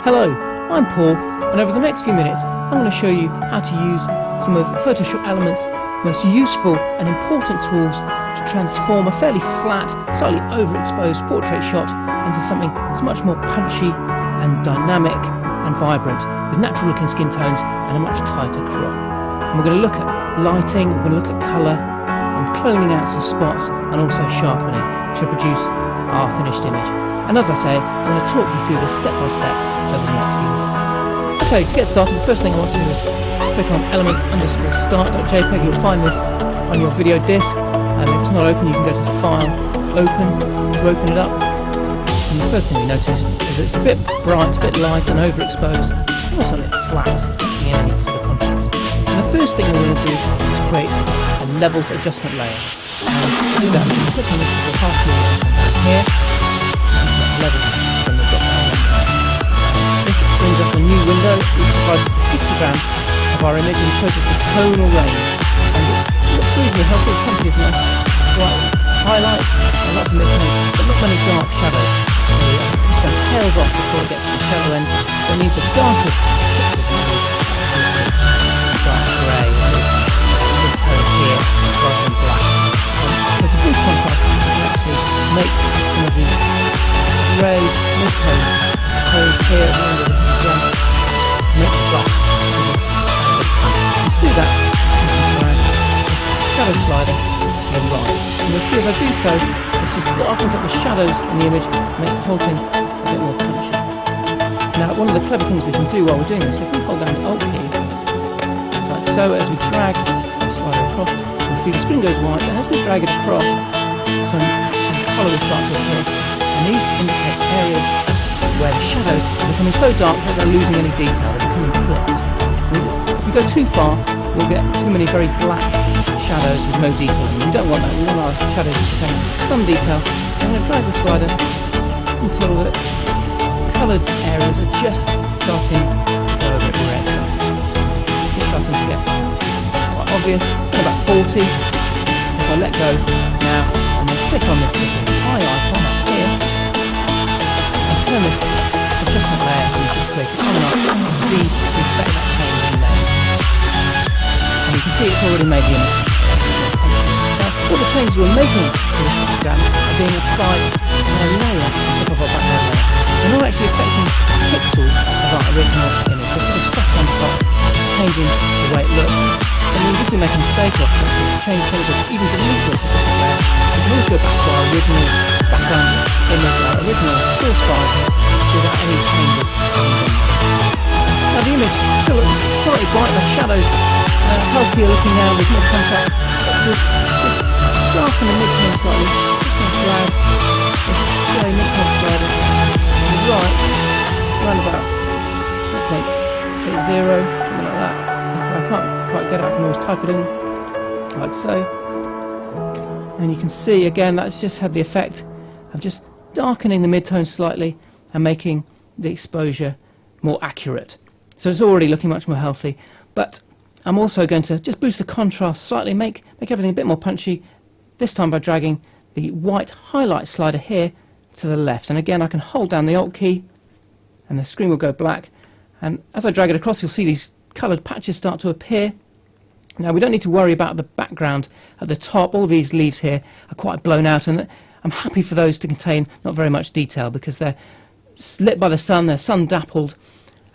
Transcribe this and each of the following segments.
Hello, I'm Paul, and over the next few minutes I'm going to show you how to use some of Photoshop Element's most useful and important tools to transform a fairly flat, slightly overexposed portrait shot into something that's much more punchy and dynamic and vibrant, with natural looking skin tones and a much tighter crop. And we're going to look at lighting, we're going to look at colour, and cloning out some spots, and also sharpening to produce our finished image. And as I say, I'm going to talk you through this step by step over the next few minutes. Okay, to get started, the first thing I want to do is click on elements_start.jpg. You'll find this on your video disk, and if it's not open, you can go to File, Open, to open it up. And the first thing you notice is it's a bit bright, a bit light and overexposed, and also a bit flat, it's looking in any sort of contrast. And the first thing we're going to do is create a levels adjustment layer. And to do that, I'm going to click on this little half wheel here. Levels from the drop-down menu. This brings up a new window which provides a histogram of our image and shows us the tonal range. And it looks reasonably healthy. It's plenty of nice bright highlights and lots of midtones, but not many dark shadows. This one tails off before it gets to the shallow end, so it needs a darker dark grey midtone here rather than black. So to boost contrast, you can actually make some of these grey midtones here at the end of the histogram, make it black. And to do that, you can drag the shadow slider to the right. And you'll see as I do so, it just darkens up the shadows in the image and makes the whole thing a bit more punchy. Now, one of the clever things we can do while we're doing this, if we hold down the Alt key, like so, as we drag the slider across, you'll see the screen goes white, and as we drag it across, some colour will start to appear. And these indicate areas where the shadows are becoming so dark that they're losing any detail, they're becoming clipped. If we go too far, we'll get too many very black shadows with no detail in them. We don't want that. We want our shadows to contain some detail. I'm going to drag the slider until the coloured areas are just starting to go a bit red. It's starting to get quite obvious. At about 40. If I let go now and then click on this little eye icon up here, turn this adjustment layer and just click on and off and see the effect that change in there. And you can see it's already made the image. Now, all the changes we're making to this histogram are being applied on a layer on top of our background layer. They're not actually affecting the pixels of our original image. They're sort of set on top, changing the way it looks. That means if we make a mistake or change things or even delete this adjustment layer, we can always go back to our original background image, our original source file here, without any changes. Now the image still looks slightly bright, the shadows healthier looking now with more contrast, but just darken the midtone slightly, just going to drag this grey midtone slider to the right, around about 0.80, something like that. If I can't quite get it, I can always type it in, like so. And you can see again that's just had the effect of just darkening the midtone slightly and making the exposure more accurate. So it's already looking much more healthy, but I'm also going to just boost the contrast slightly, make everything a bit more punchy, this time by dragging the white highlight slider here to the left. And again I can hold down the Alt key and the screen will go black, and as I drag it across you'll see these coloured patches start to appear. Now we don't need to worry about the background at the top. All these leaves here are quite blown out, and I'm happy for those to contain not very much detail because they're lit by the sun, they're sun dappled,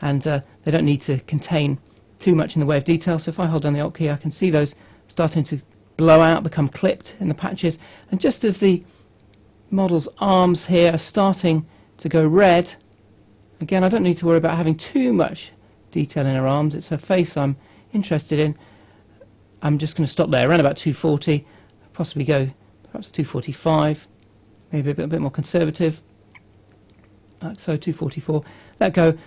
and they don't need to contain too much in the way of detail. So if I hold down the Alt key I can see those starting to blow out, become clipped in the patches, and just as the model's arms here are starting to go red, again I don't need to worry about having too much detail in her arms. It's her face I'm interested in. I'm just going to stop there around about 240, possibly go perhaps 245, maybe a bit more conservative, like so, 244, let go,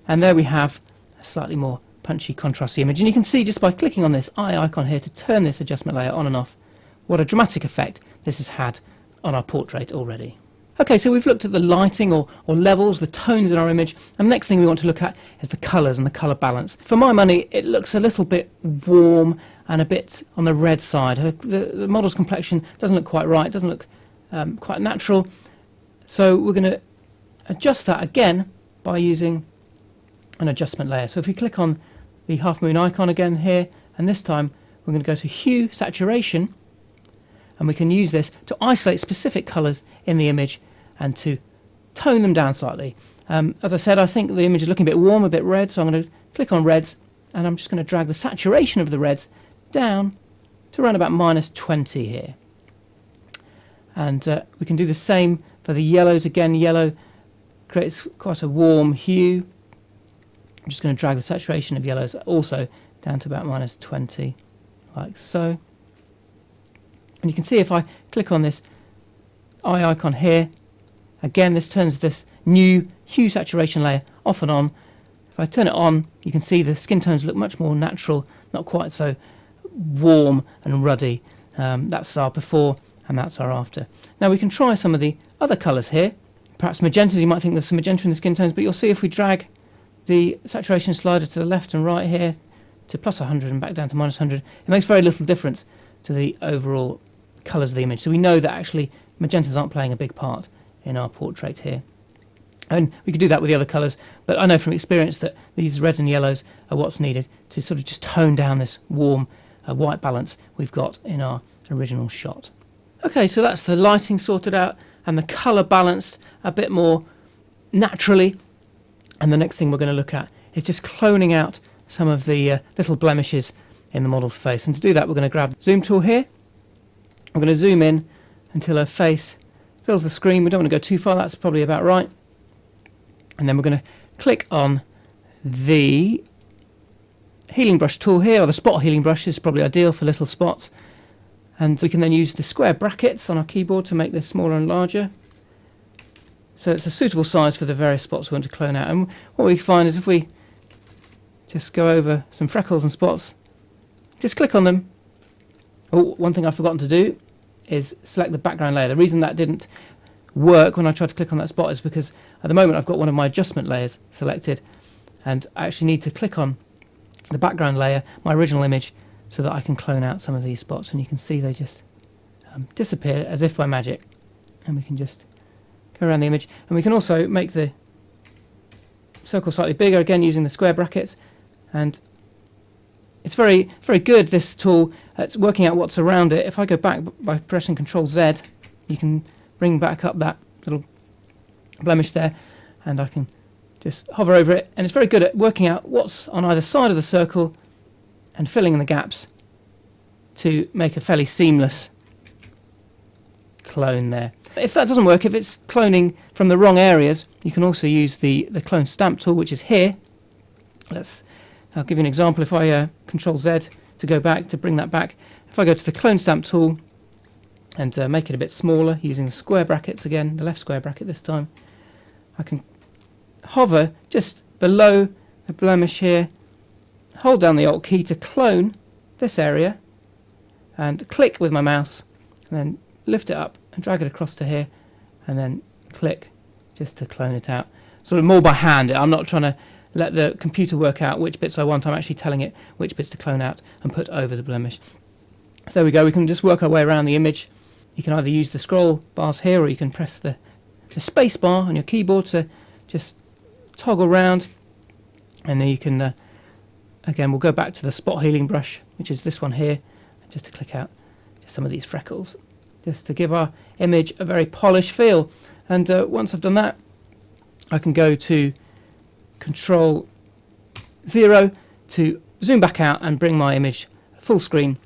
and there we have a slightly more punchy contrasty image. And you can see just by clicking on this eye icon here to turn this adjustment layer on and off what a dramatic effect this has had on our portrait already. Okay, so we've looked at the lighting or levels, the tones in our image, and the next thing we want to look at is the colours and the colour balance. For my money, it looks a little bit warm and a bit on the red side. The model's complexion doesn't look quite right, doesn't look quite natural, so we're going to adjust that again by using an adjustment layer. So if we click on the half moon icon again here, and this time we're going to go to hue saturation, and we can use this to isolate specific colours in the image and to tone them down slightly. As I said, I think the image is looking a bit warm, a bit red, so I'm going to click on reds, and I'm just going to drag the saturation of the reds down to around about -20 here. And we can do the same for the yellows. Again, yellow creates quite a warm hue. I'm just going to drag the saturation of yellows also down to about -20, like so. And you can see if I click on this eye icon here, again this turns this new hue saturation layer off and on. If I turn it on, you can see the skin tones look much more natural, not quite so warm and ruddy. That's our before and that's our after. Now we can try some of the other colours here. Perhaps magentas, you might think there's some magenta in the skin tones, but you'll see if we drag the saturation slider to the left and right here to +100 and back down to -100, it makes very little difference to the overall colours of the image. So we know that actually magentas aren't playing a big part in our portrait here. And we could do that with the other colours, but I know from experience that these reds and yellows are what's needed to sort of just tone down this warm white balance we've got in our original shot. Okay, so that's the lighting sorted out and the colour balanced a bit more naturally. And the next thing we're going to look at is just cloning out some of the little blemishes in the model's face. And to do that, we're going to grab the zoom tool here. I'm going to zoom in until her face fills the screen. We don't want to go too far, that's probably about right. And then we're going to click on the healing brush tool here, or the spot healing brush is probably ideal for little spots. And we can then use the square brackets on our keyboard to make this smaller and larger. So it's a suitable size for the various spots we want to clone out. And what we find is if we just go over some freckles and spots, just click on them. Oh, one thing I've forgotten to do is select the background layer. The reason that didn't work when I tried to click on that spot is because at the moment I've got one of my adjustment layers selected, and I actually need to click on the background layer, my original image, so that I can clone out some of these spots. And you can see they just disappear as if by magic. And we can just go around the image, and we can also make the circle slightly bigger, again using the square brackets. And it's very, very good, this tool, at working out what's around it. If I go back by pressing Ctrl Z, you can bring back up that little blemish there, and I can just hover over it, and it's very good at working out what's on either side of the circle and filling in the gaps to make a fairly seamless clone there. If that doesn't work, if it's cloning from the wrong areas, you can also use the clone stamp tool, which is here. I'll give you an example. If I Ctrl Z to go back, to bring that back, if I go to the clone stamp tool and make it a bit smaller using the square brackets again, the left square bracket this time, I can hover just below the blemish here, hold down the Alt key to clone this area, and click with my mouse, and then lift it up and drag it across to here, and then click just to clone it out. Sort of more by hand. I'm not trying to let the computer work out which bits I want. I'm actually telling it which bits to clone out and put over the blemish. So there we go. We can just work our way around the image. You can either use the scroll bars here, or you can press the space bar on your keyboard to just toggle around, and then you can again, we'll go back to the spot healing brush, which is this one here, just to click out just some of these freckles, just to give our image a very polished feel. And once I've done that, I can go to Control 0 to zoom back out and bring my image full screen.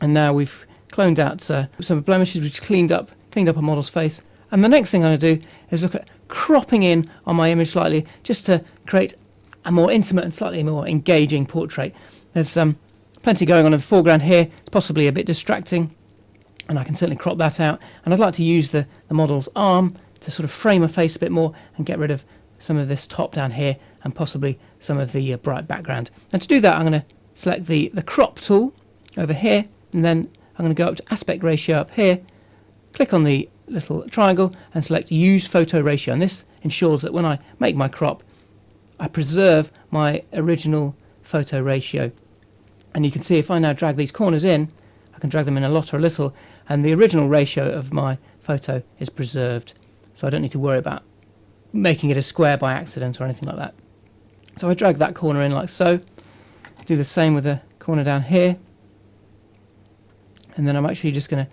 And now we've cloned out some blemishes, which cleaned up a model's face. And the next thing I'm going to do is look at cropping in on my image slightly, just to create a more intimate and slightly more engaging portrait. There's plenty going on in the foreground here, possibly a bit distracting, and I can certainly crop that out. And I'd like to use the model's arm to sort of frame her face a bit more and get rid of some of this top down here and possibly some of the bright background. And to do that, I'm going to select the crop tool over here, and then I'm going to go up to aspect ratio up here, click on the little triangle and select use photo ratio. And this ensures that when I make my crop, I preserve my original photo ratio. And you can see if I now drag these corners in, I can drag them in a lot or a little, and the original ratio of my photo is preserved. So I don't need to worry about making it a square by accident or anything like that. So I drag that corner in like so. Do the same with the corner down here. And then I'm actually just going to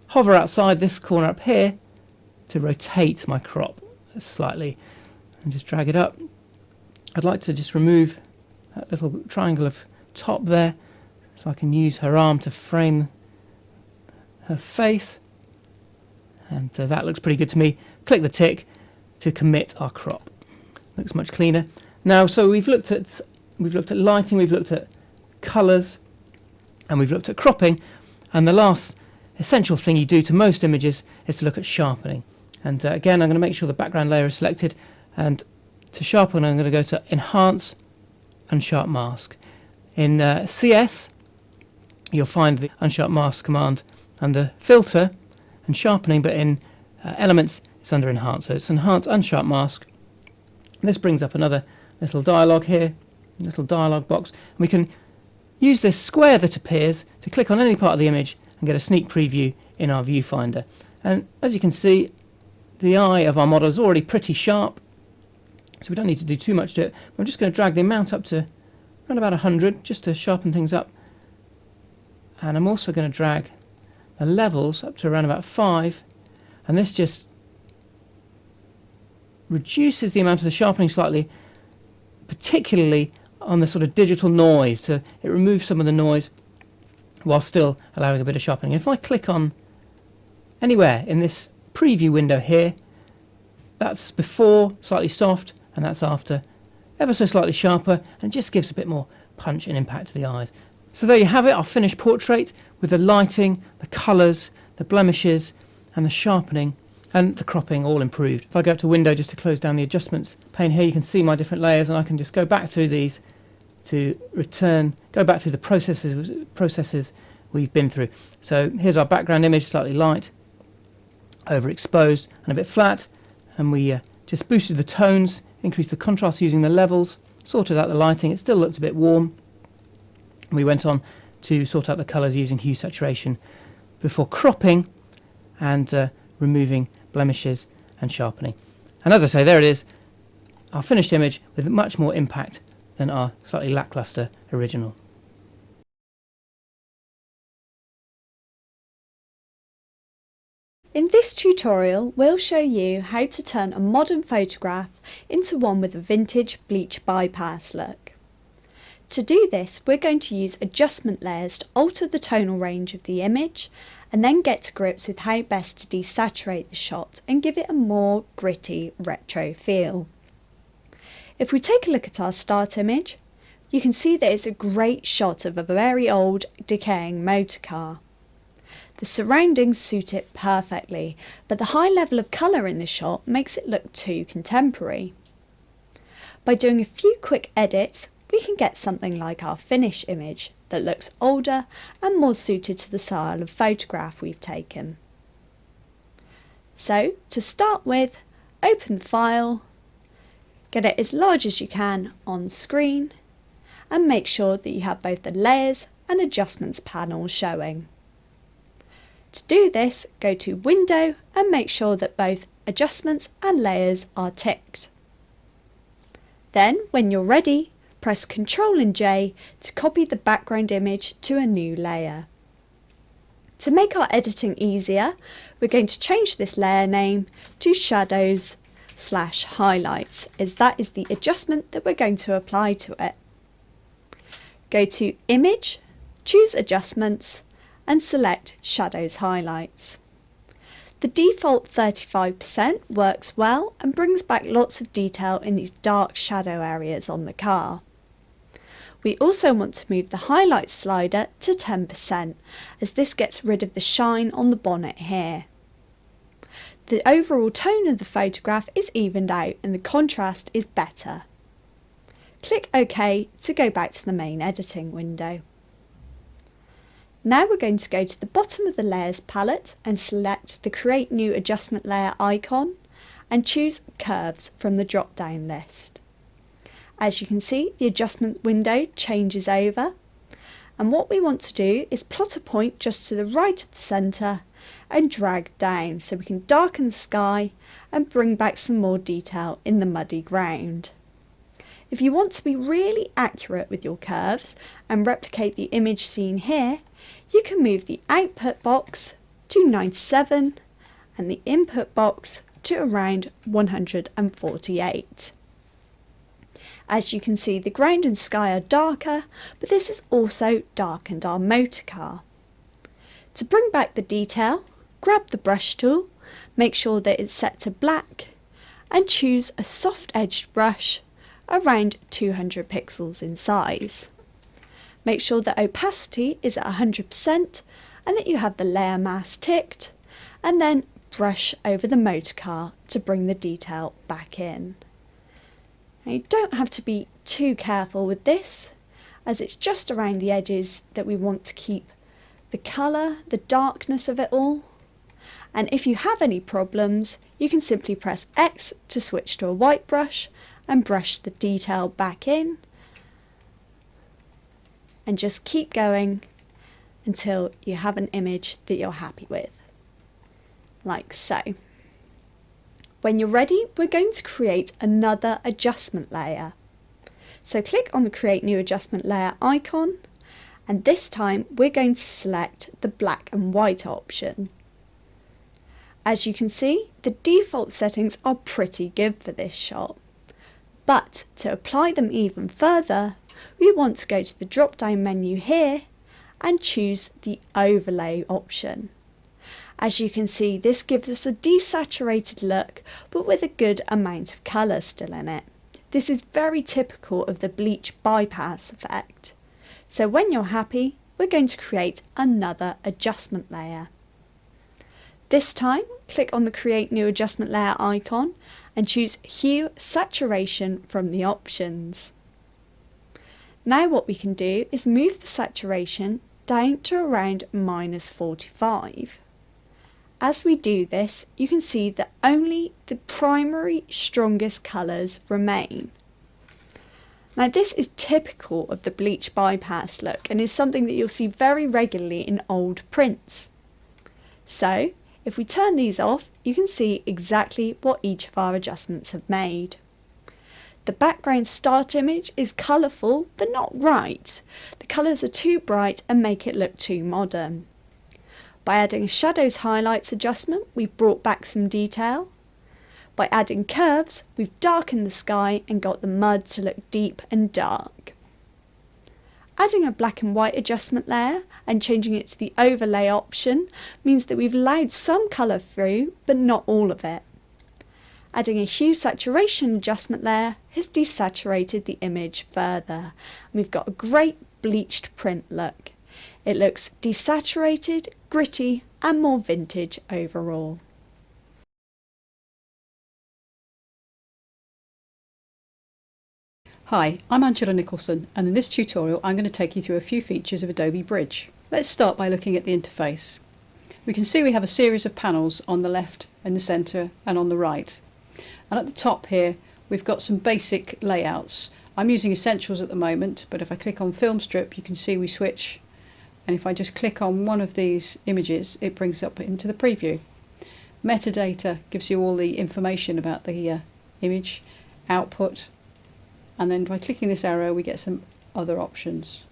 hover outside this corner up here to rotate my crop slightly and just drag it up. I'd like to just remove that little triangle of top there so I can use her arm to frame her face, and that looks pretty good to me. Click the tick to commit our crop. Looks much cleaner. Now, so we've looked at lighting, we've looked at colours, and we've looked at cropping, and the last essential thing you do to most images is to look at sharpening. And again, I'm going to make sure the background layer is selected, and to sharpen I'm going to go to Enhance and Unsharp Mask. In CS you'll find the Unsharp Mask command under Filter and Sharpening, but in Elements it's under Enhance. So it's Enhance Unsharp Mask. This brings up another little dialog here, little dialog box, and we can use this square that appears to click on any part of the image and get a sneak preview in our viewfinder. And as you can see, the eye of our model is already pretty sharp, so we don't need to do too much to it. I'm just going to drag the amount up to around about 100 just to sharpen things up, and I'm also going to drag the levels up to around about 5, and this just reduces the amount of the sharpening slightly, particularly on the sort of digital noise. So it removes some of the noise while still allowing a bit of sharpening. If I click on anywhere in this preview window here, that's before slightly soft and that's after ever so slightly sharper, and just gives a bit more punch and impact to the eyes. So there you have it, our finished portrait with the lighting, the colours, the blemishes and the sharpening and the cropping all improved. If I go up to Window just to close down the adjustments pane here, you can see my different layers, and I can just go back through these to go back through the processes we've been through. So here's our background image, slightly light, overexposed and a bit flat, and we just boosted the tones, increased the contrast using the levels, sorted out the lighting. It still looked a bit warm. We went on to sort out the colours using hue saturation before cropping and removing blemishes and sharpening. And as I say, there it is, our finished image with much more impact than our slightly lackluster original. In this tutorial, we'll show you how to turn a modern photograph into one with a vintage bleach bypass look. To do this, we're going to use adjustment layers to alter the tonal range of the image, and then get to grips with how best to desaturate the shot and give it a more gritty retro feel. If we take a look at our start image, you can see that it's a great shot of a very old, decaying motor car. The surroundings suit it perfectly, but the high level of colour in the shot makes it look too contemporary. By doing a few quick edits, we can get something like our finish image that looks older and more suited to the style of photograph we've taken. So, to start with, open the file, get it as large as you can on screen, and make sure that you have both the layers and adjustments panels showing. To do this, go to Window and make sure that both adjustments and layers are ticked. Then, when you're ready, press Ctrl and J to copy the background image to a new layer. To make our editing easier, we're going to change this layer name to Shadows/Highlights, as that is the adjustment that we're going to apply to it. Go to Image, choose Adjustments, and select Shadows Highlights. The default 35% works well and brings back lots of detail in these dark shadow areas on the car. We also want to move the highlights slider to 10%, as this gets rid of the shine on the bonnet here. The overall tone of the photograph is evened out and the contrast is better. Click OK to go back to the main editing window. Now we're going to go to the bottom of the Layers palette and select the Create New Adjustment Layer icon and choose Curves from the drop-down list. As you can see, the adjustment window changes over, and what we want to do is plot a point just to the right of the centre and drag down so we can darken the sky and bring back some more detail in the muddy ground. If you want to be really accurate with your curves and replicate the image seen here, you can move the output box to 97 and the input box to around 148. As you can see, the ground and sky are darker, but this has also darkened our motor car. To bring back the detail, grab the brush tool, make sure that it's set to black, and choose a soft-edged brush around 200 pixels in size. Make sure that opacity is at 100% and that you have the layer mask ticked, and then brush over the motor car to bring the detail back in. Now, you don't have to be too careful with this, as it's just around the edges that we want to keep the colour, the darkness of it all. And if you have any problems, you can simply press X to switch to a white brush and brush the detail back in, and just keep going until you have an image that you're happy with, like so. When you're ready, we're going to create another adjustment layer. So click on the Create New Adjustment Layer icon, and this time we're going to select the black and white option. As you can see, the default settings are pretty good for this shot. But to apply them even further, we want to go to the drop down menu here and choose the overlay option. As you can see, this gives us a desaturated look, but with a good amount of colour still in it. This is very typical of the bleach bypass effect. So when you're happy, we're going to create another adjustment layer. This time, click on the Create New Adjustment Layer icon and choose Hue Saturation from the options. Now what we can do is move the saturation down to around -45. As we do this, you can see that only the primary strongest colours remain. Now this is typical of the bleach bypass look and is something that you'll see very regularly in old prints. So, if we turn these off, you can see exactly what each of our adjustments have made. The background start image is colourful, but not right. The colours are too bright and make it look too modern. By adding a shadows highlights adjustment, we've brought back some detail. By adding curves, we've darkened the sky and got the mud to look deep and dark. Adding a black and white adjustment layer and changing it to the overlay option means that we've allowed some colour through, but not all of it. Adding a hue saturation adjustment layer has desaturated the image further, and we've got a great bleached print look. It looks desaturated, gritty, and more vintage overall. Hi, I'm Angela Nicholson, and in this tutorial I'm going to take you through a few features of Adobe Bridge. Let's start by looking at the interface. We can see we have a series of panels on the left, in the centre and on the right. And at the top here we've got some basic layouts. I'm using Essentials at the moment, but if I click on Film Strip you can see we switch, and if I just click on one of these images it brings up into the preview. Metadata gives you all the information about the image, output, and then by clicking this arrow we get some other options.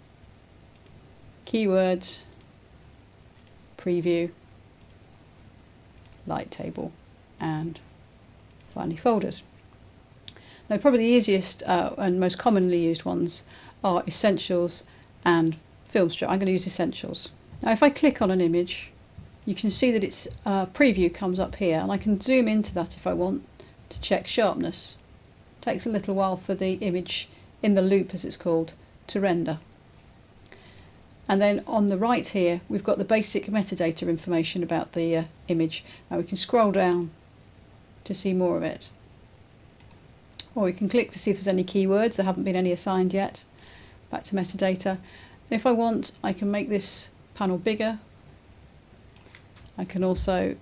Keywords, preview, light table, and finally folders. Now probably the easiest and most commonly used ones are Essentials and Film Strip. I'm going to use Essentials. Now if I click on an image you can see that its preview comes up here, and I can zoom into that if I want to check sharpness. It takes a little while for the image in the loop, as it's called, to render. And then on the right here we've got the basic metadata information about the image. Now we can scroll down to see more of it, or we can click to see if there's any keywords. There haven't been any assigned yet. Back to metadata. And if I want, I can make this panel bigger. I can also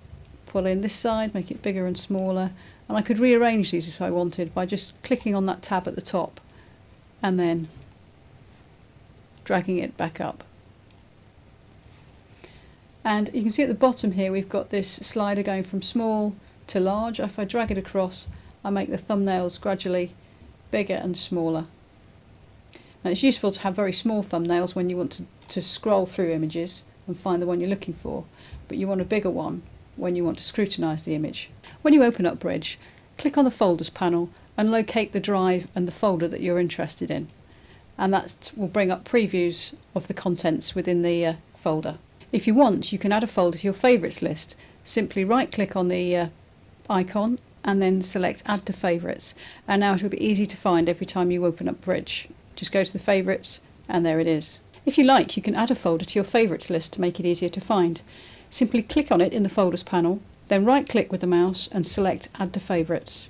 pull in this side, make it bigger and smaller, and I could rearrange these if I wanted by just clicking on that tab at the top and then dragging it back up. And you can see at the bottom here we've got this slider going from small to large. If I drag it across I make the thumbnails gradually bigger and smaller. Now it's useful to have very small thumbnails when you want to scroll through images and find the one you're looking for, but you want a bigger one when you want to scrutinise the image. When you open up Bridge, click on the Folders panel and locate the drive and the folder that you're interested in, and that will bring up previews of the contents within the folder. If you want, you can add a folder to your favourites list. Simply right click on the icon and then select Add to Favourites, and now it will be easy to find every time you open up Bridge. Just go to the Favourites and there it is. If you like, you can add a folder to your favourites list to make it easier to find. Simply click on it in the Folders panel, then right click with the mouse and select Add to Favourites.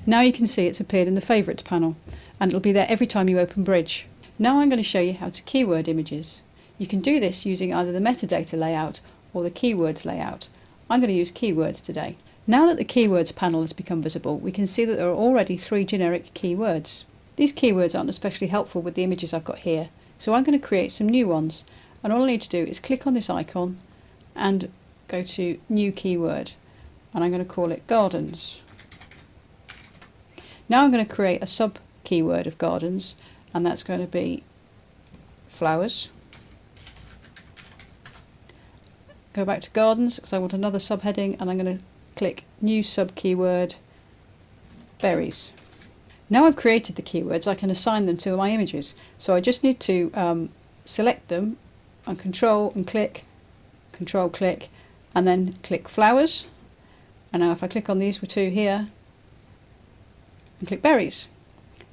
Now you can see it's appeared in the Favourites panel, and it'll be there every time you open Bridge. Now I'm going to show you how to keyword images. You can do this using either the metadata layout or the keywords layout. I'm going to use keywords today. Now that the keywords panel has become visible, we can see that there are already 3 generic keywords. These keywords aren't especially helpful with the images I've got here, so I'm going to create some new ones, and all I need to do is click on this icon and go to New Keyword, and I'm going to call it Gardens. Now I'm going to create a sub keyword of gardens, and that's going to be flowers. Go back to gardens because I want another subheading, and I'm going to click New Sub Keyword Berries. Now I've created the keywords, I can assign them to my images. So I just need to select them and Control click, and then click flowers. And now if I click on these 2 here and click berries.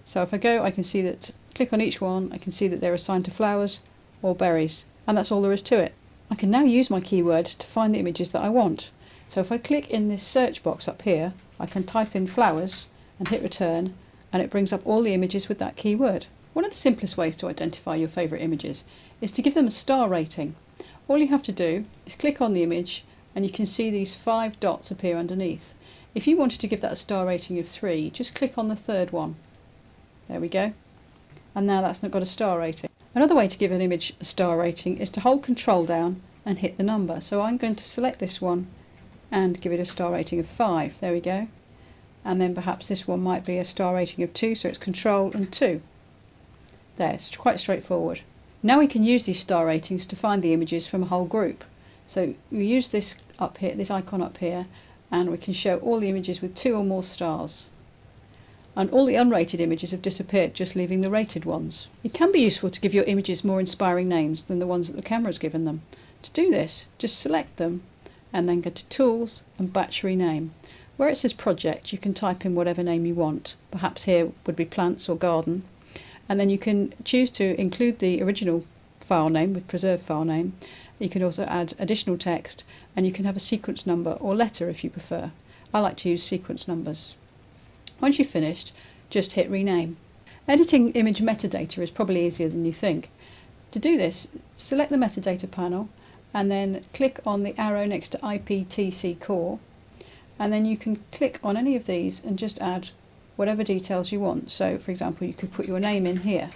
So if I go, I can see that, click on each one, I can see that they're assigned to flowers or berries, and that's all there is to it. I can now use my keywords to find the images that I want. So if I click in this search box up here, I can type in flowers and hit return, and it brings up all the images with that keyword. One of the simplest ways to identify your favourite images is to give them a star rating. All you have to do is click on the image and you can see these 5 dots appear underneath. If you wanted to give that a star rating of 3, just click on the 3rd one. There we go. And now that's not got a star rating. Another way to give an image a star rating is to hold Control down and hit the number. So I'm going to select this one and give it a star rating of 5. There we go. And then perhaps this one might be a star rating of 2, so it's Control and 2. There, it's quite straightforward. Now we can use these star ratings to find the images from a whole group. So we use this up here, this icon up here, and we can show all the images with 2 or more stars. And all the unrated images have disappeared, just leaving the rated ones. It can be useful to give your images more inspiring names than the ones that the camera's given them. To do this, just select them and then go to Tools and Batch Rename. Where it says Project, you can type in whatever name you want. Perhaps here would be Plants or Garden. And then you can choose to include the original file name with preserved file name. You can also add additional text, and you can have a sequence number or letter if you prefer. I like to use sequence numbers. Once you've finished, just hit Rename. Editing image metadata is probably easier than you think. To do this, select the metadata panel and then click on the arrow next to IPTC Core, and then you can click on any of these and just add whatever details you want. So for example, you could put your name in here,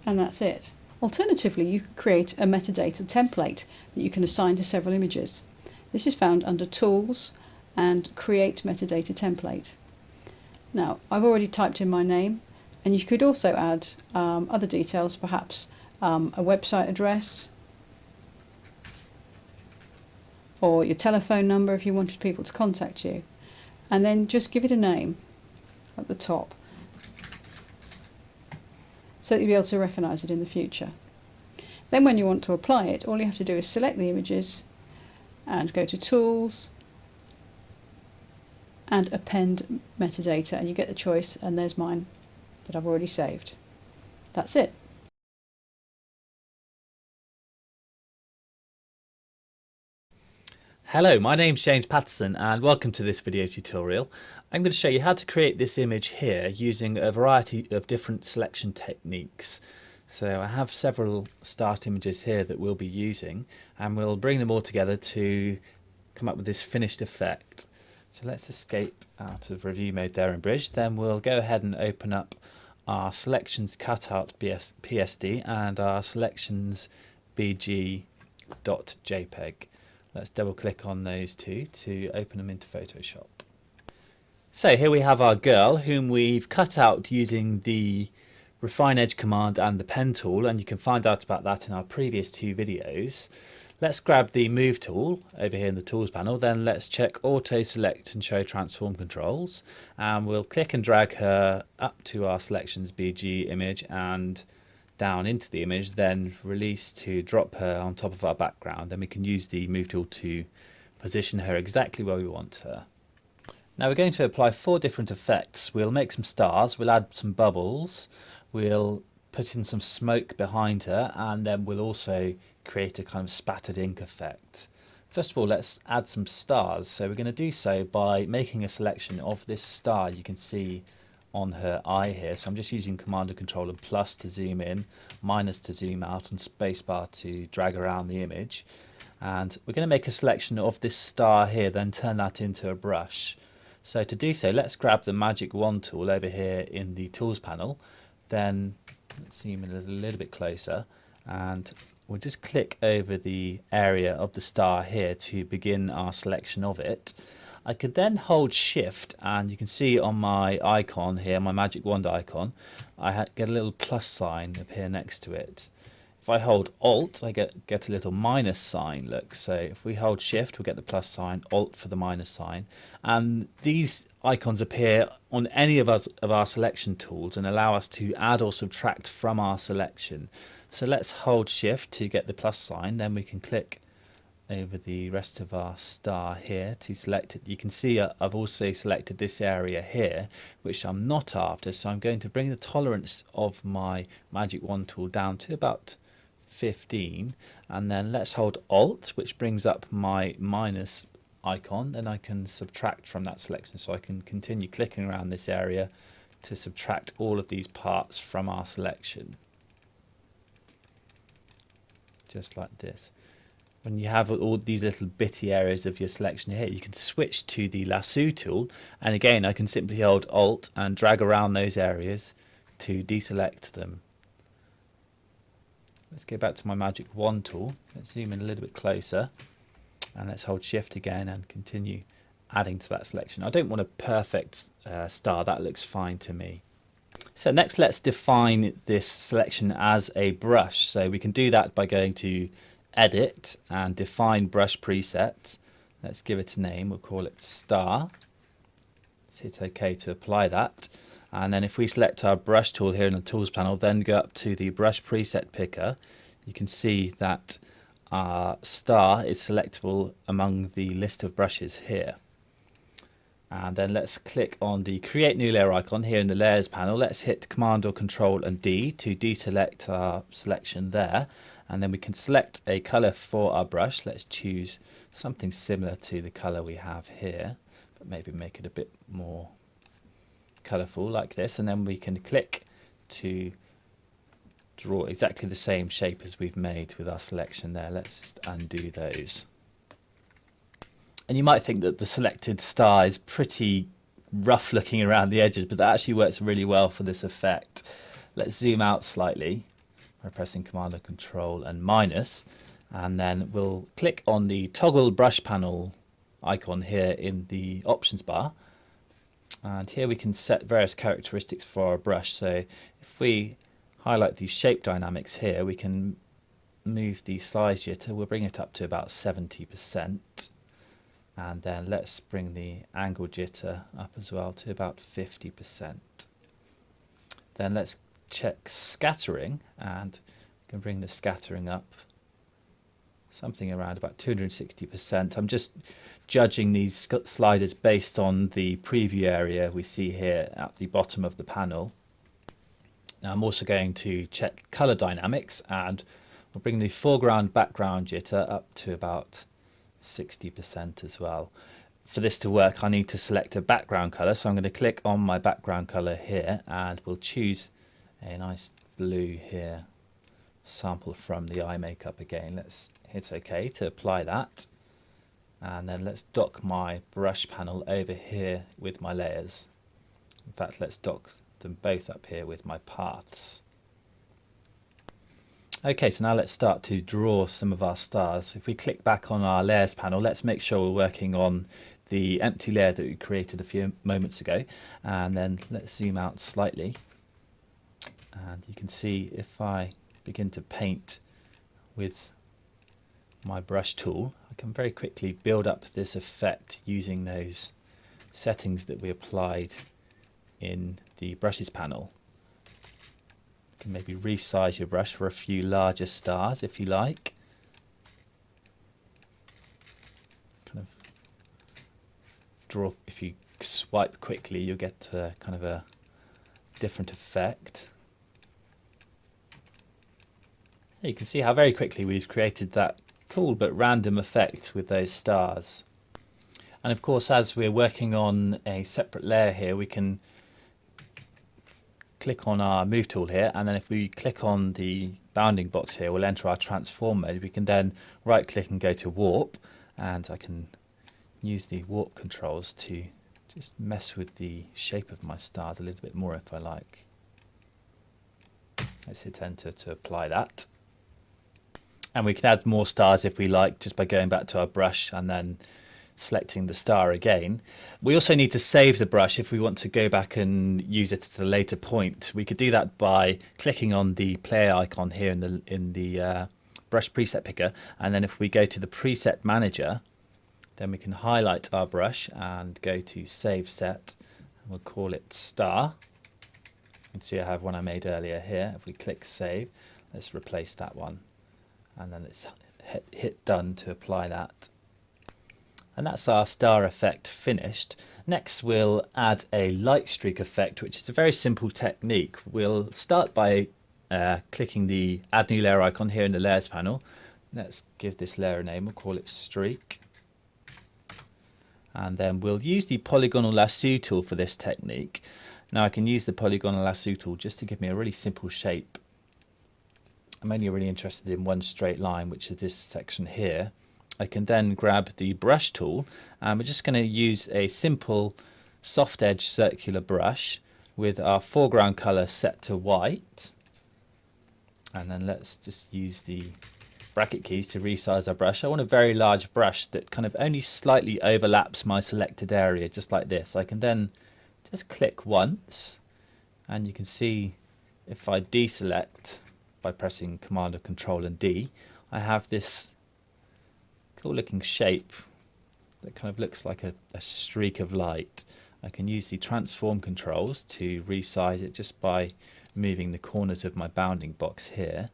and that's it. Alternatively, you could create a metadata template that you can assign to several images. This is found under Tools and Create Metadata Template. Now, I've already typed in my name, and you could also add other details, perhaps a website address or your telephone number if you wanted people to contact you, and then just give it a name at the top so that you'll be able to recognise it in the future. Then when you want to apply it, all you have to do is select the images and go to Tools and Append Metadata, and you get the choice, and there's mine that I've already saved. That's it. Hello, my name's James Patterson and welcome to this video tutorial. I'm going to show you how to create this image here using a variety of different selection techniques. So I have several start images here that we'll be using, and we'll bring them all together to come up with this finished effect. So let's escape out of review mode there in Bridge. Then we'll go ahead and open up our selections cutout PSD and our selections BG.jpg. Let's double click on those two to open them into Photoshop. So here we have our girl whom we've cut out using the Refine Edge command and the pen tool, and you can find out about that in our previous 2 videos. Let's grab the move tool over here in the tools panel, then let's check auto select and show transform controls, and we'll click and drag her up to our selections BG image and down into the image, then release to drop her on top of our background. Then we can use the move tool to position her exactly where we want her. Now we're going to apply 4 different effects. We'll make some stars, we'll add some bubbles, we'll put in some smoke behind her, and then we'll also create a kind of spattered ink effect. First of all, let's add some stars. So we're going to do so by making a selection of this star you can see on her eye here. So I'm just using Command and Control and plus to zoom in, minus to zoom out, and spacebar to drag around the image. And we're going to make a selection of this star here, then turn that into a brush. So to do so, let's grab the Magic Wand tool over here in the Tools panel. Then let's zoom in a little bit closer, and we'll just click over the area of the star here to begin our selection of it. I could then hold Shift, and you can see on my icon here, my Magic Wand icon, I get a little plus sign appear next to it. If I hold Alt, I get a little minus sign, look. So if we hold Shift, we'll get the plus sign, Alt for the minus sign. And these icons appear on any of our selection tools and allow us to add or subtract from our selection. So let's hold Shift to get the plus sign, then we can click over the rest of our star here to select it. You can see I've also selected this area here, which I'm not after, so I'm going to bring the tolerance of my Magic Wand tool down to about 15, and then let's hold Alt, which brings up my minus icon. Then I can subtract from that selection, so I can continue clicking around this area to subtract all of these parts from our selection, just like this. When you have all these little bitty areas of your selection here, you can switch to the lasso tool, and again I can simply hold Alt and drag around those areas to deselect them. Let's go back to my Magic Wand tool. Let's zoom in a little bit closer, and let's hold Shift again and continue adding to that selection. I don't want a perfect star, that looks fine to me. So next let's define this selection as a brush. So we can do that by going to Edit and Define Brush Preset. Let's give it a name, we'll call it Star. Let's hit OK to apply that. And then if we select our brush tool here in the Tools panel, then go up to the Brush Preset Picker, you can see that our star is selectable among the list of brushes here. And then let's click on the Create New Layer icon here in the Layers panel. Let's hit Command or Control and D to deselect our selection there. And then we can select a colour for our brush. Let's choose something similar to the colour we have here, but maybe make it a bit more colourful like this, and then we can click to draw exactly the same shape as we've made with our selection there. Let's just undo those. And you might think that the selected star is pretty rough looking around the edges, but that actually works really well for this effect. Let's zoom out slightly by pressing Command and Control and minus, and then we'll click on the Toggle Brush Panel icon here in the options bar. And here we can set various characteristics for our brush. So if we highlight the shape dynamics here, we can move the size jitter. We'll bring it up to about 70%. And then let's bring the angle jitter up as well to about 50%. Then let's check scattering, and we can bring the scattering up something around about 260%. I'm just judging these sliders based on the preview area we see here at the bottom of the panel. Now I'm also going to check color dynamics, and we'll bring the foreground background jitter up to about 60% as well. For this to work, I need to select a background color, so I'm going to click on my background color here, and we'll choose a nice blue here, sample from the eye makeup again. Let's hit OK to apply that, and then let's dock my brush panel over here with my layers. In fact, let's dock them both up here with my paths. Okay, so now let's start to draw some of our stars. If we click back on our layers panel, let's make sure we're working on the empty layer that we created a few moments ago, and then let's zoom out slightly, and you can see if I begin to paint with my brush tool, I can very quickly build up this effect using those settings that we applied in the brushes panel. You can maybe resize your brush for a few larger stars if you like. Kind of draw, if you swipe quickly, you'll get kind of a different effect. You can see how very quickly we've created that cool but random effect with those stars. And of course, as we're working on a separate layer here, we can click on our move tool here, and then if we click on the bounding box here, we'll enter our transform mode. We can then right click and go to warp, and I can use the warp controls to just mess with the shape of my stars a little bit more if I like. Let's hit enter to apply that. And we can add more stars if we like, just by going back to our brush and then selecting the star again. We also need to save the brush if we want to go back and use it at a later point. We could do that by clicking on the player icon here in the brush preset picker, and then if we go to the preset manager, then we can highlight our brush and go to save set, and we'll call it star. You can see I have one I made earlier here. If we click save, let's replace that one, and then let's hit done to apply that. And that's our star effect finished. Next we'll add a light streak effect, which is a very simple technique. We'll start by clicking the add new layer icon here in the layers panel. Let's give this layer a name, we'll call it streak. And then we'll use the polygonal lasso tool for this technique. Now I can use the polygonal lasso tool just to give me a really simple shape. I'm only really interested in one straight line, which is this section here. I can then grab the brush tool, and we're just going to use a simple soft edge circular brush with our foreground color set to white, and then let's just use the bracket keys to resize our brush. I want a very large brush that kind of only slightly overlaps my selected area, just like this. I can then just click once, and you can see if I deselect by pressing Command or Control and D, I have this cool looking shape that kind of looks like a streak of light. I can use the transform controls to resize it just by moving the corners of my bounding box here,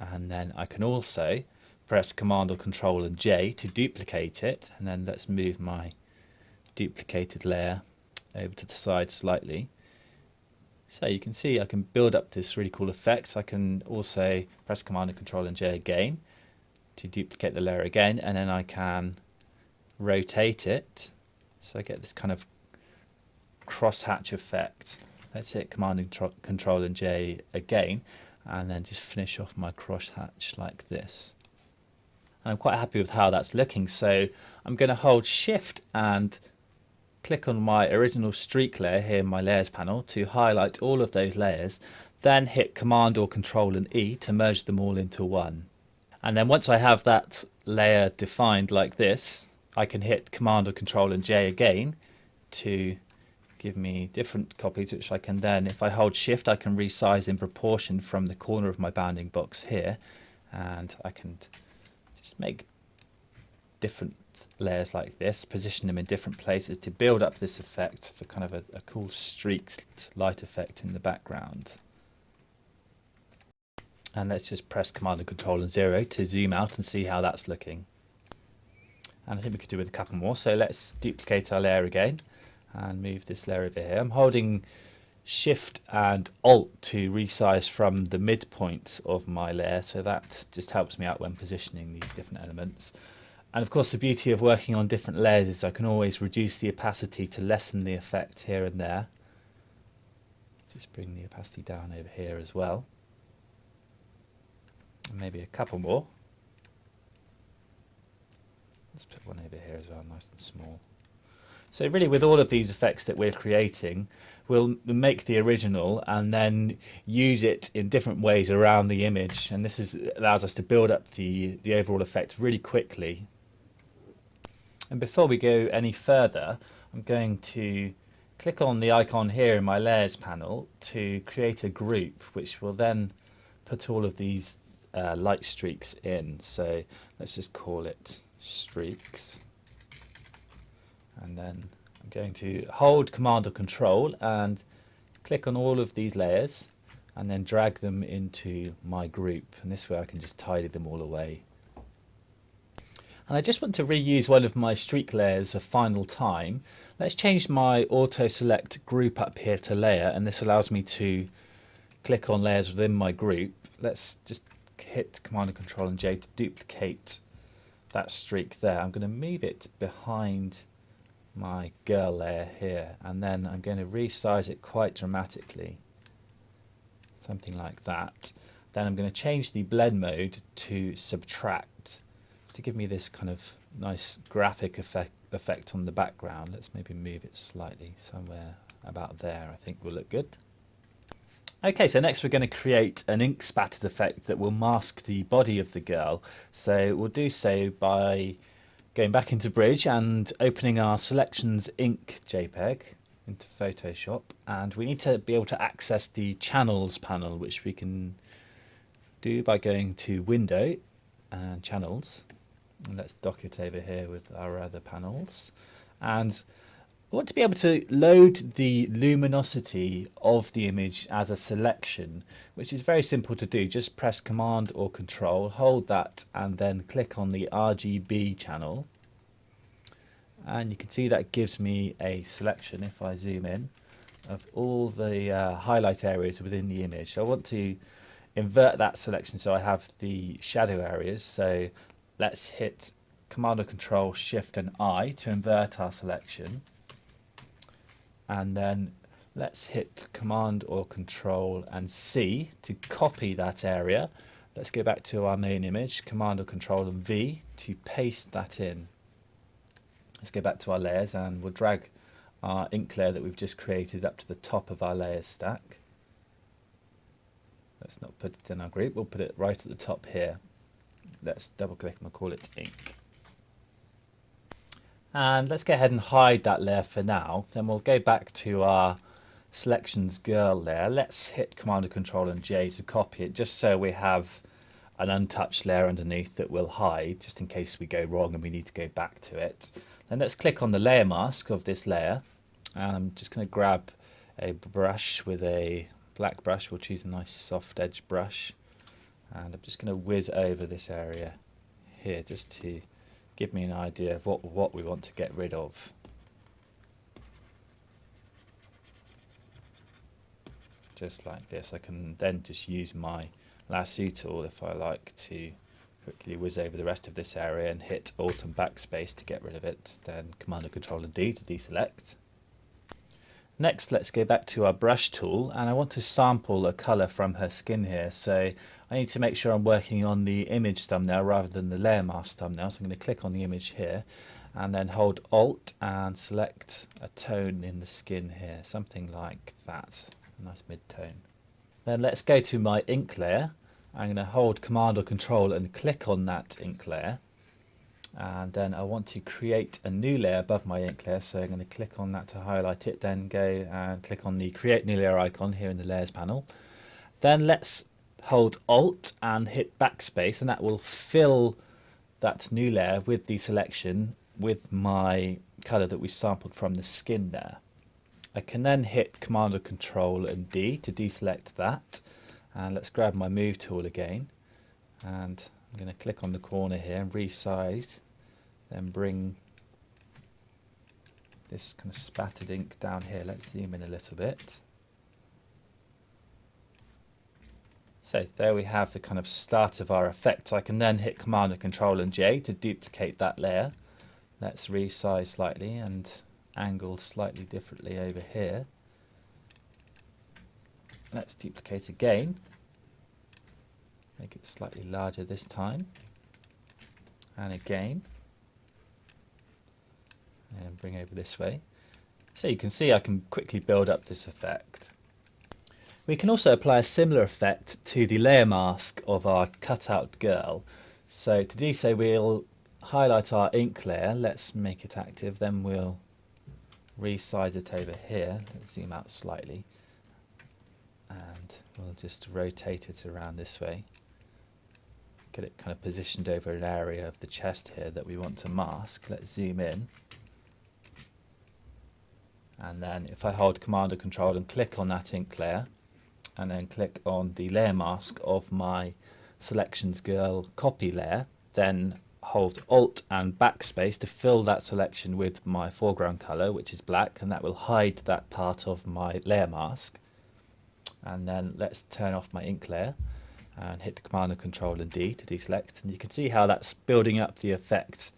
and then I can also press Command or Control and J to duplicate it, and then let's move my duplicated layer over to the side slightly. So you can see I can build up this really cool effect. I can also press Command and Control and J again to duplicate the layer again, and then I can rotate it so I get this kind of crosshatch effect. Let's hit Command and Control and J again, and then just finish off my crosshatch like this. And I'm quite happy with how that's looking, so I'm going to hold Shift and click on my original streak layer here in my layers panel to highlight all of those layers, then hit Command or Control and E to merge them all into one. And then once I have that layer defined like this, I can hit Command or Control and J again to give me different copies, which I can then, if I hold Shift, I can resize in proportion from the corner of my bounding box here, and I can just make different layers like this, position them in different places to build up this effect for kind of a cool streaked light effect in the background. And let's just press Command and Control and 0 to zoom out and see how that's looking. And I think we could do with a couple more. So let's duplicate our layer again and move this layer over here. I'm holding Shift and Alt to resize from the midpoint of my layer, so that just helps me out when positioning these different elements. And of course, the beauty of working on different layers is I can always reduce the opacity to lessen the effect here and there. Just bring the opacity down over here as well. And maybe a couple more. Let's put one over here as well, nice and small. So really, with all of these effects that we're creating, we'll make the original and then use it in different ways around the image, and this allows us to build up the overall effect really quickly. And before we go any further, I'm going to click on the icon here in my layers panel to create a group, which will then put all of these light streaks in. So let's just call it streaks. And then I'm going to hold Command or Control and click on all of these layers and then drag them into my group. And this way I can just tidy them all away. And I just want to reuse one of my streak layers a final time. Let's change my auto select group up here to layer, and this allows me to click on layers within my group. Let's just hit Command and Control and J to duplicate that streak there. I'm going to move it behind my girl layer here, and then I'm going to resize it quite dramatically, something like that. Then I'm going to change the blend mode to subtract to give me this kind of nice graphic effect on the background. Let's maybe move it slightly somewhere about there. I think will look good. Okay, so next we're going to create an ink spattered effect that will mask the body of the girl. So we'll do so by going back into Bridge and opening our Selections Ink JPEG into Photoshop, and we need to be able to access the Channels panel, which we can do by going to Window and Channels. And let's dock it over here with our other panels. And I want to be able to load the luminosity of the image as a selection, which is very simple to do. Just press Command or Control, hold that, and then click on the RGB channel. And you can see that gives me a selection, if I zoom in, of all the highlight areas within the image. So I want to invert that selection so I have the shadow areas. So let's hit Command or Control, Shift and I to invert our selection. And then let's hit Command or Control and C to copy that area. Let's go back to our main image, Command or Control and V to paste that in. Let's go back to our layers and we'll drag our ink layer that we've just created up to the top of our layers stack. Let's not put it in our group, we'll put it right at the top here. Let's double click and we'll call it ink. And let's go ahead and hide that layer for now. Then we'll go back to our Selections Girl layer. Let's hit Command and Control and J to copy it, just so we have an untouched layer underneath that we'll hide, just in case we go wrong and we need to go back to it. Then let's click on the layer mask of this layer. And I'm just going to grab a brush with a black brush. We'll choose a nice soft edge brush. And I'm just going to whiz over this area here just to give me an idea of what we want to get rid of. Just like this. I can then just use my lasso tool if I like to quickly whiz over the rest of this area and hit Alt and Backspace to get rid of it. Then Command and Control and D to deselect. Next, let's go back to our brush tool, and I want to sample a colour from her skin here. So I need to make sure I'm working on the image thumbnail rather than the layer mask thumbnail. So I'm going to click on the image here and then hold Alt and select a tone in the skin here, something like that, a nice mid-tone. Then let's go to my ink layer. I'm going to hold Command or Control and click on that ink layer. And then I want to create a new layer above my ink layer, so I'm going to click on that to highlight it, then go and click on the Create New Layer icon here in the Layers panel. Then let's hold Alt and hit Backspace, and that will fill that new layer with the selection with my colour that we sampled from the skin there. I can then hit Command or Control and D to deselect that, and let's grab my Move tool again, and I'm going to click on the corner here and resize. Then bring this kind of spattered ink down here. Let's zoom in a little bit. So there we have the kind of start of our effect. I can then hit Command and Control and J to duplicate that layer. Let's resize slightly and angle slightly differently over here. Let's duplicate again. Make it slightly larger this time. And again. And bring over this way. So you can see I can quickly build up this effect. We can also apply a similar effect to the layer mask of our cutout girl. So to do so, we'll highlight our ink layer, let's make it active, then we'll resize it over here. Let's zoom out slightly and we'll just rotate it around this way, get it kind of positioned over an area of the chest here that we want to mask. Let's zoom in, and then if I hold Command or Control and click on that ink layer and then click on the layer mask of my Selections Girl copy layer, then hold Alt and Backspace to fill that selection with my foreground color, which is black, and that will hide that part of my layer mask. And then let's turn off my ink layer and hit Command and Control and D to deselect, and you can see how that's building up the effect.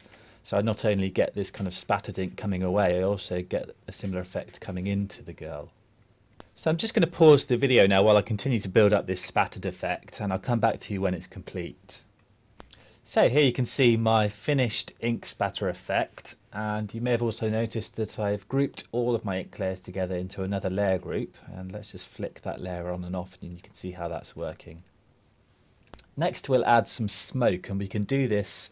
So I not only get this kind of spattered ink coming away, I also get a similar effect coming into the girl. So I'm just going to pause the video now while I continue to build up this spattered effect, and I'll come back to you when it's complete. So here you can see my finished ink spatter effect, and you may have also noticed that I've grouped all of my ink layers together into another layer group, and let's just flick that layer on and off and you can see how that's working. Next we'll add some smoke, and we can do this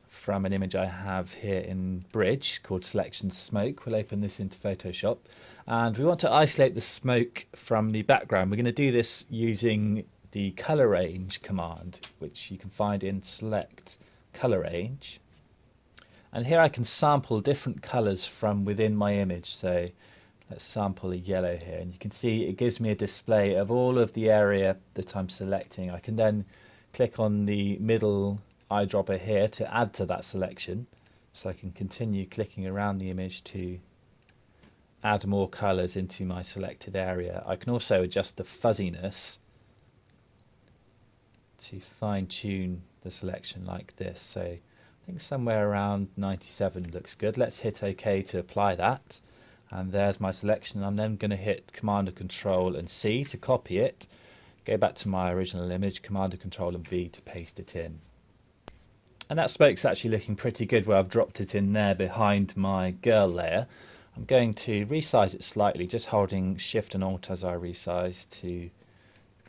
from an image I have here in Bridge called Selection Smoke. We'll open this into Photoshop, and we want to isolate the smoke from the background. We're going to do this using the color range command, which you can find in Select Color Range. And here I can sample different colors from within my image. So let's sample a yellow here, and you can see it gives me a display of all of the area that I'm selecting. I can then click on the middle eyedropper here to add to that selection, so I can continue clicking around the image to add more colors into my selected area. I can also adjust the fuzziness to fine-tune the selection like this. So I think somewhere around 97 looks good. Let's hit OK to apply that, and there's my selection. I'm then going to hit Command and Control and C to copy it, go back to my original image, Command and Control and V to paste it in. And that smoke's actually looking pretty good where I've dropped it in there behind my girl layer. I'm going to resize it slightly, just holding Shift and Alt as I resize to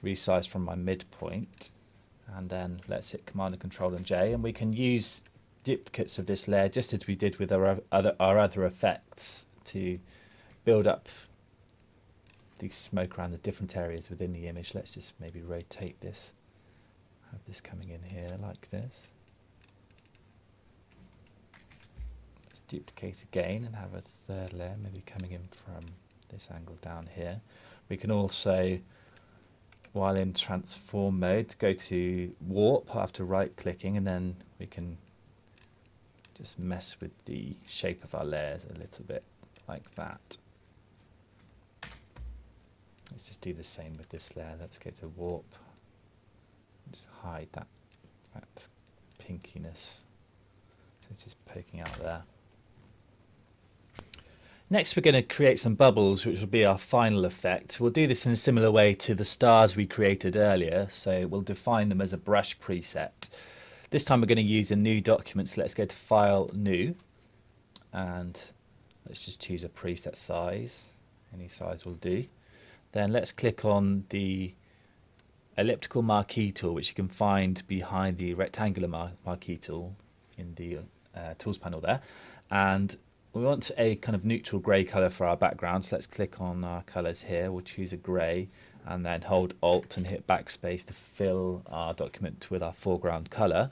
resize from my midpoint. And then let's hit Command and Control and J, and we can use duplicates of this layer just as we did with our other effects to build up the smoke around the different areas within the image. Let's just maybe rotate this, have this coming in here like this. Let's duplicate again and have a third layer maybe coming in from this angle down here. We can also, while in transform mode, go to warp after right clicking, and then we can just mess with the shape of our layers a little bit like that. Let's just do the same with this layer. Let's go to warp, just hide that pinkiness, so it's just poking out there. Next we're going to create some bubbles, which will be our final effect. We'll do this in a similar way to the stars we created earlier, so we'll define them as a brush preset. This time we're going to use a new document, so let's go to File, New, and let's just choose a preset size. Any size will do. Then let's click on the elliptical marquee tool, which you can find behind the rectangular marquee tool in the tools panel there, and we want a kind of neutral grey colour for our background, so let's click on our colours here. We'll choose a grey and then hold Alt and hit Backspace to fill our document with our foreground colour.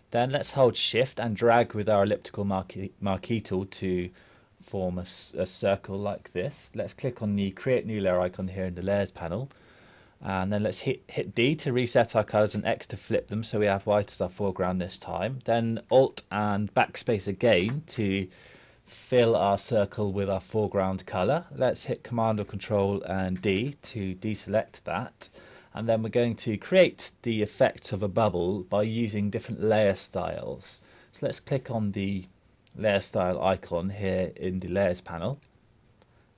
Then let's hold Shift and drag with our elliptical marquee tool to form a circle like this. Let's click on the Create New Layer icon here in the Layers panel, and then let's hit D to reset our colours and X to flip them so we have white as our foreground this time. Then Alt and Backspace again to fill our circle with our foreground colour. Let's hit Command or Control and D to deselect that, and then we're going to create the effect of a bubble by using different layer styles. So let's click on the layer style icon here in the Layers panel,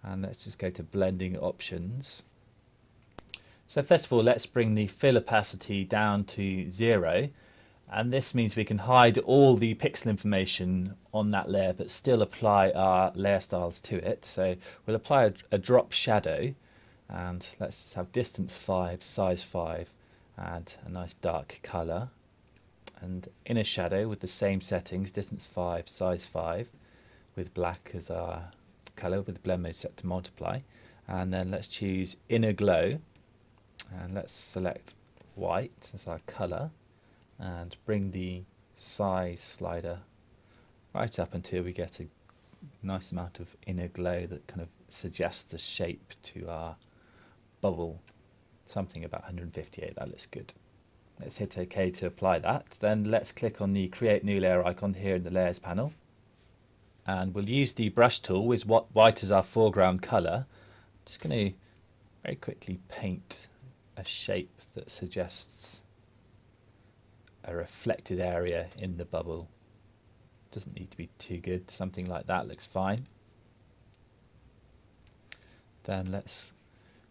and let's just go to Blending Options. So first of all, let's bring the fill opacity down to 0, and this means we can hide all the pixel information on that layer but still apply our layer styles to it. So we'll apply a drop shadow, and let's just have distance 5, size 5, and a nice dark colour. and inner shadow with the same settings, distance 5, size 5, with black as our colour with the blend mode set to multiply. And then let's choose inner glow, and let's select white as our colour and bring the size slider right up until we get a nice amount of inner glow that kind of suggests the shape to our bubble, something about 158. That looks good. Let's hit OK to apply that. Then let's click on the create new layer icon here in the layers panel, and we'll use the brush tool with white as our foreground colour. Just going to very quickly paint a shape that suggests a reflected area in the bubble. Doesn't need to be too good, something like that looks fine. Then let's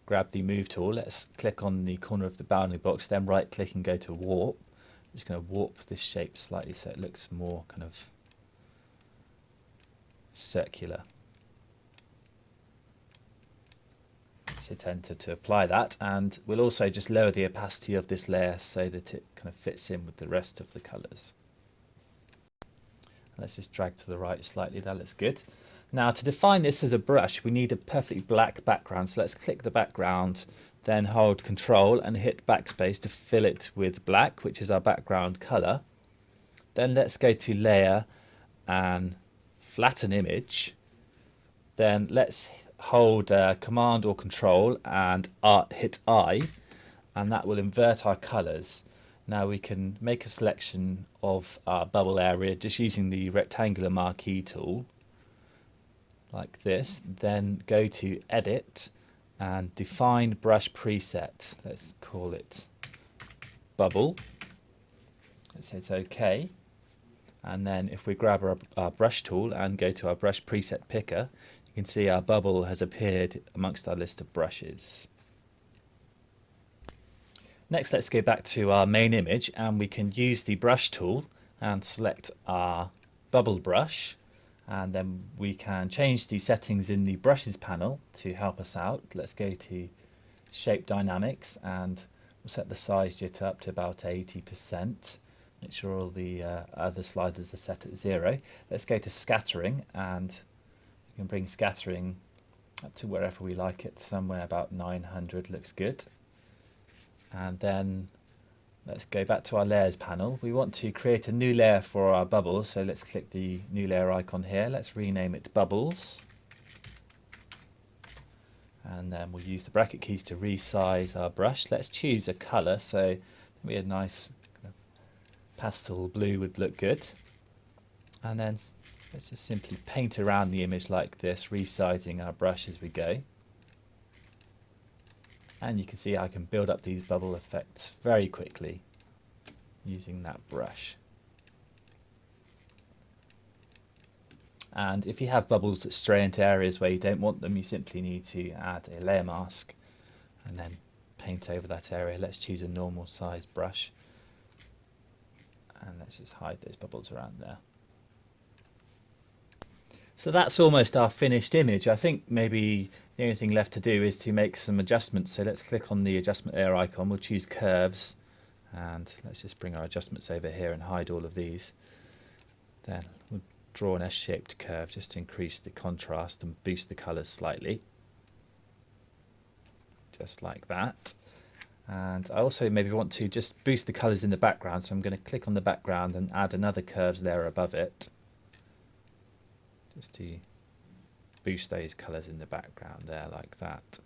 grab the move tool, let's click on the corner of the bounding box, then right click and go to warp. I'm just going to warp this shape slightly so it looks more kind of circular. Let's hit enter to apply that, and we'll also just lower the opacity of this layer so that it kind of fits in with the rest of the colours. Let's just drag to the right slightly, that looks good. Now to define this as a brush we need a perfectly black background, so let's click the background, then hold Control and hit backspace to fill it with black, which is our background colour. Then let's go to Layer and Flatten Image. Then let's hold Command or Control and hit I, and that will invert our colours. Now we can make a selection of our bubble area just using the rectangular marquee tool like this, then go to Edit and Define Brush Preset. Let's call it Bubble. Let's hit OK, and then if we grab our brush tool and go to our brush preset picker, you can see our bubble has appeared amongst our list of brushes. Next, let's go back to our main image, and we can use the brush tool and select our bubble brush, and then we can change the settings in the brushes panel to help us out. Let's go to shape dynamics and we'll set the size jit up to about 80%. Make sure all the other sliders are set at 0. Let's go to scattering, and we can bring scattering up to wherever we like it, somewhere about 900 looks good. And then let's go back to our layers panel. We want to create a new layer for our bubbles, so let's click the new layer icon here. Let's rename it Bubbles, and then we'll use the bracket keys to resize our brush. Let's choose a colour, so maybe a nice kind of pastel blue would look good, and then let's just simply paint around the image like this, resizing our brush as we go. And you can see I can build up these bubble effects very quickly using that brush. And if you have bubbles that stray into areas where you don't want them, you simply need to add a layer mask and then paint over that area. Let's choose a normal size brush and let's just hide those bubbles around there. So that's almost our finished image. I think maybe the only thing left to do is to make some adjustments. So let's click on the adjustment layer icon, we'll choose curves, and let's just bring our adjustments over here and hide all of these. Then we'll draw an S-shaped curve just to increase the contrast and boost the colours slightly. Just like that. And I also maybe want to just boost the colours in the background, so I'm going to click on the background and add another curves layer above it, just to boost those colours in the background there, like that.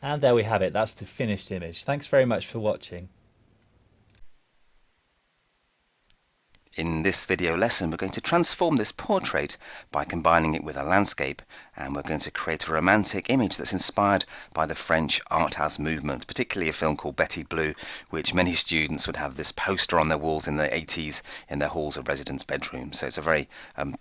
And there we have it, that's the finished image. Thanks very much for watching. In this video lesson we're going to transform this portrait by combining it with a landscape, and we're going to create a romantic image that's inspired by the French art house movement, particularly a film called Betty Blue, which many students would have this poster on their walls in the 80s in their halls of residence bedrooms. So it's a very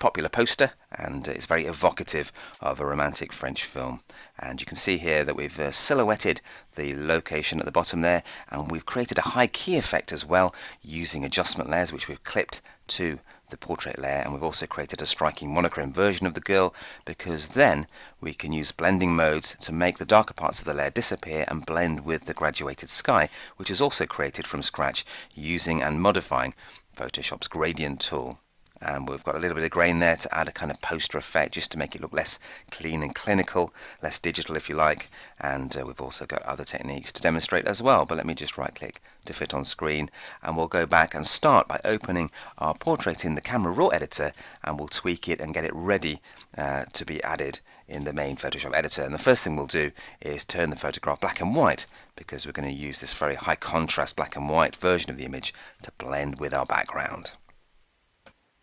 popular poster, and it's very evocative of a romantic French film. And you can see here that we've silhouetted the location at the bottom there, and we've created a high key effect as well using adjustment layers which we've clipped to the portrait layer, and we've also created a striking monochrome version of the girl, because then we can use blending modes to make the darker parts of the layer disappear and blend with the graduated sky, which is also created from scratch using and modifying Photoshop's gradient tool. And we've got a little bit of grain there to add a kind of poster effect, just to make it look less clean and clinical, less digital if you like. And we've also got other techniques to demonstrate as well, but let me just right click to fit on screen, and we'll go back and start by opening our portrait in the Camera Raw editor, and we'll tweak it and get it ready to be added in the main Photoshop editor. And the first thing we'll do is turn the photograph black and white, because we're going to use this very high contrast black and white version of the image to blend with our background.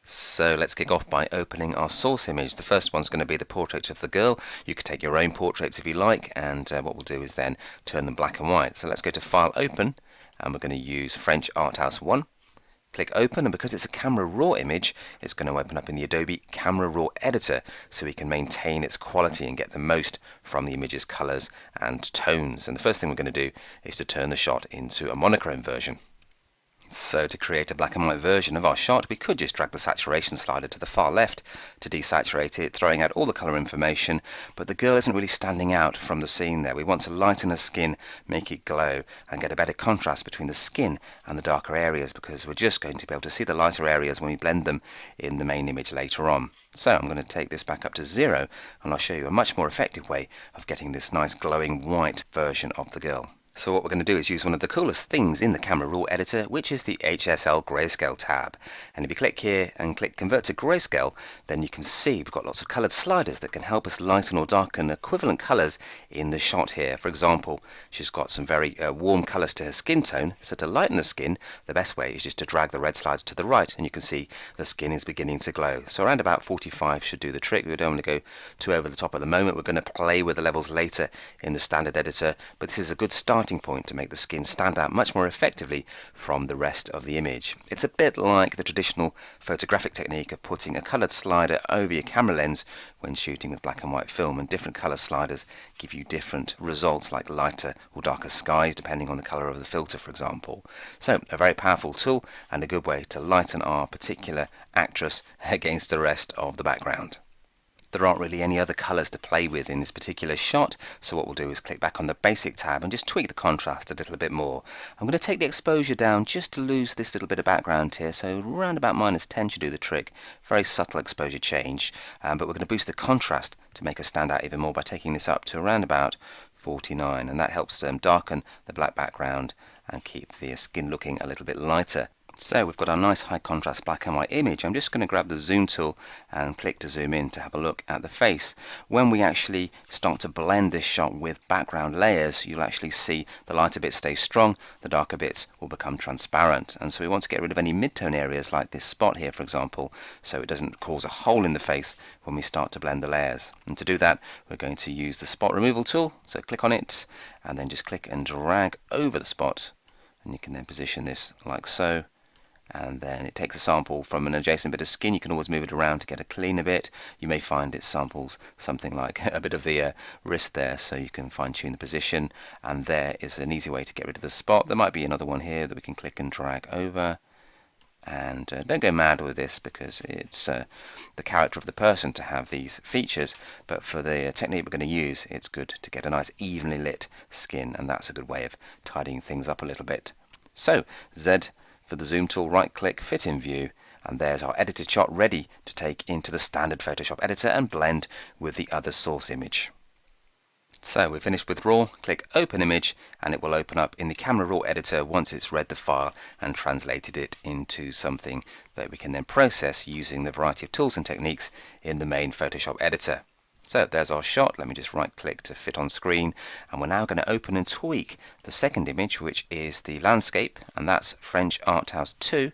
So let's kick off by opening our source image. The first one's going to be the portrait of the girl. You could take your own portraits if you like, and what we'll do is then turn them black and white. So let's go to File, Open, and we're going to use French Art House 1. Click Open, and because it's a Camera Raw image, it's going to open up in the Adobe Camera Raw editor, so we can maintain its quality and get the most from the image's colors and tones. And the first thing we're going to do is to turn the shot into a monochrome version. So to create a black and white version of our shot, we could just drag the saturation slider to the far left to desaturate it, throwing out all the color information, but the girl isn't really standing out from the scene there. We want to lighten her skin, make it glow, and get a better contrast between the skin and the darker areas, because we're just going to be able to see the lighter areas when we blend them in the main image later on. So I'm going to take this back up to 0, and I'll show you a much more effective way of getting this nice glowing white version of the girl. So what we're going to do is use one of the coolest things in the Camera Raw editor, which is the HSL Grayscale tab. And if you click here and click Convert to Grayscale, then you can see we've got lots of coloured sliders that can help us lighten or darken equivalent colours in the shot here. For example, she's got some very warm colours to her skin tone, so to lighten the skin, the best way is just to drag the red slider to the right, and you can see the skin is beginning to glow. So around about 45 should do the trick. We don't want to go too over the top at the moment. We're going to play with the levels later in the standard editor, but this is a good starting point to make the skin stand out much more effectively from the rest of the image. It's a bit like the traditional photographic technique of putting a coloured slider over your camera lens when shooting with black and white film, and different colour sliders give you different results, like lighter or darker skies depending on the colour of the filter, for example. So a very powerful tool and a good way to lighten our particular actress against the rest of the background. There aren't really any other colours to play with in this particular shot, so what we'll do is click back on the Basic tab and just tweak the contrast a little bit more. I'm going to take the exposure down just to lose this little bit of background here, so around about -10 should do the trick. Very subtle exposure change, but we're going to boost the contrast to make us stand out even more by taking this up to around about 49, and that helps darken the black background and keep the skin looking a little bit lighter. So we've got our nice high contrast black and white image. I'm just going to grab the zoom tool and click to zoom in to have a look at the face. When we actually start to blend this shot with background layers, you'll actually see the lighter bits stay strong, the darker bits will become transparent. And so we want to get rid of any mid-tone areas like this spot here, for example, so it doesn't cause a hole in the face when we start to blend the layers. And to do that, we're going to use the spot removal tool. So click on it and then just click and drag over the spot, and you can then position this like so. And then it takes a sample from an adjacent bit of skin. You can always move it around to get a cleaner bit. You may find it samples something like a bit of the wrist there, so you can fine tune the position, and there is an easy way to get rid of the spot. There might be another one here that we can click and drag over. And don't go mad with this, because it's the character of the person to have these features, but for the technique we're going to use, it's good to get a nice evenly lit skin, and that's a good way of tidying things up a little bit. So Z for the zoom tool, right click, fit in view, and there's our edited shot ready to take into the standard Photoshop editor and blend with the other source image. So we're finished with RAW. Click Open Image, and it will open up in the Camera Raw editor once it's read the file and translated it into something that we can then process using the variety of tools and techniques in the main Photoshop editor. So there's our shot. Let me just right click to fit on screen, and we're now going to open and tweak the second image, which is the landscape, and that's French Art House 2.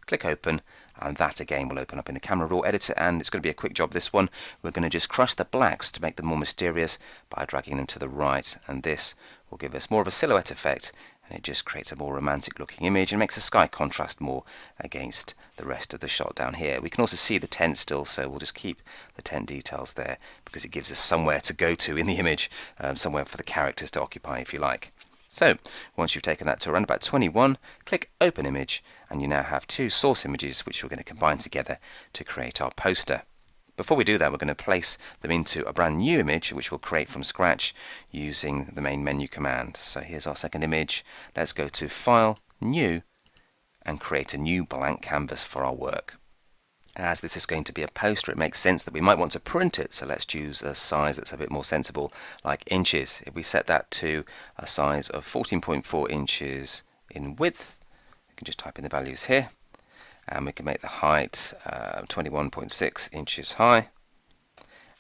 Click Open, and that again will open up in the Camera Raw editor, and it's going to be a quick job, this one. We're going to just crush the blacks to make them more mysterious by dragging them to the right, and this will give us more of a silhouette effect, and it just creates a more romantic looking image and makes the sky contrast more against the rest of the shot down here. We can also see the tent still, so we'll just keep the tent details there because it gives us somewhere to go to in the image, somewhere for the characters to occupy, if you like. So once you've taken that to around about 21, click Open Image, and you now have two source images which we're going to combine together to create our poster. Before we do that, we're going to place them into a brand new image which we'll create from scratch using the main menu command. So here's our second image. Let's go to File, New, and create a new blank canvas for our work. As this is going to be a poster, it makes sense that we might want to print it, so let's choose a size that's a bit more sensible, like inches. If we set that to a size of 14.4 inches in width, you can just type in the values here, and we can make the height 21.6 inches high,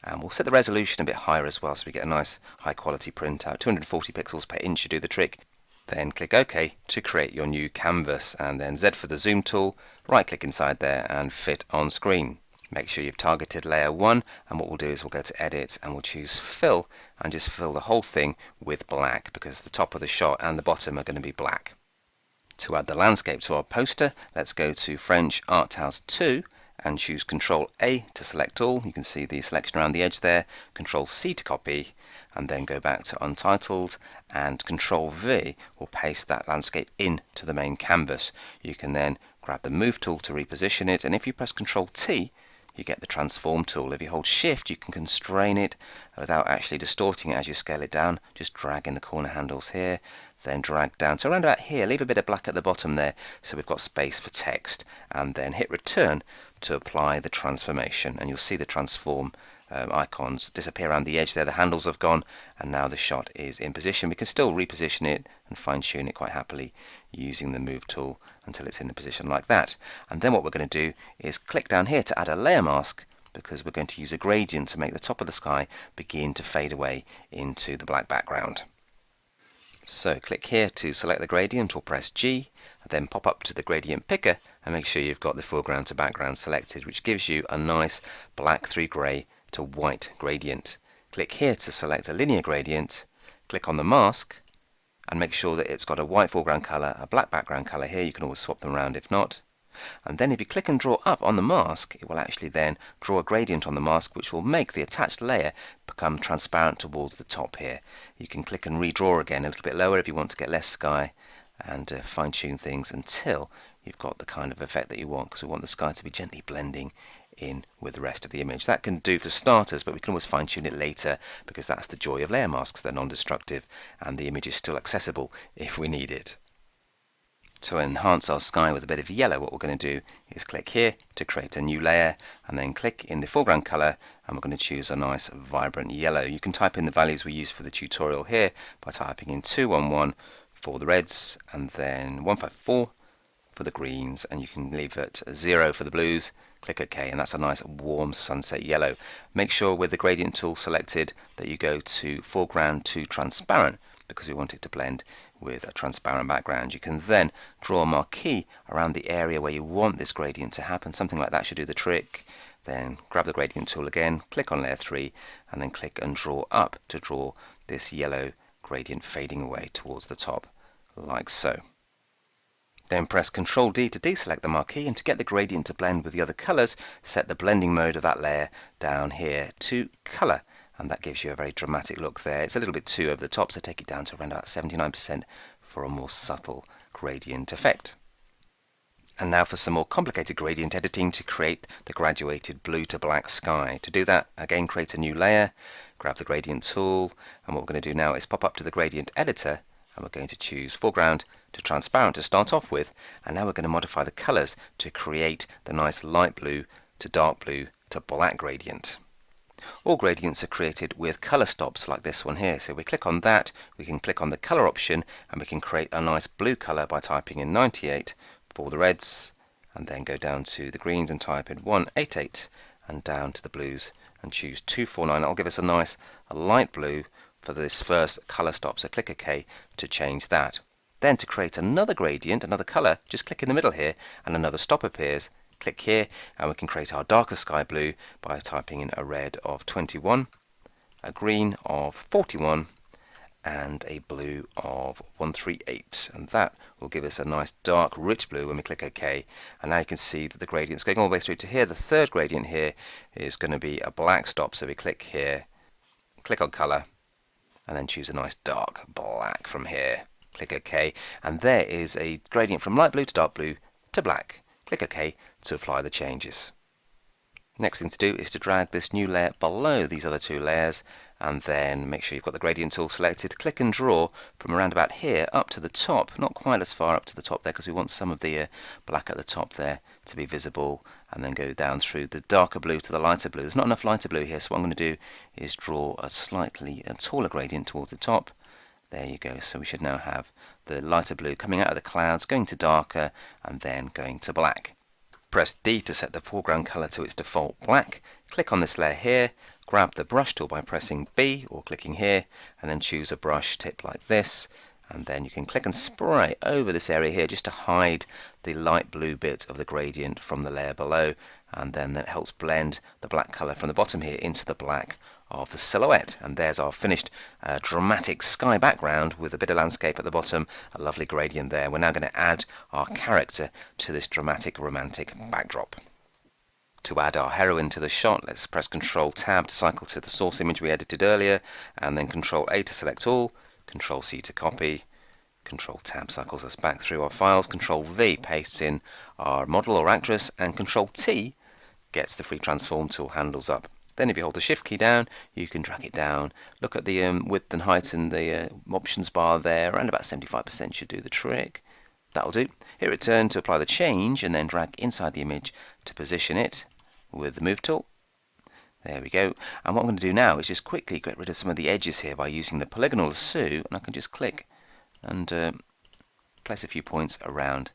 and we'll set the resolution a bit higher as well so we get a nice high quality printout. 240 pixels per inch should do the trick. Then click OK to create your new canvas, and then Z for the zoom tool, right click inside there and fit on screen. Make sure you've targeted layer 1, and what we'll do is we'll go to edit and we'll choose fill and just fill the whole thing with black because the top of the shot and the bottom are going to be black. To add the landscape to our poster, let's go to French Art House 2 and choose Ctrl A to select all. You can see the selection around the edge there. Ctrl C to copy, and then go back to Untitled, and Ctrl V will paste that landscape into the main canvas. You can then grab the Move tool to reposition it, and if you press Ctrl T, you get the Transform tool. If you hold Shift, you can constrain it without actually distorting it as you scale it down. Just drag in the corner handles here, then drag down to around about here. Leave a bit of black at the bottom there so we've got space for text, and then hit Return to apply the transformation, and you'll see the transform icons disappear around the edge there. The handles have gone, and now the shot is in position. We can still reposition it and fine tune it quite happily using the Move tool until it's in a position like that. And then what we're going to do is click down here to add a layer mask, because we're going to use a gradient to make the top of the sky begin to fade away into the black background. So click here to select the gradient, or press G, and then pop up to the gradient picker and make sure you've got the foreground to background selected, which gives you a nice black through grey to white gradient. Click here to select a linear gradient, click on the mask, and make sure that it's got a white foreground colour, a black background colour here. You can always swap them around if not. And then if you click and draw up on the mask, it will actually then draw a gradient on the mask which will make the attached layer become transparent towards the top here. You can click and redraw again a little bit lower if you want to get less sky, and fine tune things until you've got the kind of effect that you want, because we want the sky to be gently blending in with the rest of the image. That can do for starters, but we can always fine tune it later, because that's the joy of layer masks. They're non-destructive and the image is still accessible if we need it. To enhance our sky with a bit of yellow, what we're going to do is click here to create a new layer, and then click in the foreground colour, and we're going to choose a nice vibrant yellow. You can type in the values we use for the tutorial here by typing in 211 for the reds, and then 154 for the greens, and you can leave it 0 for the blues. Click OK, and that's a nice warm sunset yellow. Make sure with the gradient tool selected that you go to foreground to transparent, because we want it to blend with a transparent background. You can then draw a marquee around the area where you want this gradient to happen. Something like that should do the trick. Then grab the gradient tool again, click on layer 3, and then click and draw up to draw this yellow gradient fading away towards the top, like so. Then press Ctrl D to deselect the marquee, and to get the gradient to blend with the other colours, set the blending mode of that layer down here to colour, and that gives you a very dramatic look there. It's a little bit too over the top, so take it down to around about 79% for a more subtle gradient effect. And now for some more complicated gradient editing to create the graduated blue to black sky. To do that, again create a new layer, grab the gradient tool, and what we're going to do now is pop up to the gradient editor, and we're going to choose foreground to transparent to start off with, and now we're going to modify the colours to create the nice light blue to dark blue to black gradient. All gradients are created with colour stops like this one here, so we click on that, we can click on the colour option, and we can create a nice blue colour by typing in 98 for the reds, and then go down to the greens and type in 188, and down to the blues and choose 249. That'll give us a light blue for this first colour stop, so click OK to change that. Then to create another gradient, another colour, just click in the middle here and another stop appears. Click here and we can create our darker sky blue by typing in a red of 21, a green of 41, and a blue of 138, and that will give us a nice dark rich blue when we click OK. And now you can see that the gradient's going all the way through to here. The third gradient here is going to be a black stop, so we click here, click on colour, and then choose a nice dark black from here. Click OK, and there is a gradient from light blue to dark blue to black. Click OK to apply the changes. Next thing to do is to drag this new layer below these other two layers, and then make sure you've got the gradient tool selected. Click and draw from around about here up to the top, not quite as far up to the top there because we want some of the black at the top there to be visible, and then go down through the darker blue to the lighter blue. There's not enough lighter blue here, so what I'm going to do is draw a slightly taller gradient towards the top. There you go, so we should now have the lighter blue coming out of the clouds, going to darker, and then going to black. Press D to set the foreground colour to its default black. Click on this layer here, grab the brush tool by pressing B or clicking here, and then choose a brush tip like this, and then you can click and spray over this area here just to hide the light blue bit of the gradient from the layer below, and then that helps blend the black colour from the bottom here into the black of the silhouette. And there's our finished dramatic sky background with a bit of landscape at the bottom, a lovely gradient there. We're now going to add our character to this dramatic romantic backdrop. To add our heroine to the shot, let's press Ctrl Tab to cycle to the source image we edited earlier, and then Ctrl A to select all, Ctrl C to copy, Ctrl Tab cycles us back through our files, Ctrl V pastes in our model or actress, and Ctrl T gets the free transform tool handles up. Then if you hold the Shift key down, you can drag it down. Look at the width and height in the options bar there. Around about 75% should do the trick. That'll do. Hit return to apply the change, and then drag inside the image to position it with the move tool. There we go. And what I'm going to do now is just quickly get rid of some of the edges here by using the polygonal lasso, and I can just click and place a few points around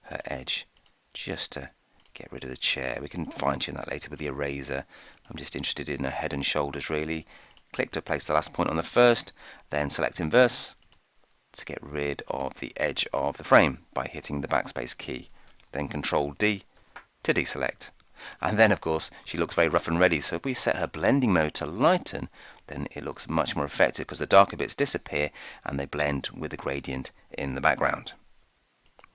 her edge just to get rid of the chair. We can fine tune that later with the eraser. I'm just interested in her head and shoulders really. Click to place the last point on the first, then select inverse to get rid of the edge of the frame by hitting the backspace key. Then Ctrl D to deselect. And then of course she looks very rough and ready, so if we set her blending mode to lighten, then it looks much more effective because the darker bits disappear and they blend with the gradient in the background.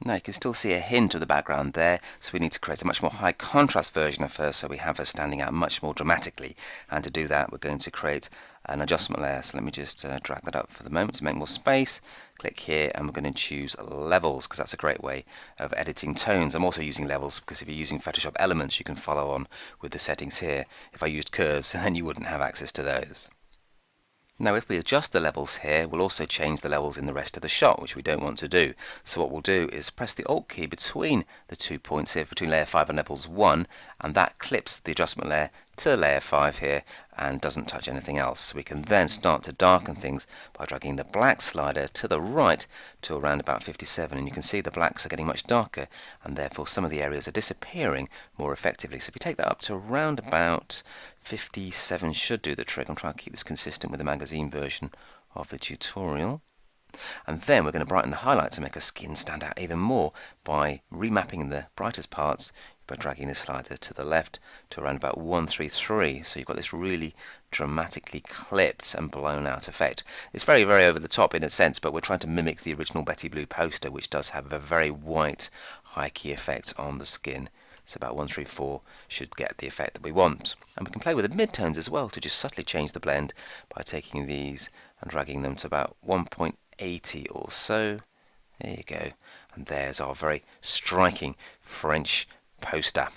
Now you can still see a hint of the background there, so we need to create a much more high contrast version of her so we have her standing out much more dramatically. And to do that we're going to create an adjustment layer. So let me just drag that up for the moment to make more space. Click here and we're going to choose levels because that's a great way of editing tones. I'm also using levels because if you're using Photoshop Elements you can follow on with the settings here. If I used curves then you wouldn't have access to those. Now if we adjust the levels here, we'll also change the levels in the rest of the shot, which we don't want to do. So what we'll do is press the Alt key between the 2 points here, between layer 5 and levels 1, and that clips the adjustment layer to layer 5 here and doesn't touch anything else. So we can then start to darken things by dragging the black slider to the right to around about 57, and you can see the blacks are getting much darker and therefore some of the areas are disappearing more effectively. So if you take that up to around about 57 should do the trick. I'm trying to keep this consistent with the magazine version of the tutorial. And then we're going to brighten the highlights and make her skin stand out even more by remapping the brightest parts by dragging this slider to the left to around about 133. So you've got this really dramatically clipped and blown out effect. It's very, very over the top in a sense, but we're trying to mimic the original Betty Blue poster, which does have a very white high key effect on the skin. So about 134 should get the effect that we want. And we can play with the midtones as well to just subtly change the blend by taking these and dragging them to about 1.80 or so. There you go. And there's our very striking French poster.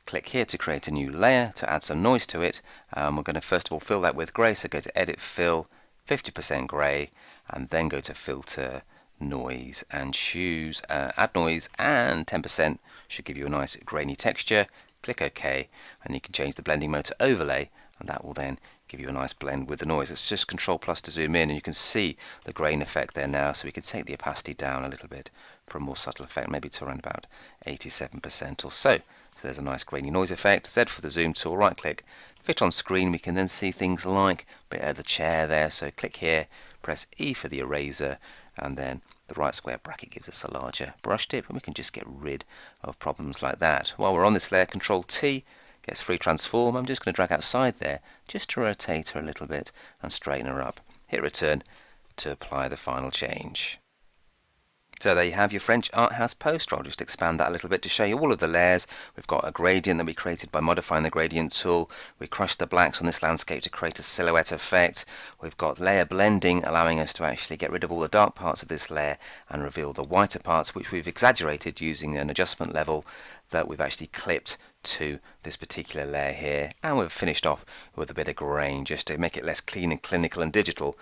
Click here to create a new layer to add some noise to it. We're going to first of all fill that with grey, so go to Edit, Fill, 50% grey, and then go to Filter, Noise, and choose Add Noise, and 10% should give you a nice grainy texture. Click OK, and you can change the blending mode to Overlay, and that will then give you a nice blend with the noise. It's just Control Plus to zoom in, and you can see the grain effect there now, so we can take the opacity down a little bit for a more subtle effect, maybe to around about 87% or so. So there's a nice grainy noise effect. Z for the zoom tool, right click, fit on screen. We can then see things like a bit of the chair there, so click here, press E for the eraser, and then the right square bracket gives us a larger brush tip, and we can just get rid of problems like that. While we're on this layer, Control T gets free transform. I'm just going to drag outside there just to rotate her a little bit and straighten her up. Hit return to apply the final change. So there you have your French art house poster. I'll just expand that a little bit to show you all of the layers. We've got a gradient that we created by modifying the gradient tool. We crushed the blacks on this landscape to create a silhouette effect. We've got layer blending, allowing us to actually get rid of all the dark parts of this layer and reveal the whiter parts, which we've exaggerated using an adjustment level that we've actually clipped to this particular layer here. And we've finished off with a bit of grain just to make it less clean and clinical and digital.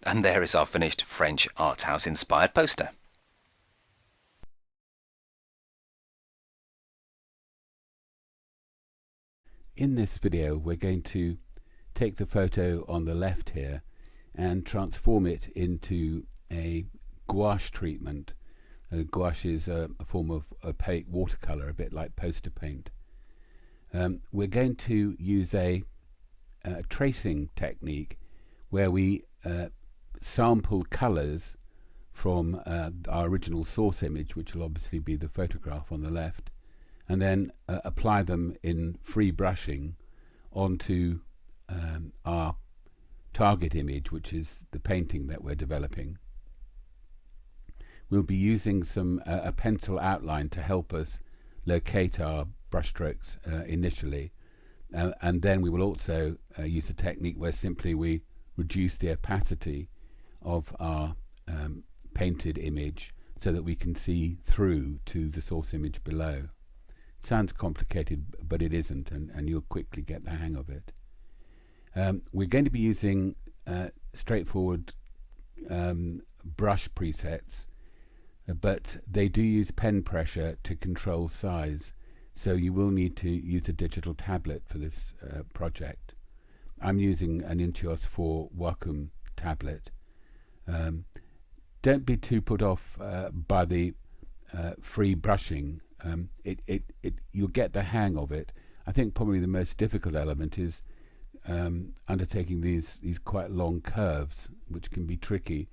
And there is our finished French art house inspired poster. In this video we're going to take the photo on the left here and transform it into a gouache treatment. Gouache is a form of opaque watercolour, a bit like poster paint. We're going to use a tracing technique where we sample colours from our original source image, which will obviously be the photograph on the left, and then apply them in free brushing onto our target image, which is the painting that we're developing. We'll be using a pencil outline to help us locate our brushstrokes initially, and then we will also use a technique where simply we reduce the opacity of our painted image so that we can see through to the source image below. Sounds complicated, but it isn't, and you'll quickly get the hang of it. We're going to be using straightforward brush presets, but they do use pen pressure to control size, so you will need to use a digital tablet for this project. I'm using an Intuos 4 Wacom tablet. Don't be too put off by the free brushing. You'll get the hang of it. I think probably the most difficult element is undertaking these quite long curves, which can be tricky.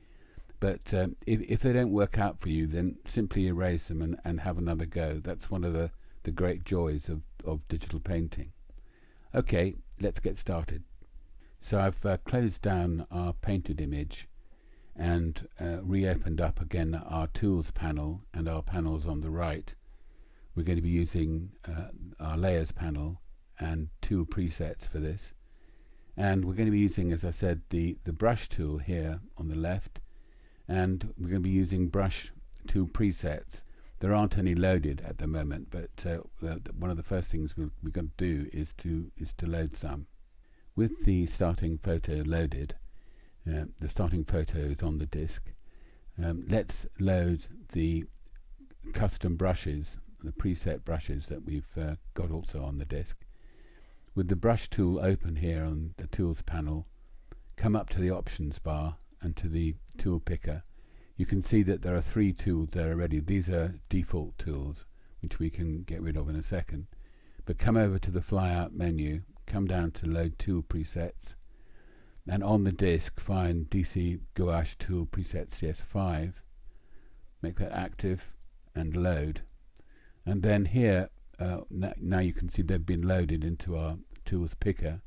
But if they don't work out for you, then simply erase them and have another go. That's one of the great joys of digital painting. Okay, let's get started. So I've closed down our painted image and reopened up again our tools panel and our panels on the right. We're going to be using our layers panel and tool presets for this, and we're going to be using, as I said, the brush tool here on the left, and we're going to be using brush tool presets. There aren't any loaded at the moment, but one of the first things we're going to do is to load some. With the starting photo loaded, the starting photo is on the disk. Let's load the custom brushes, the preset brushes that we've got also on the disk. With the brush tool open here on the tools panel, come up to the options bar and to the tool picker. You can see that there are 3 tools there already. These are default tools, which we can get rid of in a second. But come over to the flyout menu, come down to load tool presets, and on the disk find DC Gouache tool preset CS5. Make that active and load. And then here, now you can see they've been loaded into our tools picker.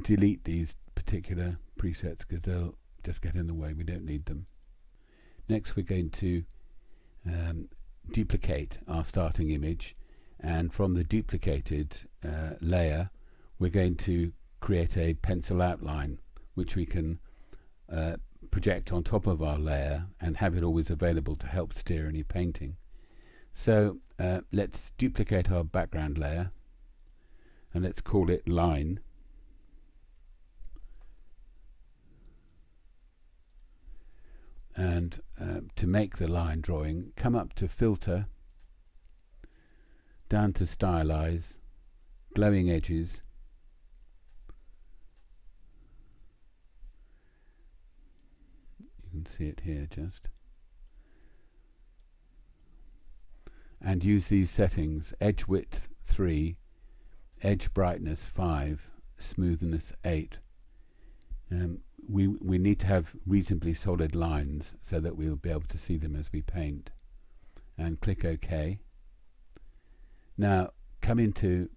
Delete these particular presets because they'll just get in the way. We don't need them. Next we're going to duplicate our starting image, and from the duplicated layer we're going to create a pencil outline which we can project on top of our layer and have it always available to help steer any painting. So let's duplicate our background layer and let's call it line. And to make the line drawing, come up to filter, down to stylize, glowing edges, you can see it here just, and use these settings: edge width 3, edge brightness 5, smoothness 8. We need to have reasonably solid lines so that we'll be able to see them as we paint, and click OK. Now come into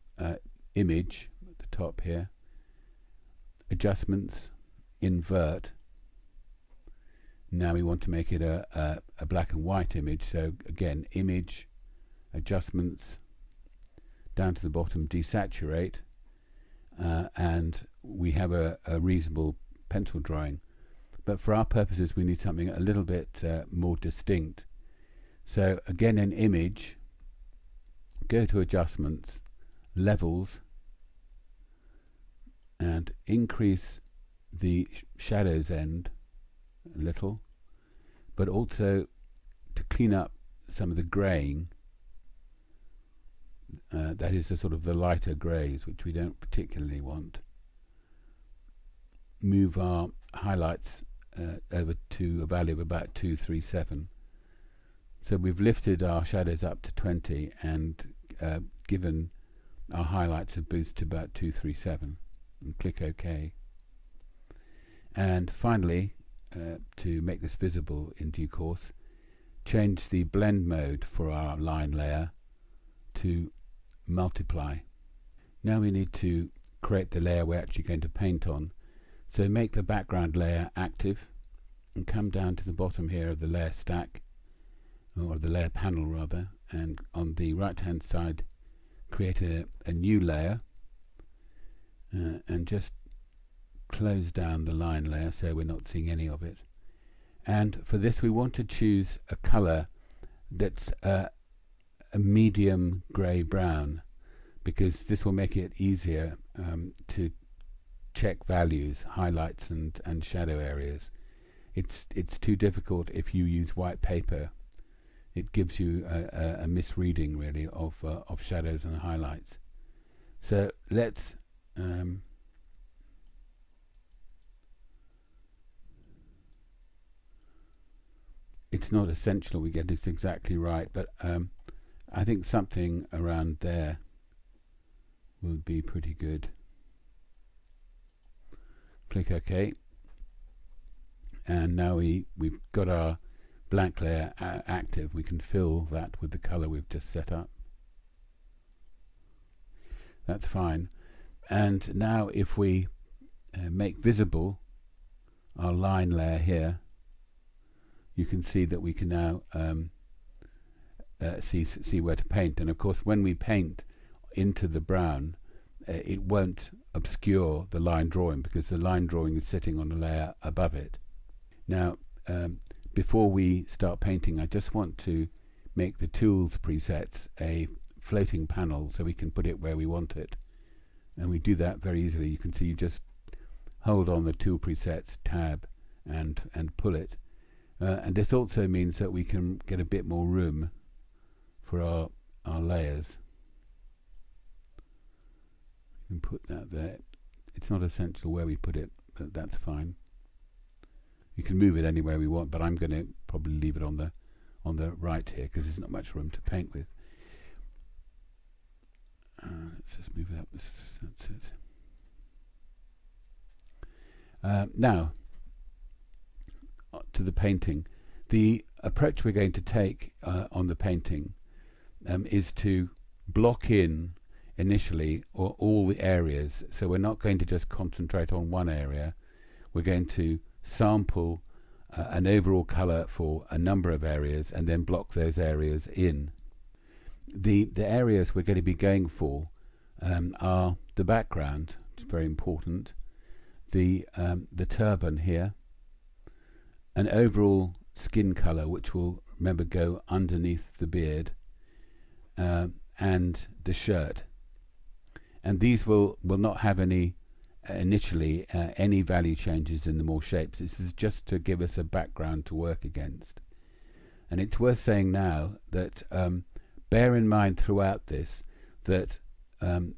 image at the top here, adjustments, invert. Now we want to make it a black and white image, so again, image, adjustments, down to the bottom, desaturate, and we have a reasonable pencil drawing. But for our purposes we need something a little bit more distinct. So again, in image, go to adjustments, levels, and increase the shadows end a little, but also to clean up some of the graying, that is the sort of the lighter greys, which we don't particularly want. Move our highlights over to a value of about 237. So we've lifted our shadows up to 20 and given our highlights a boost to about 237, and click OK. And finally, to make this visible in due course, change the blend mode for our line layer to multiply. Now we need to create the layer we're actually going to paint on. So make the background layer active and come down to the bottom here of the layer stack, or the layer panel rather, and on the right hand side create a new layer, and just close down the line layer so we're not seeing any of it. And for this we want to choose a color that's a medium grey brown, because this will make it easier to check values, highlights and shadow areas. It's too difficult if you use white paper. It gives you a misreading really of shadows and highlights. So let's it's not essential we get this exactly right, but I think something around there will be pretty good. Click OK, and now we've got our blank layer active. We can fill that with the color we've just set up. That's fine. And now if we make visible our line layer here, you can see that we can now see where to paint. And of course when we paint into the brown, it won't obscure the line drawing because the line drawing is sitting on a layer above it. Now before we start painting, I just want to make the tools presets a floating panel so we can put it where we want it, and we do that very easily. You can see you just hold on the tool presets tab and pull it, and this also means that we can get a bit more room for our layers. You can put that there. It's not essential where we put it, but that's fine. You can move it anywhere we want, but I'm going to probably leave it on the right here because there's not much room to paint with. Let's just move it up. That's it. Now to the painting. The approach we're going to take on the painting is to block in initially all the areas. So we're not going to just concentrate on one area. We're going to sample an overall color for a number of areas and then block those areas in. The areas we're going to be going for are the background, which is very important, the turban here, an overall skin color which will, remember, go underneath the beard, and the shirt. And these will not have any initially any value changes in the more shapes. This is just to give us a background to work against. And it's worth saying now that bear in mind throughout this that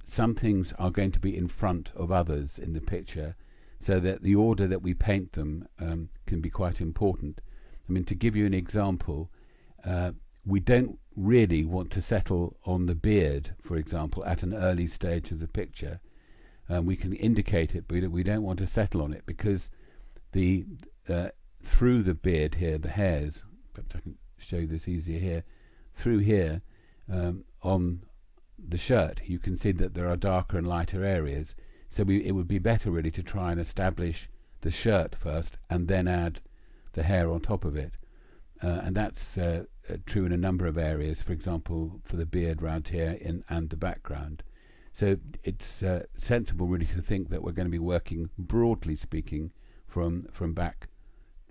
some things are going to be in front of others in the picture, so that the order that we paint them can be quite important. I mean, to give you an example, we don't really want to settle on the beard, for example, at an early stage of the picture. We can indicate it, but we don't want to settle on it because the through the beard here, the hairs, perhaps I can show you this easier here, through here on the shirt you can see that there are darker and lighter areas, so it would be better really to try and establish the shirt first and then add the hair on top of it, and that's true in a number of areas. For example, for the beard round here and the background. So it's sensible really to think that we're going to be working, broadly speaking, from back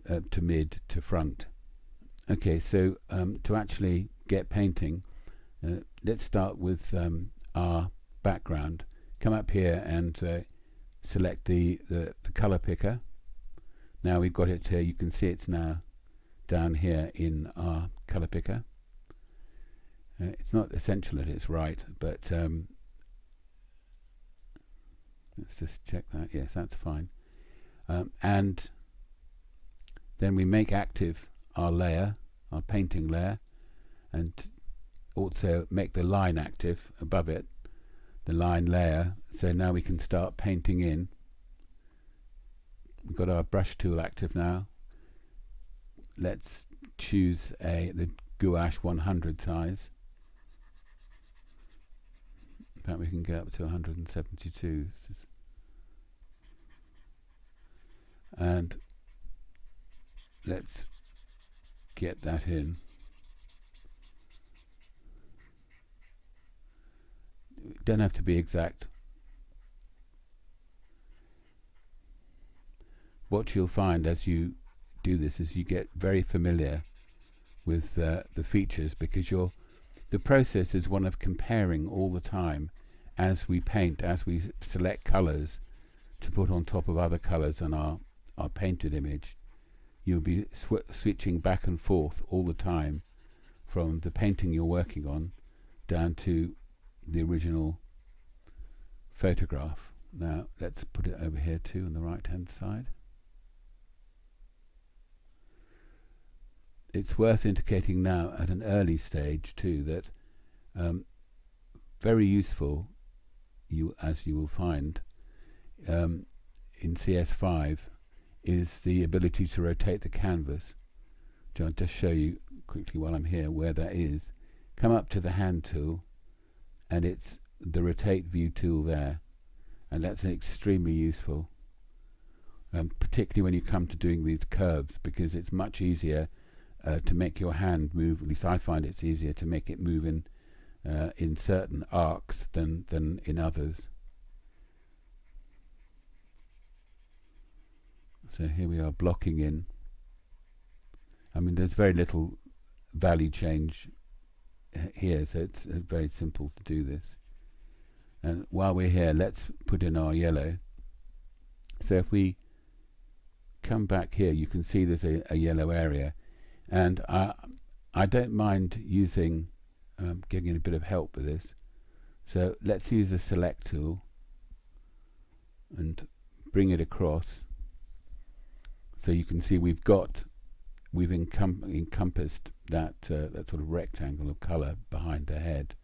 to mid to front. Okay, so to actually get painting, let's start with our background. Come up here and select the color picker. Now we've got it here. You can see it's now down here in our color picker. It's not essential that it's right, but let's just check that. Yes, that's fine. And then we make active our layer, our painting layer, and also make the line active above it, the line layer. So now we can start painting in. We've got our brush tool active now. Let's choose the gouache 100 size. In fact, we can get up to 172. And let's get that in. Don't have to be exact. What you'll find as you do this is you get very familiar with the features, because the process is one of comparing all the time as we paint, as we select colours to put on top of other colours on our painted image. You'll be switching back and forth all the time from the painting you're working on down to the original photograph. Now let's put it over here too on the right hand side. It's worth indicating now at an early stage too that very useful, as you will find in CS5, is the ability to rotate the canvas. I'll just show you quickly while I'm here where that is. Come up to the hand tool, and it's the rotate view tool there, and that's extremely useful, particularly when you come to doing these curves, because it's much easier to make your hand move. At least I find it's easier to make it move in certain arcs than in others. So here we are blocking in. I mean, there's very little value change here, so it's very simple to do this. And while we're here, let's put in our yellow. So if we come back here, you can see there's a yellow area, and I don't mind using getting a bit of help with this. So let's use the select tool and bring it across. So you can see we've encompassed that that sort of rectangle of colour behind the head,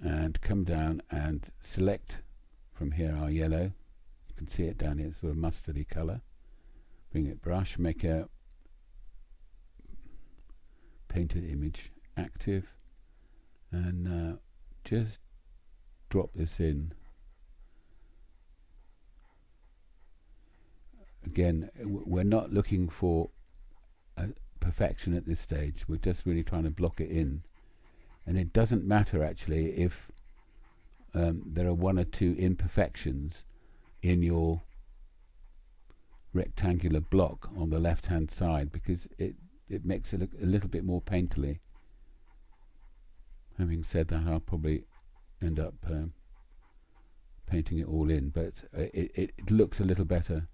and come down and select from here our yellow. You can see it down here, sort of mustardy colour. Bring it brush, make a painted image active, and just drop this in. Again, we're not looking for perfection at this stage. We're just really trying to block it in, and it doesn't matter actually if there are one or two imperfections in your rectangular block on the left hand side, because it makes it look a little bit more painterly. Having said that, I'll probably end up painting it all in, but it looks a little better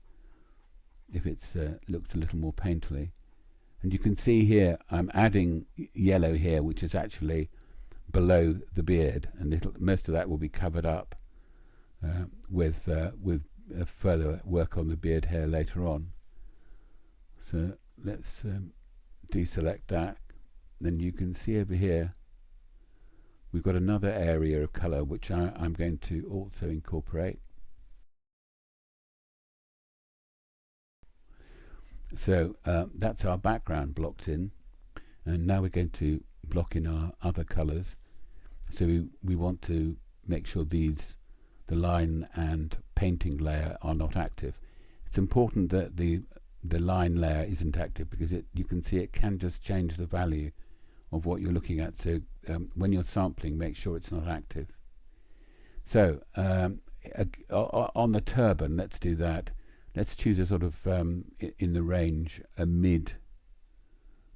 if it's looks a little more painterly. And you can see here I'm adding yellow here, which is actually below the beard, and most of that will be covered up with further work on the beard hair later on. So let's deselect that. Then you can see over here we've got another area of colour which I'm going to also incorporate. So that's our background blocked in, and now we're going to block in our other colours. So we want to make sure the line and painting layer are not active. It's important that the the line layer isn't active, because you can see it can just change the value of what you're looking at. So when you're sampling, make sure it's not active. So on the turban, let's do that. Let's choose a sort of in the range a mid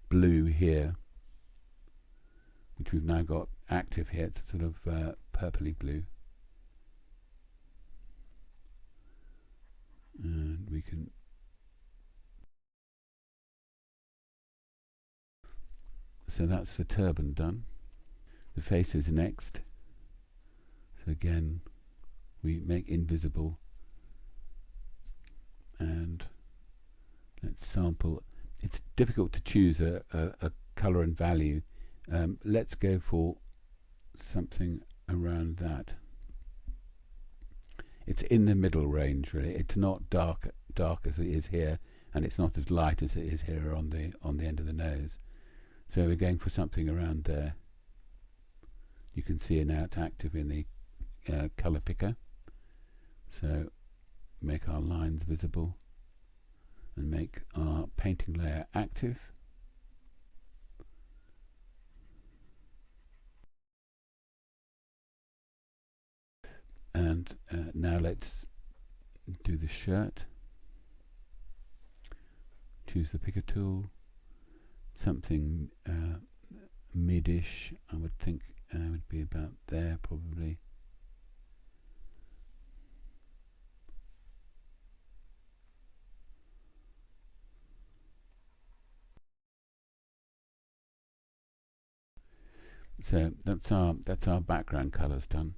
blue here, which we've now got active here. It's sort of purpley blue, and we can so that's the turban done. The face is next. So again, we make invisible, and let's sample. It's difficult to choose a color and value. Let's go for something around that. It's in the middle range, really. It's not dark as it is here, and it's not as light as it is here on the end of the nose. So we're going for something around there. You can see now it's active in the color picker. So make our lines visible and make our painting layer active. And now let's do the shirt. Choose the picker tool. Something mid-ish, I would think would be about there probably. So that's our background colours done.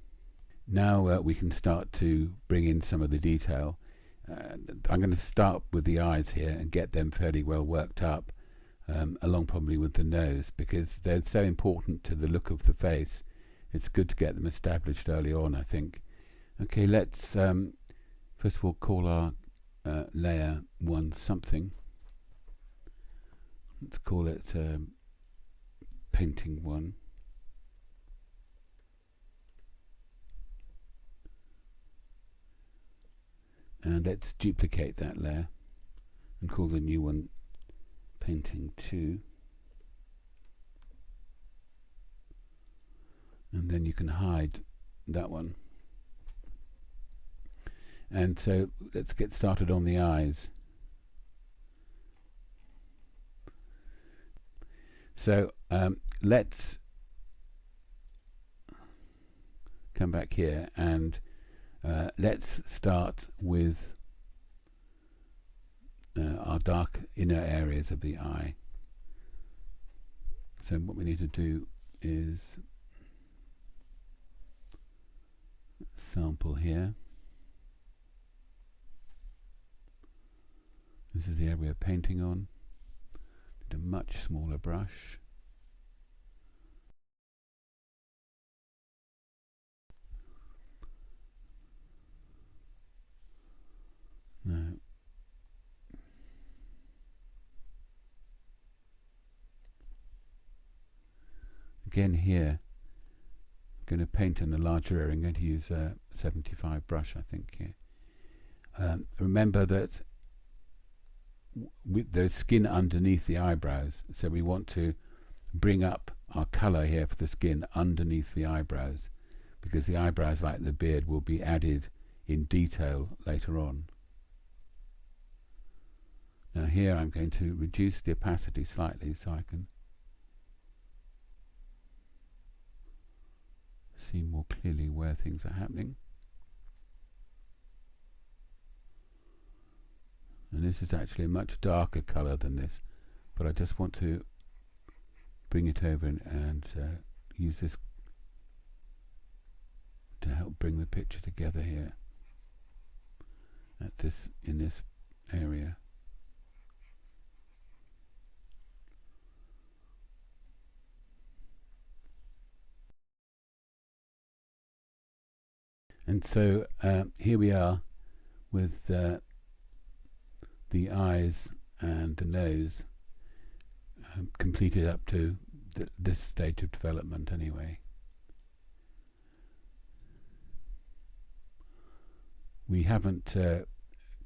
Now we can start to bring in some of the detail. I'm going to start with the eyes here and get them fairly well worked up, along probably with the nose, because they're so important to the look of the face. It's good to get them established early on, I think. Okay, let's first of all call our layer 1 something. Let's call it painting 1. And let's duplicate that layer and call the new one painting 2. And then you can hide that one. And so let's get started on the eyes. So let's come back here and let's start with our dark inner areas of the eye. So what we need to do is sample here. This is the area we're painting on. Need a much smaller brush. Now, again here, I'm going to paint in a larger area. I'm going to use a 75 brush, I think, here. Remember that there's skin underneath the eyebrows, so we want to bring up our colour here for the skin underneath the eyebrows, because the eyebrows, like the beard, will be added in detail later on. Now here I'm going to reduce the opacity slightly so I can see more clearly where things are happening. And this is actually a much darker colour than this, but I just want to bring it over and use this to help bring the picture together here in this area. And so here we are with the eyes and the nose completed up to this stage of development anyway. We haven't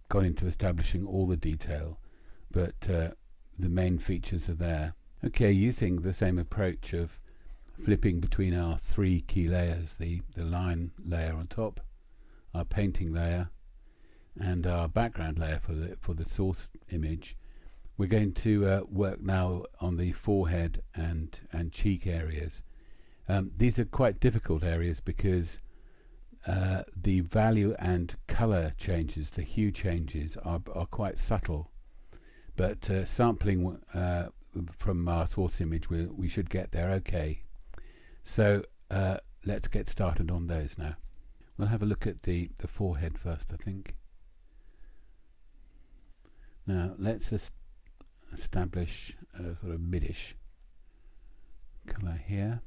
gone into establishing all the detail, but the main features are there. Okay, using the same approach of flipping between our 3 key layers, the line layer on top, our painting layer, and our background layer for the source image, we're going to work now on the forehead and cheek areas. These are quite difficult areas because the value and color changes, the hue changes, are quite subtle. But sampling from our source image, we should get there okay. So let's get started on those now. We'll have a look at the forehead first, I think. Now let's establish a sort of middish colour here.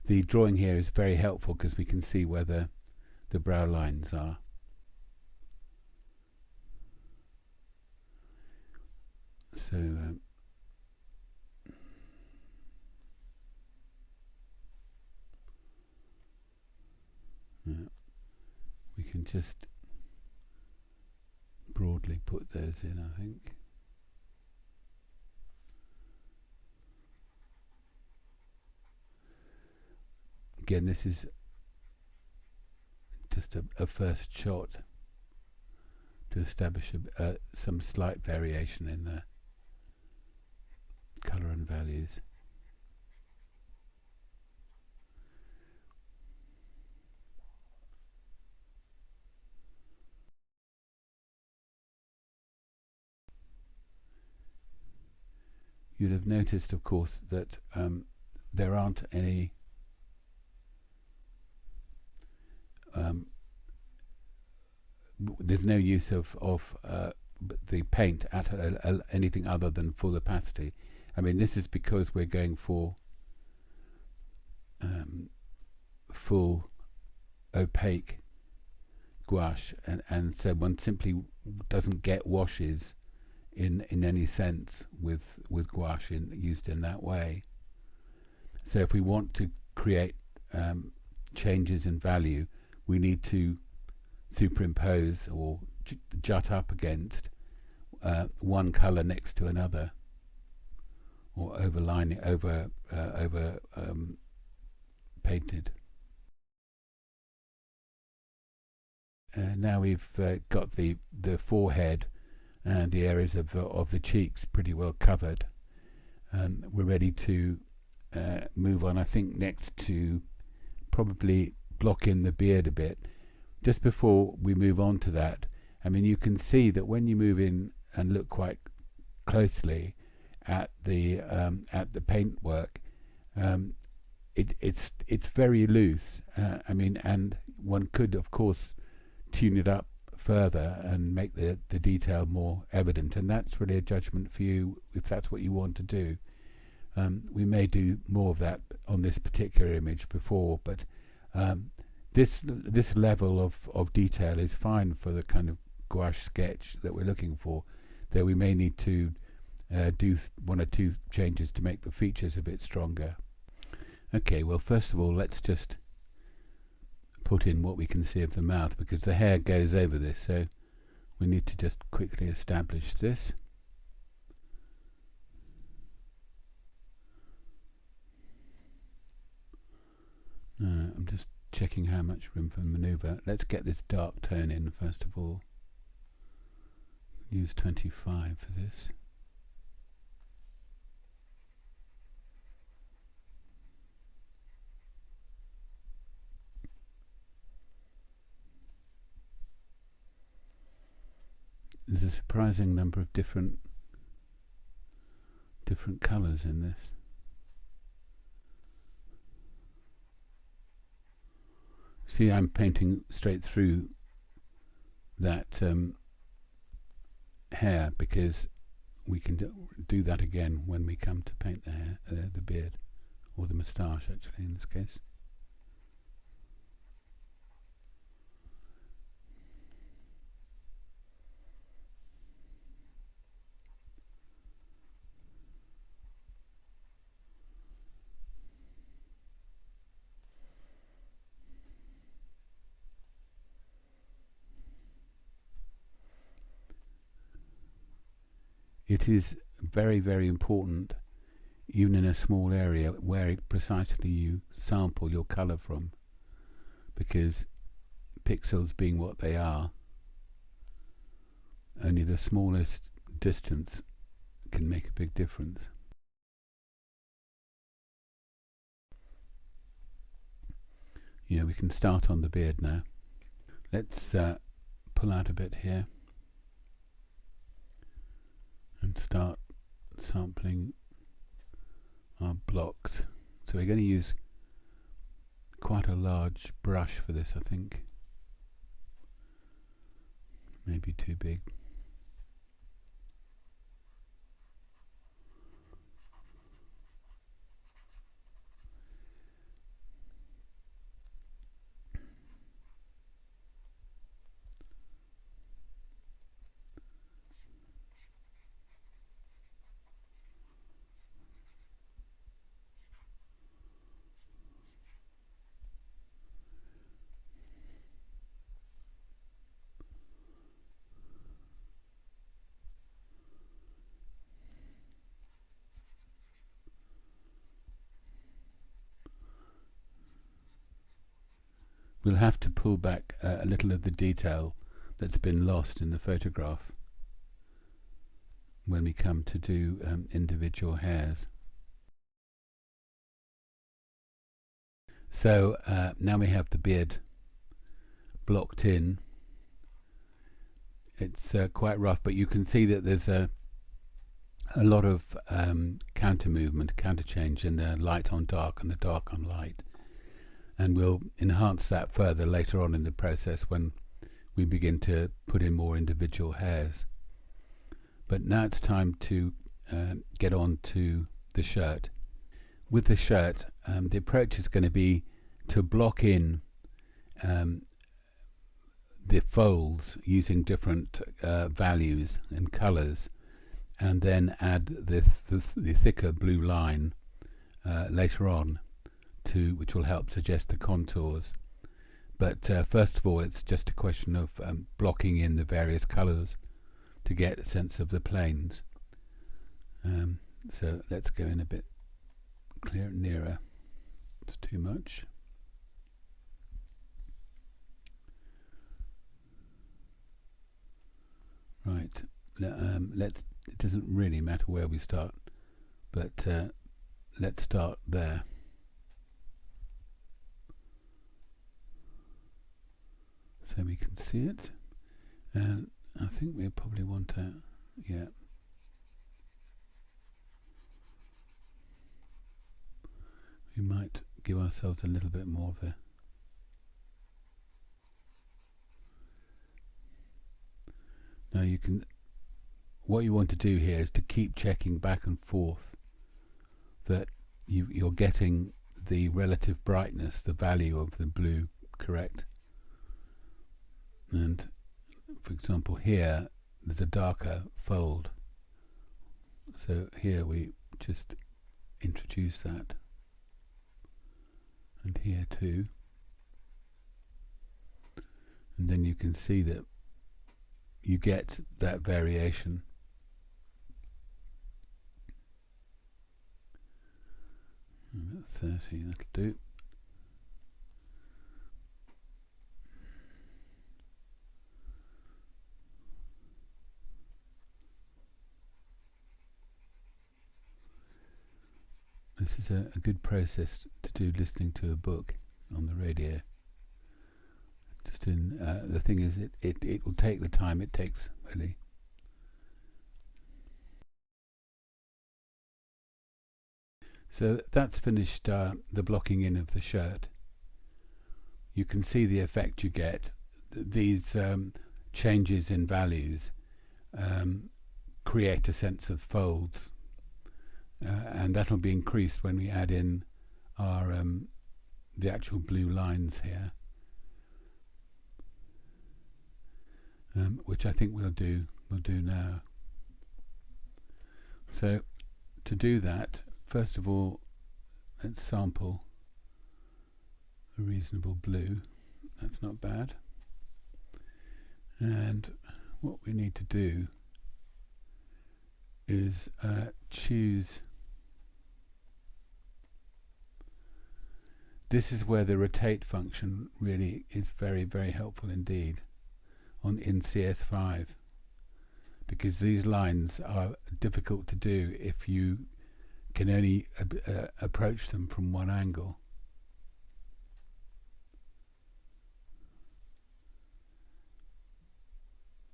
The drawing here is very helpful because we can see where the brow lines are. So yeah, we can just broadly put those in, I think. Again, this is just a first shot to establish some slight variation in the colour and values. You'll have noticed, of course, that there aren't any there's no use of the paint at anything other than full opacity. I mean, this is because we're going for full opaque gouache, and so one simply doesn't get washes in any sense with gouache used in that way. So if we want to create changes in value, we need to superimpose or jut up against one color next to another, or overline it over painted. Now we've got the forehead and the areas of the cheeks pretty well covered. We're ready to move on, I think, next to probably block in the beard a bit. Just before we move on to that, I mean, you can see that when you move in and look quite closely at the paint work, it's very loose. I mean, and one could, of course, tune it up further and make the detail more evident, and that's really a judgment for you if that's what you want to do. We may do more of that on this particular image before, but this level of detail is fine for the kind of gouache sketch that we're looking for, though we may need to do one or two changes to make the features a bit stronger. Okay, well, first of all, let's just put in what we can see of the mouth, because the hair goes over this, so we need to just quickly establish this. I'm just checking how much room for manoeuvre. Let's get this dark tone in first of all. Use 25 for this. There's a surprising number of different colours in this. See, I'm painting straight through that hair, because we can do that again when we come to paint the hair, the beard, or the moustache actually in this case. it is very, very important, even in a small area, where precisely you sample your colour from, because pixels being what they are, only the smallest distance can make a big difference. Yeah, we can start on the beard now. Let's pull out a bit here and start sampling our blocks. So we're going to use quite a large brush for this, I think. Maybe too big. We'll have to pull back a little of the detail that's been lost in the photograph when we come to do individual hairs. So now we have the beard blocked in. It's quite rough, but you can see that there's a lot of counter movement, counter change in the light on dark and the dark on light. And we'll enhance that further later on in the process when we begin to put in more individual hairs. But now it's time to get on to the shirt. With the shirt, the approach is going to be to block in the folds using different values and colours, and then add the thicker blue line later on, which will help suggest the contours. But first of all, it's just a question of blocking in the various colours to get a sense of the planes. So let's go in a bit nearer. It's too much. Right. It doesn't really matter where we start, but let's start there. So we can see it, and I think we probably want to, yeah. We might give ourselves a little bit more of a. Now you can, what you want to do here is to keep checking back and forth that you're getting the relative brightness, the value of the blue correct. And for example, here there's a darker fold, so here we just introduce that, and here too, and then you can see that you get that variation. About 30, that'll do. This is a good process to do listening to a book on the radio. Just in the thing is, it will take the time it takes, really. So that's finished the blocking in of the shirt. You can see the effect you get. These changes in values create a sense of folds. And that'll be increased when we add in our the actual blue lines here, which I think we'll do now. So to do that, first of all, let's sample a reasonable blue. That's not bad. And what we need to do is choose. This is where the rotate function really is very, very helpful indeed in CS5, because these lines are difficult to do if you can only approach them from one angle.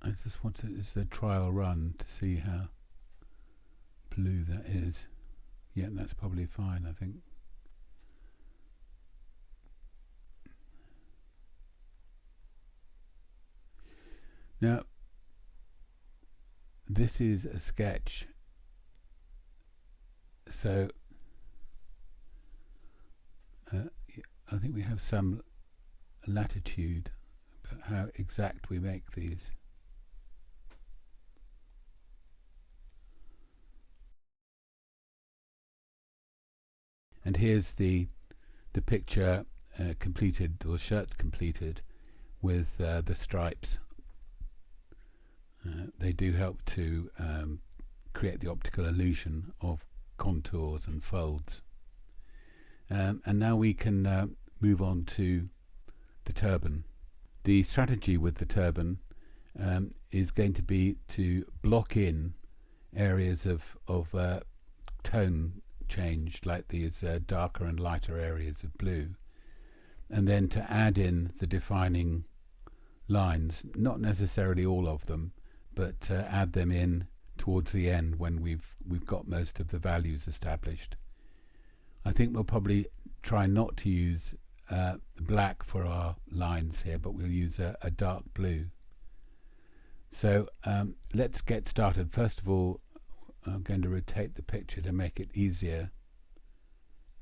I just want to, this is a trial run to see how blue that is. Yeah, that's probably fine, I think. Now, this is a sketch, so I think we have some latitude about how exact we make these. And here's the picture completed, or shirts completed, with the stripes. They do help to create the optical illusion of contours and folds. And now we can move on to the turban. The strategy with the turban is going to be to block in areas of tone change, like these darker and lighter areas of blue, and then to add in the defining lines, not necessarily all of them, but add them in towards the end when we've got most of the values established. I think we'll probably try not to use black for our lines here, but we'll use a dark blue. So let's get started. First of all, I'm going to rotate the picture to make it easier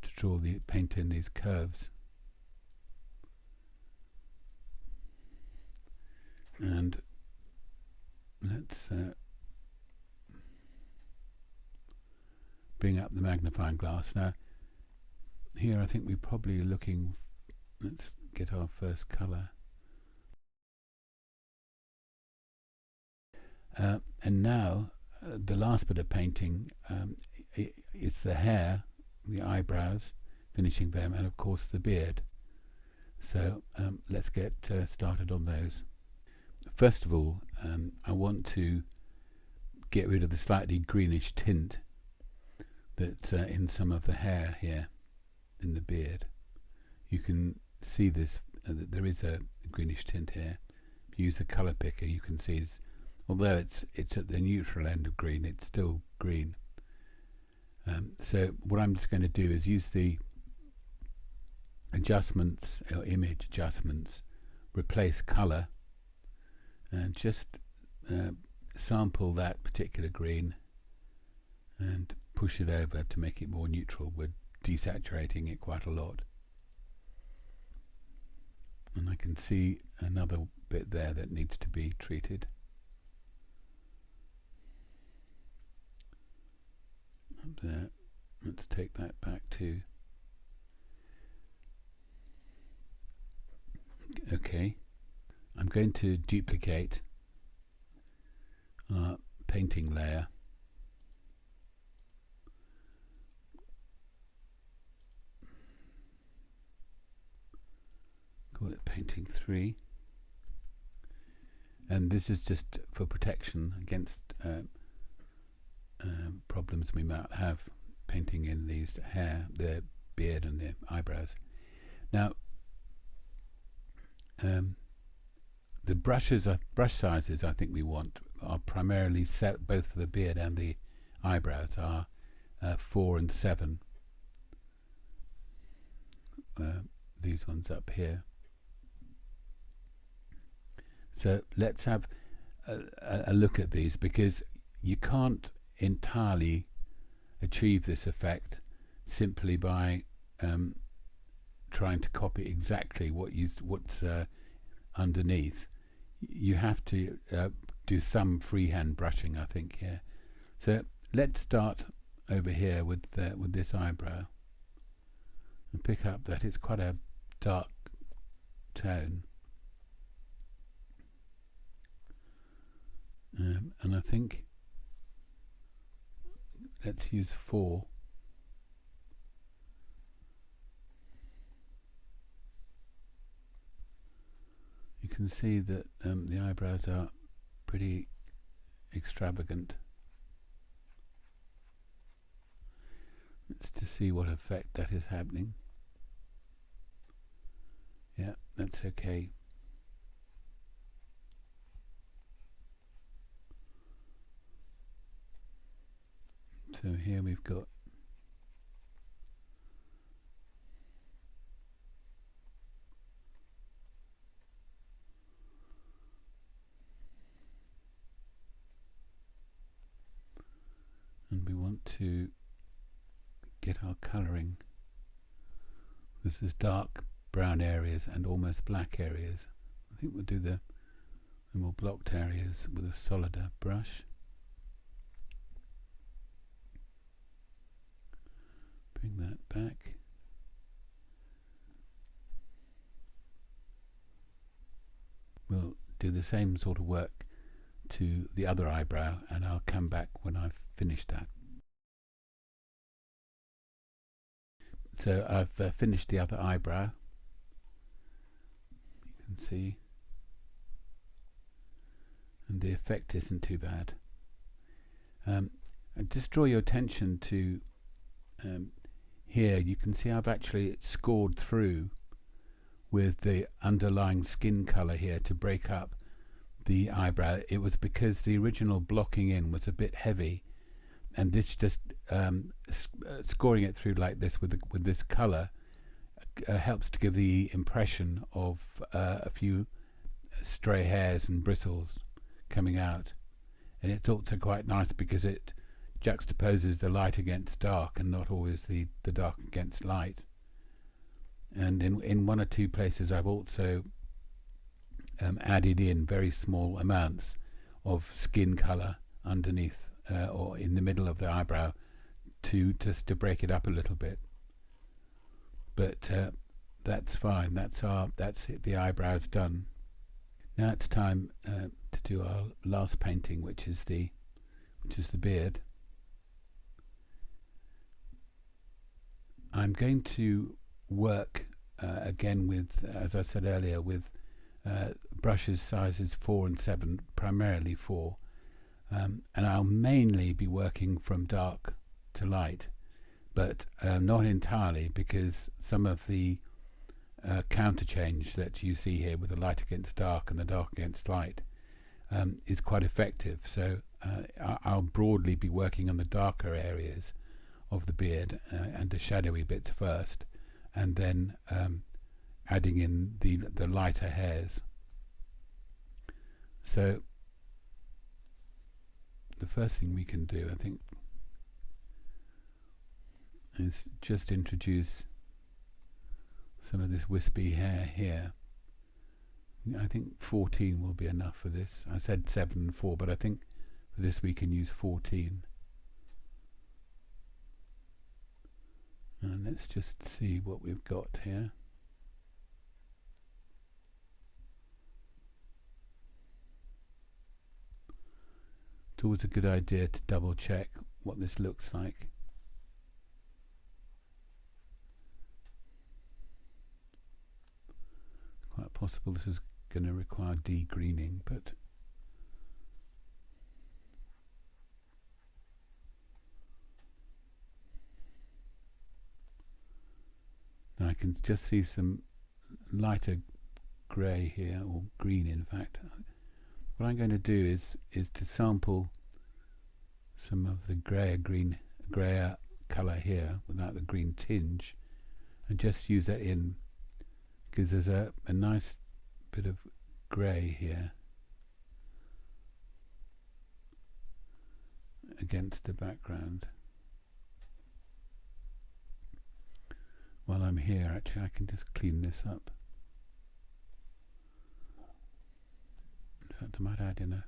to paint in these curves. And let's bring up the magnifying glass. Now here I think we're probably looking, let's get our first colour. And now the last bit of painting is the hair, the eyebrows, finishing them, and of course the beard. So let's get started on those. First of all, I want to get rid of the slightly greenish tint that's in some of the hair here in the beard. You can see this, that there is a greenish tint here. If you use the colour picker, you can see although it's at the neutral end of green, it's still green. So what I'm just going to do is use the adjustments, or image adjustments, replace colour, and just sample that particular green and push it over to make it more neutral. We're desaturating it quite a lot. And I can see another bit there that needs to be treated. Up there. Let's take that back too. Okay. I'm going to duplicate our painting layer. Call it painting 3. And this is just for protection against problems we might have painting in these hair, the beard and the eyebrows. Now the brush sizes I think we want are primarily set, both for the beard and the eyebrows, are 4 and 7. These ones up here. So let's have a look at these, because you can't entirely achieve this effect simply by trying to copy exactly what's underneath. You have to do some freehand brushing, I think, here. So let's start over here with this eyebrow and pick up that it's quite a dark tone. And I think let's use 4. You can see that the eyebrows are pretty extravagant. Let's just see what effect that is happening. Yeah, that's okay. So here we've got and we want to get our colouring. This is dark brown areas and almost black areas. I think we'll do the more blocked areas with a solider brush. Bring that back. We'll do the same sort of work to the other eyebrow, and I'll come back when I've finished that. So I've finished the other eyebrow. You can see, and the effect isn't too bad. And just draw your attention to here. You can see I've actually scored through with the underlying skin colour here to break up the eyebrow. It was because the original blocking in was a bit heavy, and this just scoring it through like this with this colour helps to give the impression of a few stray hairs and bristles coming out. And it's also quite nice because it juxtaposes the light against dark and not always the dark against light. And in one or two places I've also added in very small amounts of skin colour underneath or in the middle of the eyebrow just to break it up a little bit. But that's fine. That's it. The eyebrow's done. Now it's time to do our last painting, which is the beard. I'm going to work again with, as I said earlier, with brushes sizes 4 and 7, primarily 4, and I'll mainly be working from dark to light, but not entirely, because some of the counter change that you see here with the light against dark and the dark against light is quite effective. So I'll broadly be working on the darker areas of the beard and the shadowy bits first, and then adding in the lighter hairs. So the first thing we can do, I think, is just introduce some of this wispy hair here. I think 14 will be enough for this. I said 7 and 4, but I think for this we can use 14. And let's just see what we've got here. It's always a good idea to double check what this looks like. Quite possible this is going to require de-greening, but now I can just see some lighter grey here, or green in fact. What I'm going to do is to sample some of the grayer colour here without the green tinge, and just use that in, because there's a nice bit of grey here against the background. While I'm here, actually, I can just clean this up. In fact, I might add in a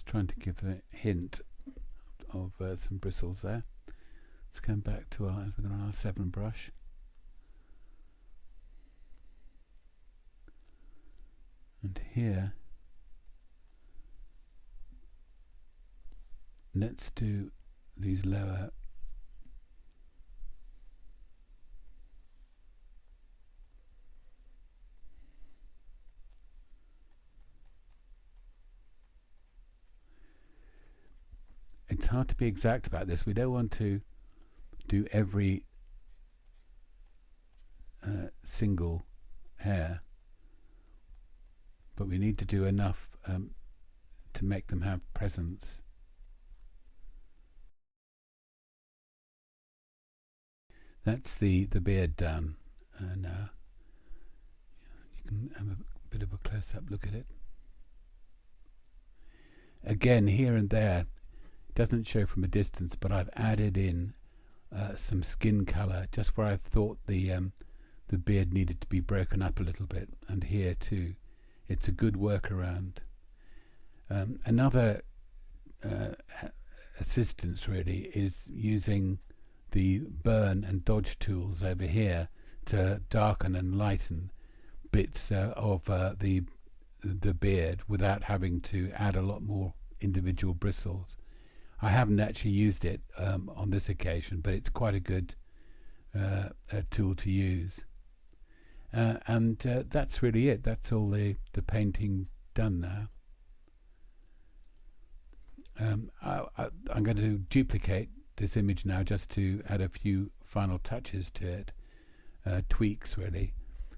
just trying to give the hint of some bristles there. Let's come back to our, we're on our 7 brush. And here, let's do these lower. It's hard to be exact about this. We don't want to do every single hair, but we need to do enough to make them have presence. That's the beard done. Now you can have a bit of a close-up look at it. Again, here and there, it doesn't show from a distance, but I've added in some skin colour just where I thought the beard needed to be broken up a little bit, and here too. It's a good workaround. Another assistance really is using the burn and dodge tools over here to darken and lighten bits of the beard without having to add a lot more individual bristles. I haven't actually used it on this occasion, but it's quite a good tool to use. And that's really it. That's all the painting done now. I'm going to duplicate this image now just to add a few final touches to it, tweaks really.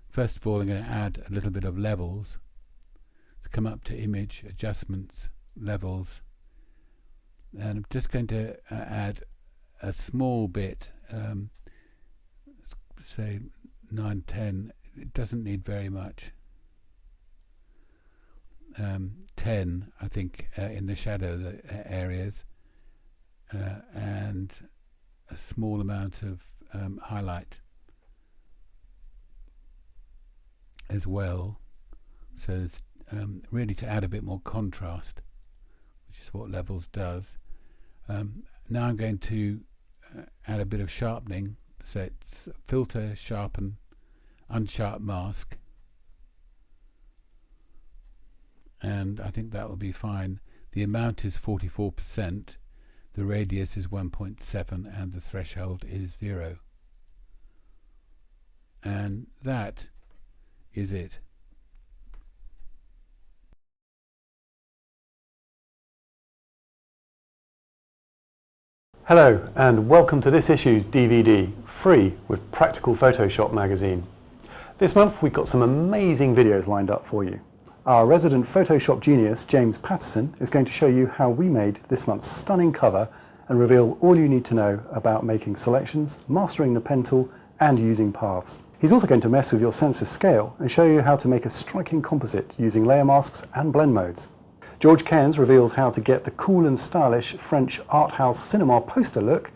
First of all, I'm going to add a little bit of levels. To come up to image, adjustments, levels, and I'm just going to add a small bit, say 9, 10. It doesn't need very much. 10, I think, in the shadow areas, and a small amount of highlight as well. So it's really to add a bit more contrast, which is what levels does. Now I'm going to add a bit of sharpening. So it's filter, sharpen, unsharp mask, and I think that will be fine. The amount is 44%, the radius is 1.7, and the threshold is 0. And that is it. Hello and welcome to this issue's DVD, free with Practical Photoshop magazine. This month we've got some amazing videos lined up for you. Our resident Photoshop genius, James Patterson, is going to show you how we made this month's stunning cover and reveal all you need to know about making selections, mastering the pen tool and using paths. He's also going to mess with your sense of scale and show you how to make a striking composite using layer masks and blend modes. George Cairns reveals how to get the cool and stylish French art house cinema poster look,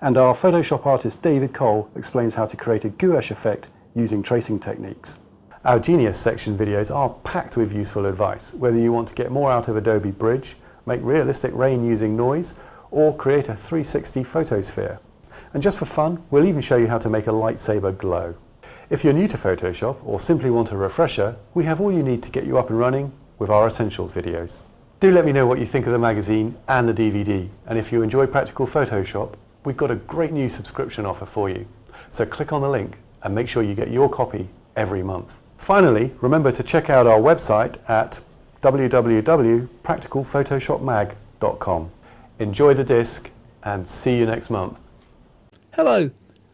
and our Photoshop artist David Cole explains how to create a gouache effect using tracing techniques. Our Genius section videos are packed with useful advice, whether you want to get more out of Adobe Bridge, make realistic rain using noise, or create a 360 photosphere. And just for fun, we'll even show you how to make a lightsaber glow. If you're new to Photoshop or simply want a refresher, we have all you need to get you up and running with our Essentials videos. Do let me know what you think of the magazine and the DVD, and if you enjoy Practical Photoshop, we've got a great new subscription offer for you. So click on the link and make sure you get your copy every month. Finally, remember to check out our website at www.practicalphotoshopmag.com. Enjoy the disc and see you next month. Hello,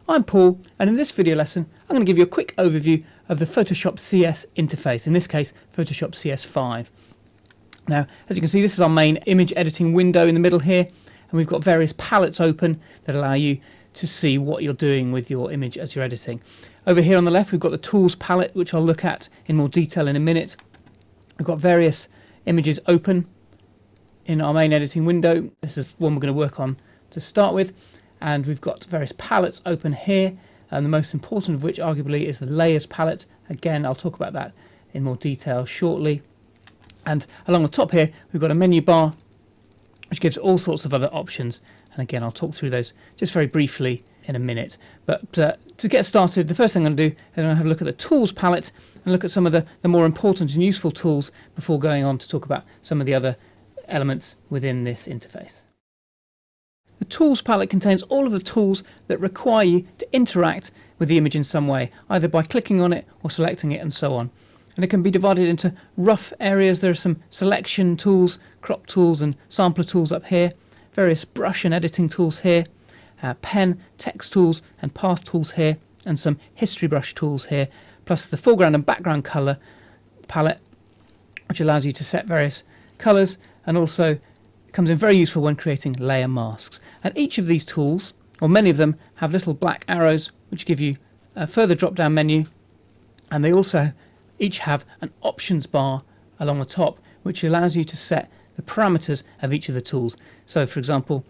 I'm Paul, and in this video lesson I'm going to give you a quick overview of the Photoshop CS interface, in this case Photoshop CS5. Now, as you can see, this is our main image editing window in the middle here, and we've got various palettes open that allow you to see what you're doing with your image as you're editing. Over here on the left we've got the Tools palette, which I'll look at in more detail in a minute. We've got various images open in our main editing window. This is one we're going to work on to start with, and we've got various palettes open here, and the most important of which arguably is the Layers palette. Again, I'll talk about that in more detail shortly. And along the top here we've got a menu bar which gives all sorts of other options. And again, I'll talk through those just very briefly in a minute. But to get started, the first thing I'm going to do is I'm going to have a look at the tools palette and look at some of the more important and useful tools before going on to talk about some of the other elements within this interface. The tools palette contains all of the tools that require you to interact with the image in some way, either by clicking on it or selecting it and so on. And it can be divided into rough areas. There are some selection tools, crop tools and sampler tools up here, various brush and editing tools here, pen, text tools and path tools here, and some history brush tools here, plus the foreground and background colour palette, which allows you to set various colours, and also comes in very useful when creating layer masks. And each of these tools, or many of them, have little black arrows which give you a further drop down menu, and they also each have an options bar along the top which allows you to set the parameters of each of the tools. So for example,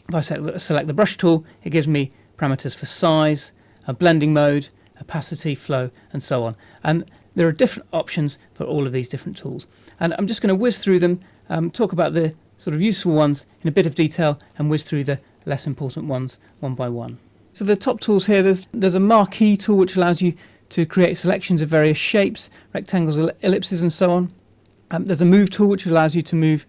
if I select the brush tool, it gives me parameters for size, a blending mode, opacity, flow and so on. And there are different options for all of these different tools. And I'm just going to whiz through them, talk about the sort of useful ones in a bit of detail and whiz through the less important ones one by one. So the top tools here, there's a marquee tool which allows you to create selections of various shapes, rectangles, ellipses and so on. There's a move tool which allows you to move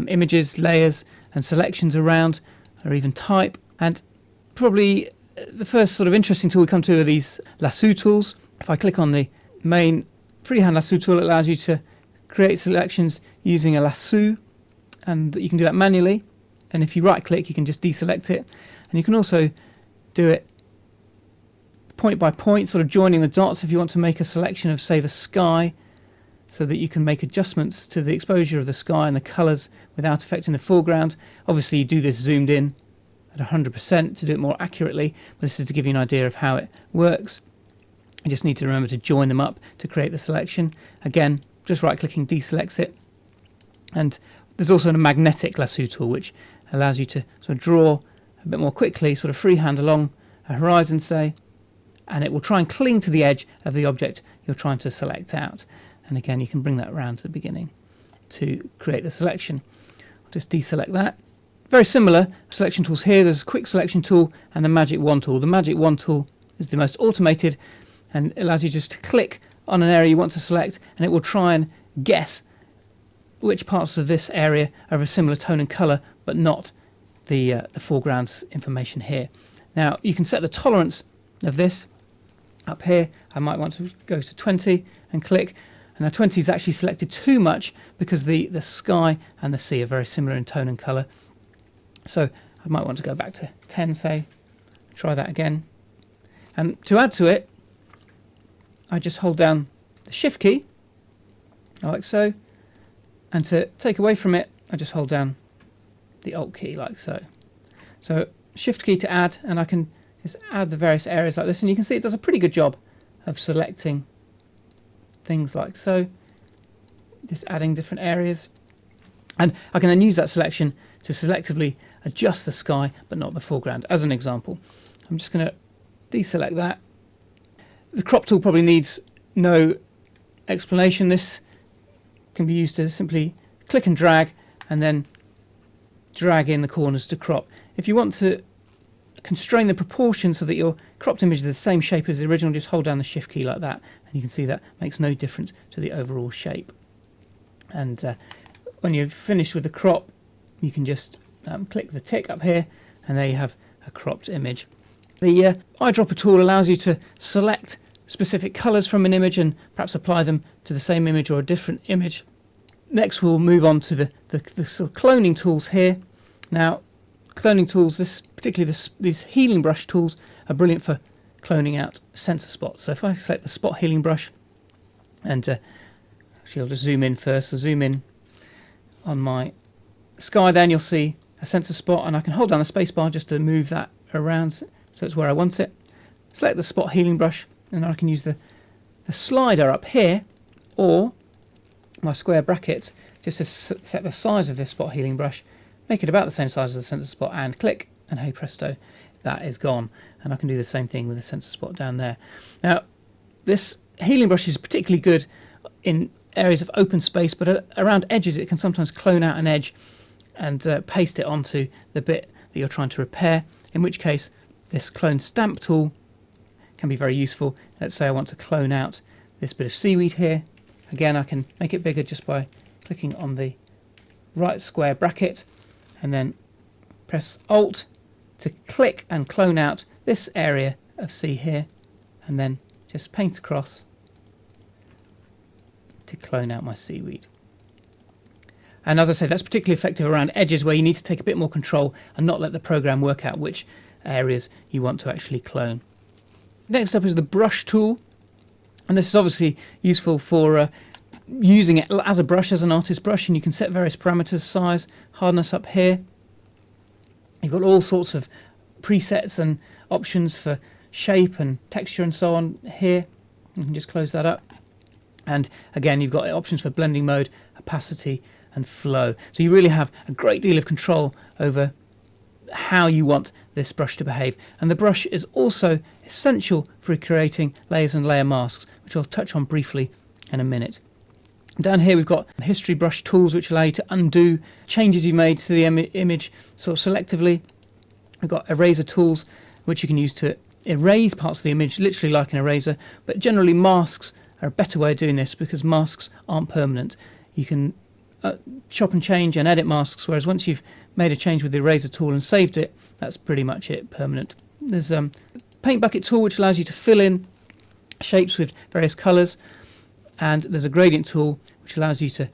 images, layers and selections around, or even type. And probably the first sort of interesting tool we come to are these lasso tools. If I click on the main freehand lasso tool, it allows you to create selections using a lasso, and you can do that manually. And if you right click, you can just deselect it. And you can also do it point by point, sort of joining the dots if you want to make a selection of, say, the sky, so that you can make adjustments to the exposure of the sky and the colours without affecting the foreground. Obviously you do this zoomed in at 100% to do it more accurately, but this is to give you an idea of how it works. You just need to remember to join them up to create the selection. Again, just right clicking deselects it. And there's also a magnetic lasso tool which allows you to sort of draw a bit more quickly, sort of freehand along a horizon, say, and it will try and cling to the edge of the object you're trying to select out. And again, you can bring that around to the beginning to create the selection. I'll just deselect that. Very similar selection tools here. There's a quick selection tool and the magic wand tool. The magic wand tool is the most automated and allows you just to click on an area you want to select, and it will try and guess which parts of this area are of a similar tone and colour, but not the foreground's information here. Now you can set the tolerance of this up here. I might want to go to 20 and click. And now 20 is actually selected too much because the sky and the sea are very similar in tone and colour. So I might want to go back to 10, say, try that again. And to add to it, I just hold down the Shift key, like so. And to take away from it, I just hold down the Alt key, like so. So Shift key to add, and I can just add the various areas like this. And you can see it does a pretty good job of selecting things like so, just adding different areas, and I can then use that selection to selectively adjust the sky but not the foreground. As an example, I'm just going to deselect that. The crop tool probably needs no explanation. This can be used to simply click and drag and then drag in the corners to crop. If you want to constrain the proportions so that your cropped image is the same shape as the original, just hold down the Shift key like that, and you can see that makes no difference to the overall shape. And when you've finished with the crop, you can just click the tick up here, and there you have a cropped image. The eyedropper tool allows you to select specific colours from an image and perhaps apply them to the same image or a different image. Next we'll move on to the sort of cloning tools here. Now cloning tools, particularly these healing brush tools, are brilliant for cloning out sensor spots. So if I select the spot healing brush, and actually I'll just zoom in first. I'll zoom in on my sky, then you'll see a sensor spot, and I can hold down the spacebar just to move that around so it's where I want it. Select the spot healing brush, and then I can use the slider up here, or my square brackets, just to set the size of this spot healing brush, make it about the same size as the sensor spot, and click, and hey presto, that is gone. And I can do the same thing with the sensor spot down there. Now this healing brush is particularly good in areas of open space, but around edges it can sometimes clone out an edge, and paste it onto the bit that you're trying to repair, in which case this clone stamp tool can be very useful. Let's say I want to clone out this bit of seaweed here. Again, I can make it bigger just by clicking on the right square bracket and then press Alt to click and clone out this area of sea here, and then just paint across to clone out my seaweed. And as I say, that's particularly effective around edges where you need to take a bit more control and not let the program work out which areas you want to actually clone. Next up is the brush tool, and this is obviously useful for using it as a brush, as an artist brush, and you can set various parameters, size, hardness up here. You've got all sorts of presets and options for shape and texture and so on here. You can just close that up. And again, you've got options for blending mode, opacity and flow. So you really have a great deal of control over how you want this brush to behave. And the brush is also essential for creating layers and layer masks, which I'll touch on briefly in a minute. Down here we've got history brush tools, which allow you to undo changes you made to the image sort of selectively. We've got eraser tools, which you can use to erase parts of the image, literally like an eraser, but generally masks are a better way of doing this because masks aren't permanent. You can chop and change and edit masks, whereas once you've made a change with the eraser tool and saved it, that's pretty much it, permanent. There's a paint bucket tool, which allows you to fill in shapes with various colours, and there's a gradient tool, which allows you to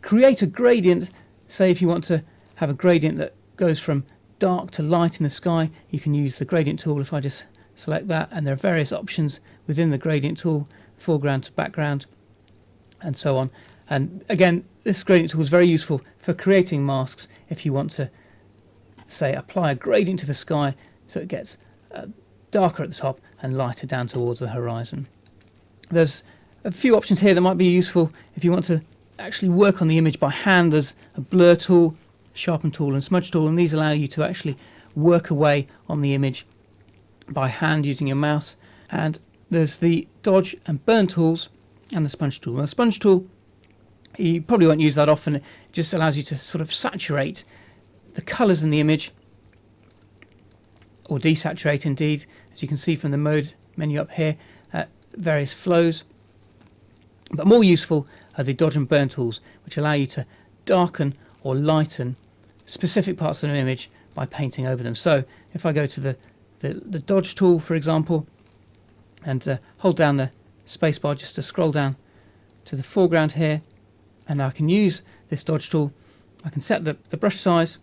create a gradient. Say if you want to have a gradient that goes from dark to light in the sky, you can use the gradient tool. If I just select that, and there are various options within the gradient tool, foreground to background and so on. And again, this gradient tool is very useful for creating masks if you want to, say, apply a gradient to the sky so it gets darker at the top and lighter down towards the horizon. There's a few options here that might be useful if you want to actually work on the image by hand. There's a blur tool, sharpen tool and smudge tool, and these allow you to actually work away on the image by hand using your mouse. And there's the dodge and burn tools and the sponge tool. Now, the sponge tool, you probably won't use that often. It just allows you to sort of saturate the colours in the image, or desaturate indeed, as you can see from the mode menu up here, various flows. But more useful are the dodge and burn tools, which allow you to darken or lighten specific parts of an image by painting over them. So if I go to the dodge tool, for example, and hold down the spacebar just to scroll down to the foreground here, and I can use this dodge tool. I can set the brush size.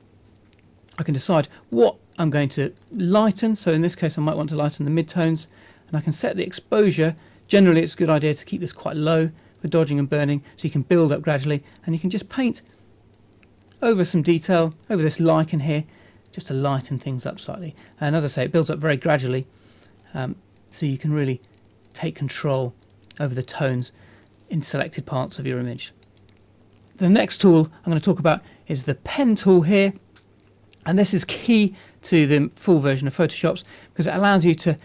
I can decide what I'm going to lighten. So in this case, I might want to lighten the midtones, and I can set the exposure. Generally, it's a good idea to keep this quite low for dodging and burning, so you can build up gradually, and you can just paint over some detail over this lichen here, just to lighten things up slightly. And as I say, it builds up very gradually, so you can really take control over the tones in selected parts of your image. The next tool I'm going to talk about is the pen tool here, and this is key to the full version of Photoshop because it allows you to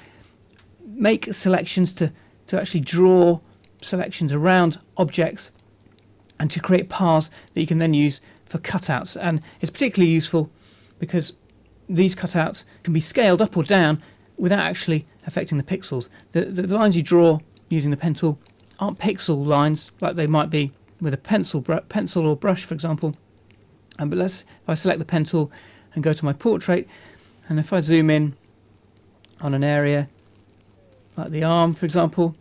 make selections, to actually draw selections around objects and to create paths that you can then use for cutouts. And it's particularly useful because these cutouts can be scaled up or down without actually affecting the pixels. The lines you draw using the pen tool aren't pixel lines like they might be with a pencil or brush, for example. But if I select the pen tool and go to my portrait, and if I zoom in on an area like the arm, for example,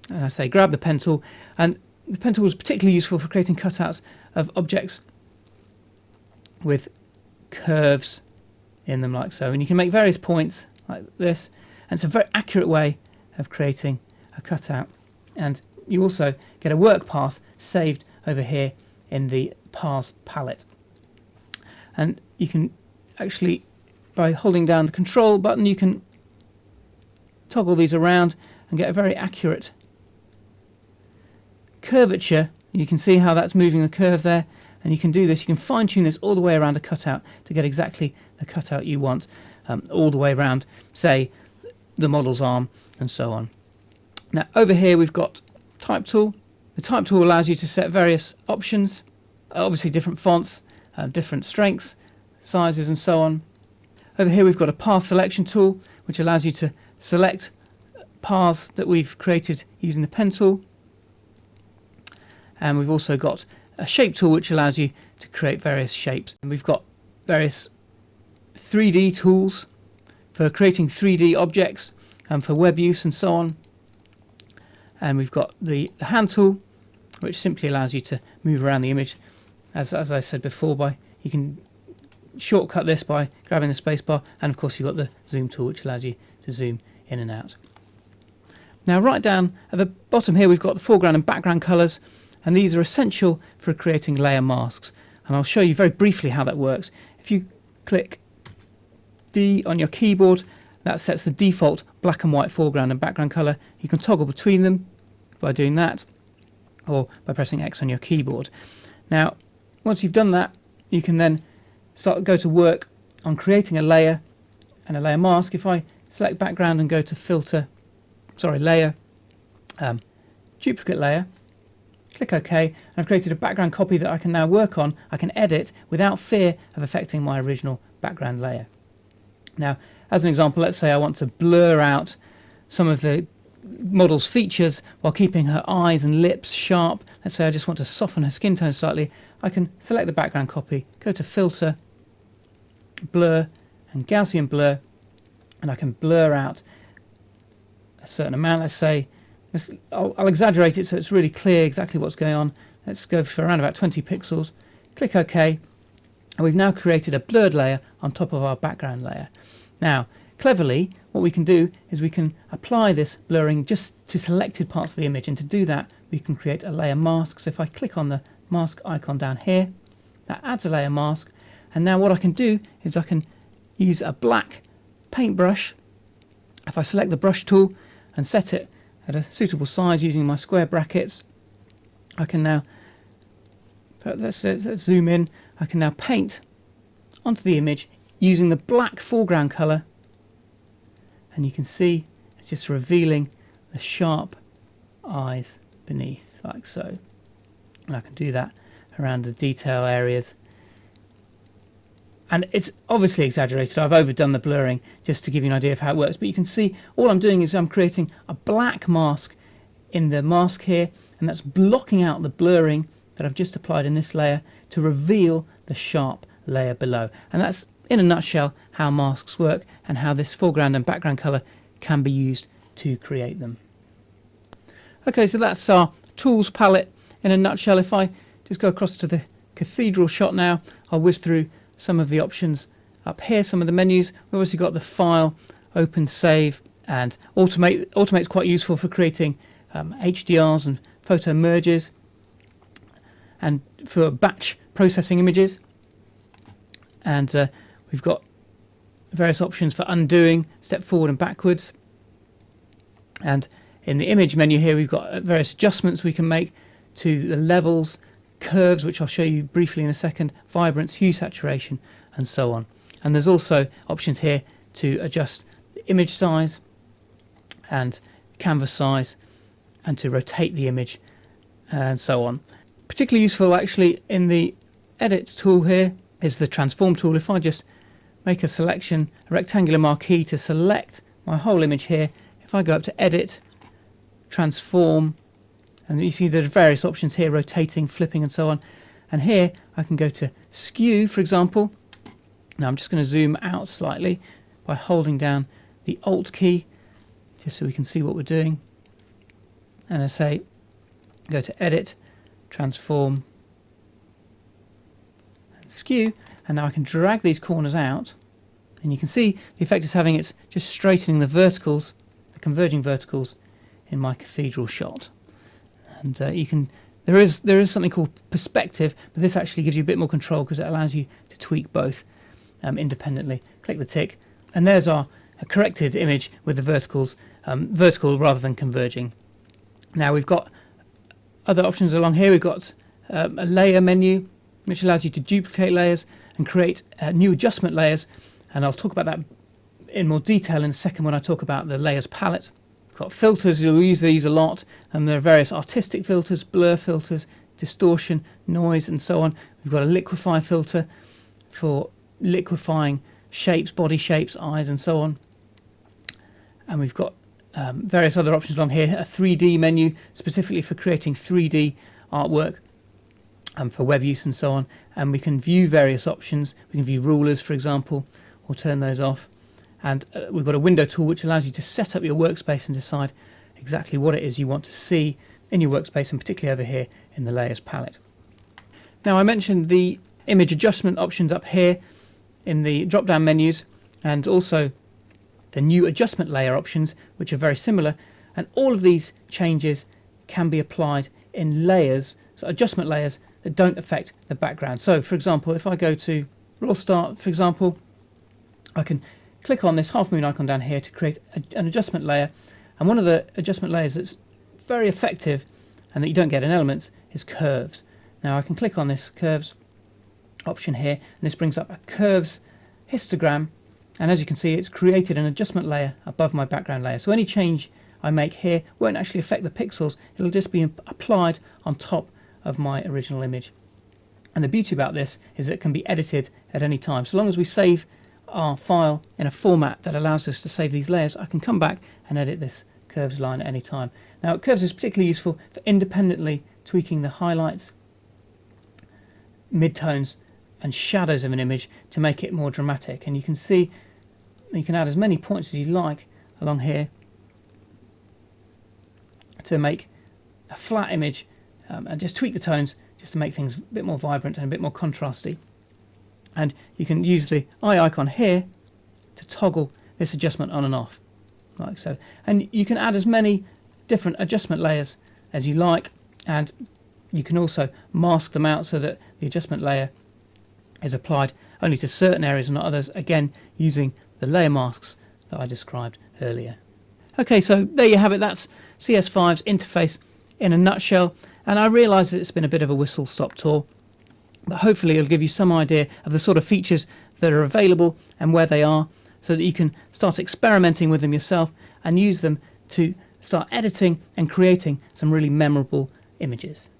and I say grab the pen tool, and the pen tool is particularly useful for creating cutouts of objects with curves in them like so, and you can make various points like this, and it's a very accurate way of creating a cutout. And you also get a work path saved over here in the paths palette, and you can actually, by holding down the control button, you can toggle these around and get a very accurate curvature. You can see how that's moving the curve there, and you can do this. You can fine-tune this all the way around a cutout to get exactly the cutout you want, all the way around, say, the model's arm and so on. Now over here we've got type tool. The type tool allows you to set various options, obviously different fonts, different strengths, sizes and so on. Over here we've got a path selection tool which allows you to select paths that we've created using the pen tool, and we've also got a shape tool which allows you to create various shapes. And we've got various 3D tools for creating 3D objects and for web use and so on. And we've got the hand tool which simply allows you to move around the image, as I said before, you can shortcut this by grabbing the spacebar, and of course you've got the zoom tool which allows you to zoom in and out. Now right down at the bottom here we've got the foreground and background colours, and these are essential for creating layer masks, and I'll show you very briefly how that works. If you click D on your keyboard, that sets the default black and white foreground and background colour. You can toggle between them by doing that, or by pressing X on your keyboard. Now once you've done that, you can then go to work on creating a layer and a layer mask. If I select background and go to layer, duplicate layer, click OK, and I've created a background copy that I can now work on. I can edit without fear of affecting my original background layer. Now as an example, let's say I want to blur out some of the model's features while keeping her eyes and lips sharp. Let's say I just want to soften her skin tone slightly. I can select the background copy, go to Filter, Blur and Gaussian Blur, and I can blur out a certain amount. Let's say I'll exaggerate it so it's really clear exactly what's going on. Let's go for around about 20 pixels. Click OK, and we've now created a blurred layer on top of our background layer. Now cleverly, what we can do is we can apply this blurring just to selected parts of the image, and to do that we can create a layer mask. So if I click on the mask icon down here, that adds a layer mask, and now what I can do is I can use a black paintbrush. If I select the brush tool and set it at a suitable size using my square brackets, I can now, let's zoom in, I can now paint onto the image using the black foreground colour, and you can see it's just revealing the sharp eyes beneath, like so. And I can do that around the detail areas, and it's obviously exaggerated. I've overdone the blurring just to give you an idea of how it works, but you can see all I'm doing is I'm creating a black mask in the mask here, and that's blocking out the blurring that I've just applied in this layer to reveal the sharp layer below. And that's in a nutshell how masks work and how this foreground and background colour can be used to create them. Okay, so that's our tools palette in a nutshell. If I just go across to the cathedral shot now, I'll whiz through some of the options up here, some of the menus. We've obviously got the file, open, save, and automate. Automate's quite useful for creating HDRs and photo merges, and for batch processing images. And we've got various options for undoing, step forward and backwards. And in the image menu here we've got various adjustments we can make to the levels, curves, which I'll show you briefly in a second, vibrance, hue, saturation, and so on. And there's also options here to adjust the image size and canvas size, and to rotate the image, and so on. Particularly useful actually in the edit tool here is the transform tool. If I just make a selection, a rectangular marquee to select my whole image here, if I go up to edit, transform, and you see there are various options here, rotating, flipping, and so on. And here I can go to skew, for example. Now I'm just going to zoom out slightly by holding down the Alt key, just so we can see what we're doing. And I say, go to edit, transform, and skew, and now I can drag these corners out, and you can see the effect it's having. It's just straightening the verticals, the converging verticals in my cathedral shot. And you can, there is something called perspective, but this actually gives you a bit more control because it allows you to tweak both independently. Click the tick, and there's our corrected image with the verticals, vertical rather than converging. Now we've got other options along here. We've got a layer menu, which allows you to duplicate layers and create new adjustment layers, and I'll talk about that in more detail in a second when I talk about the layers palette. We've got filters, you'll use these a lot, and there are various artistic filters, blur filters, distortion, noise and so on. We've got a liquefy filter for liquefying shapes, body shapes, eyes and so on. And we've got various other options along here. A 3D menu specifically for creating 3D artwork and for web use and so on. And we can view various options. We can view rulers, for example, or turn those off. And we've got a window tool which allows you to set up your workspace and decide exactly what it is you want to see in your workspace, and particularly over here in the layers palette. Now, I mentioned the image adjustment options up here in the drop down menus, and also the new adjustment layer options, which are very similar, and all of these changes can be applied in layers, so adjustment layers that don't affect the background. So for example, if I go to raw start, for example, I can click on this half moon icon down here to create an adjustment layer, and one of the adjustment layers that's very effective and that you don't get in Elements is curves. Now I can click on this curves option here, and this brings up a curves histogram, and as you can see, it's created an adjustment layer above my background layer. So any change I make here won't actually affect the pixels, it'll just be applied on top of my original image. And the beauty about this is it can be edited at any time. So long as we save our file in a format that allows us to save these layers, I can come back and edit this curves line at any time. Now, curves is particularly useful for independently tweaking the highlights, midtones and shadows of an image to make it more dramatic. And you can see you can add as many points as you like along here to make a flat image, and just tweak the tones just to make things a bit more vibrant and a bit more contrasty. And you can use the eye icon here to toggle this adjustment on and off, like so. And you can add as many different adjustment layers as you like, and you can also mask them out so that the adjustment layer is applied only to certain areas and not others, again using the layer masks that I described earlier. Okay, so there you have it. That's CS5's interface in a nutshell, and I realise that it's been a bit of a whistle-stop tour, but hopefully it'll give you some idea of the sort of features that are available and where they are, so that you can start experimenting with them yourself and use them to start editing and creating some really memorable images.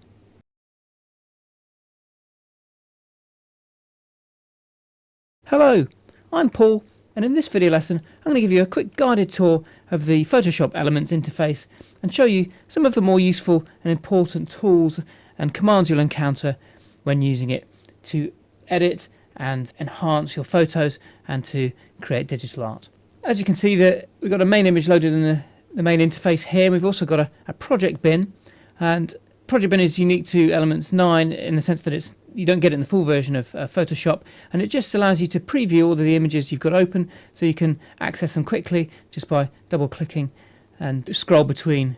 Hello, I'm Paul, and in this video lesson I'm going to give you a quick guided tour of the Photoshop Elements interface and show you some of the more useful and important tools and commands you'll encounter when using it to edit and enhance your photos and to create digital art. As you can see, we've got a main image loaded in the main interface here. We've also got a project bin, and project bin is unique to Elements 9 in the sense that you don't get it in the full version of Photoshop, and it just allows you to preview all of the images you've got open, so you can access them quickly just by double clicking and scroll between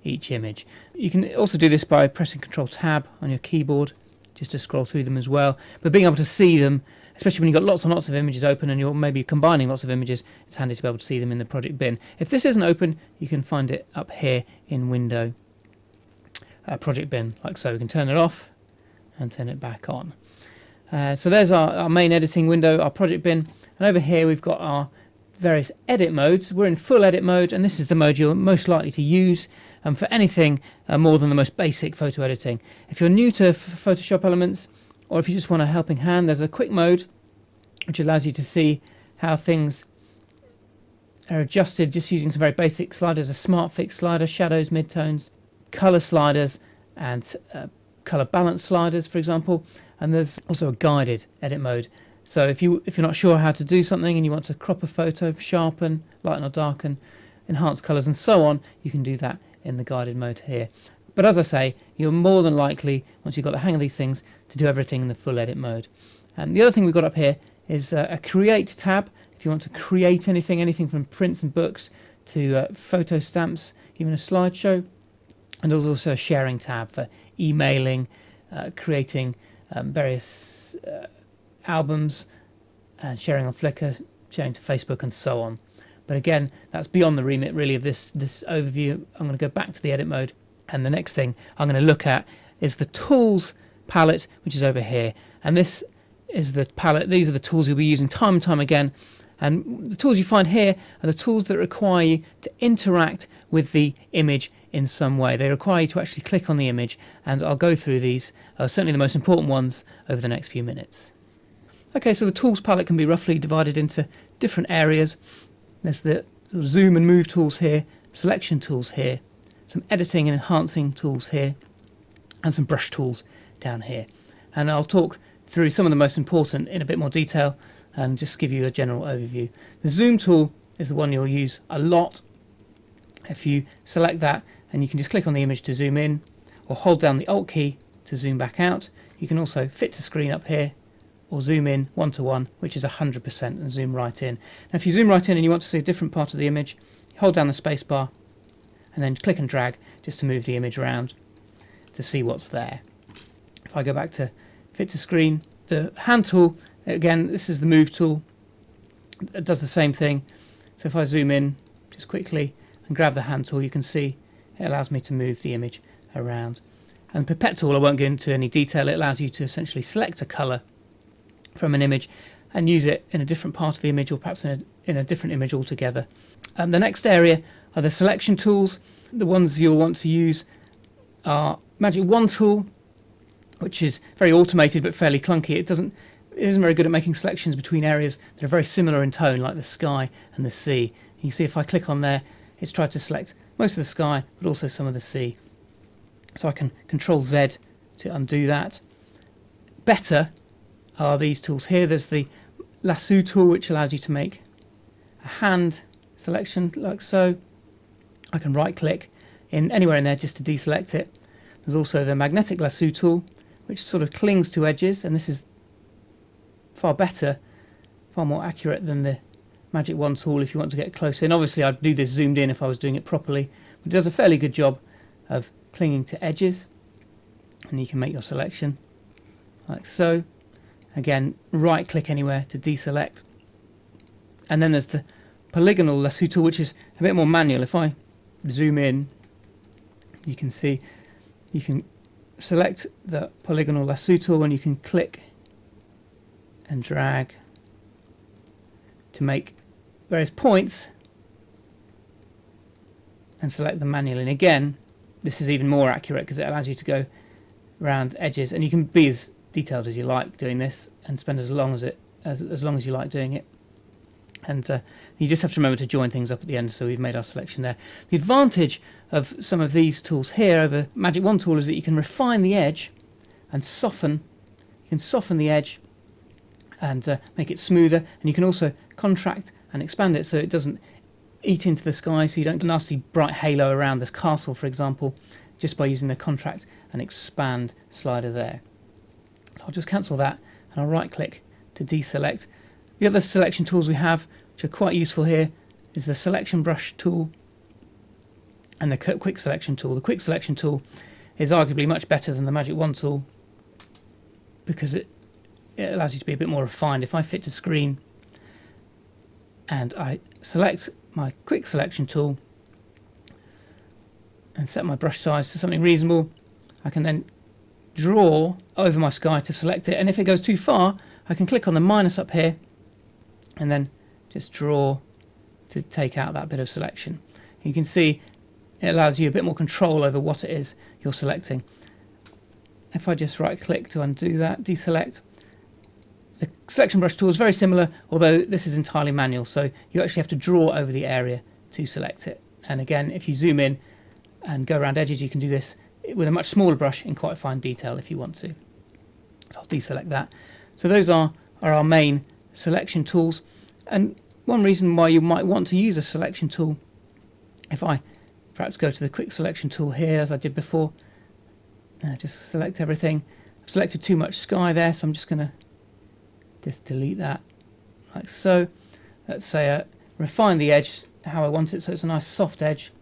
each image. You can also do this by pressing Ctrl Tab on your keyboard just to scroll through them as well, but being able to see them, especially when you've got lots and lots of images open and you're maybe combining lots of images, it's handy to be able to see them in the project bin. If this isn't open, you can find it up here in Window, Project Bin, like so. We can turn it off and turn it back on. So there's our main editing window, our project bin, and over here we've got our various edit modes. We're in full edit mode, and this is the mode you're most likely to use for anything more than the most basic photo editing. If you're new to Photoshop Elements, or if you just want a helping hand, there's a quick mode which allows you to see how things are adjusted just using some very basic sliders, a smart fix slider, shadows, midtones, color sliders, and color balance sliders, for example. And there's also a guided edit mode. So if you're not sure how to do something and you want to crop a photo, sharpen, lighten or darken, enhance colors and so on, you can do that in the guided mode here. But as I say, you're more than likely, once you've got the hang of these things, to do everything in the full edit mode. And the other thing we've got up here is a create tab. If you want to create anything from prints and books to photo stamps, even a slideshow. And there's also a sharing tab for emailing, creating various albums, sharing on Flickr, sharing to Facebook and so on. But again, that's beyond the remit really of this overview. I'm going to go back to the edit mode, and the next thing I'm going to look at is the tools palette, which is over here. And this is the palette. These are the tools you'll be using time and time again And the tools you find here are the tools that require you to interact with the image in some way. They require you to actually click on the image, and I'll go through these, certainly the most important ones, over the next few minutes. Okay, so the tools palette can be roughly divided into different areas. There's the sort of zoom and move tools here, selection tools here, some editing and enhancing tools here, and some brush tools down here. And I'll talk through some of the most important in a bit more detail and just give you a general overview. The zoom tool is the one you'll use a lot. If you select that, and you can just click on the image to zoom in, or hold down the Alt key to zoom back out. You can also fit to screen up here, or zoom in 1:1, which is 100%, and zoom right in. Now if you zoom right in and you want to see a different part of the image, hold down the space bar and then click and drag just to move the image around to see what's there. If I go back to fit to screen, the hand tool, again, this is the move tool. It does the same thing. So if I zoom in just quickly and grab the hand tool, you can see it allows me to move the image around. And the pipette tool, I won't go into any detail. It allows you to essentially select a colour from an image and use it in a different part of the image, or perhaps in a different image altogether. The next area are the selection tools. The ones you'll want to use are Magic Wand tool, which is very automated but fairly clunky. It isn't very good at making selections between areas that are very similar in tone, like the sky and the sea. You see if I click on there, it's tried to select most of the sky but also some of the sea. So I can Control Z to undo that. Better are these tools here. There's the lasso tool, which allows you to make a hand selection like so. I can right click in anywhere in there just to deselect it. There's also the magnetic lasso tool, which sort of clings to edges, and this is far better, far more accurate than the Magic Wand tool if you want to get closer. And obviously I'd do this zoomed in if I was doing it properly, but it does a fairly good job of clinging to edges, and you can make your selection like so. Again, right click anywhere to deselect. And then there's the polygonal lasso tool, which is a bit more manual. If I zoom in, you can see you can select the polygonal lasso tool and you can click and drag to make various points and select them manually. And again, this is even more accurate because it allows you to go around edges, and you can be as detailed as you like doing this and spend as long as you like doing it. And you just have to remember to join things up at the end. So we've made our selection there. The advantage of some of these tools here over Magic Wand tool is that you can refine the edge and soften. You can soften the edge and make it smoother, and you can also contract and expand it so it doesn't eat into the sky, so you don't get a nasty bright halo around this castle, for example, just by using the contract and expand slider there. So I'll just cancel that and I'll right click to deselect. The other selection tools we have, which are quite useful here, is the selection brush tool and the quick selection tool. The quick selection tool is arguably much better than the Magic Wand tool because it allows you to be a bit more refined. If I fit to screen and I select my quick selection tool and set my brush size to something reasonable, I can then draw over my sky to select it, and if it goes too far I can click on the minus up here and then just draw to take out that bit of selection. You can see it allows you a bit more control over what it is you're selecting. If I just right click to undo that, deselect, the selection brush tool is very similar, although this is entirely manual, so you actually have to draw over the area to select it. And again, if you zoom in and go around edges, you can do this with a much smaller brush in quite fine detail if you want to. So I'll deselect that. So those are our main selection tools, and one reason why you might want to use a selection tool, if I perhaps go to the quick selection tool here as I did before, just select everything. I've selected too much sky there, so I'm just going to just delete that like so. Let's say refine the edge how I want it so it's a nice soft edge,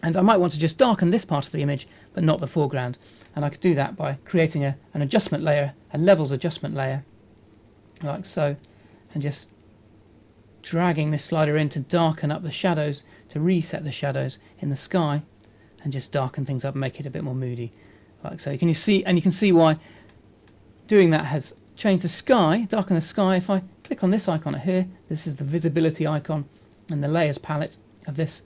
and I might want to just darken this part of the image but not the foreground, and I could do that by creating an adjustment layer, a levels adjustment layer like so, and just dragging this slider in to darken up the shadows, to reset the shadows in the sky, and just darken things up and make it a bit more moody like so. You can see why doing that has change the sky, darken the sky, if I click on this icon here, this is the visibility icon and the layers palette of this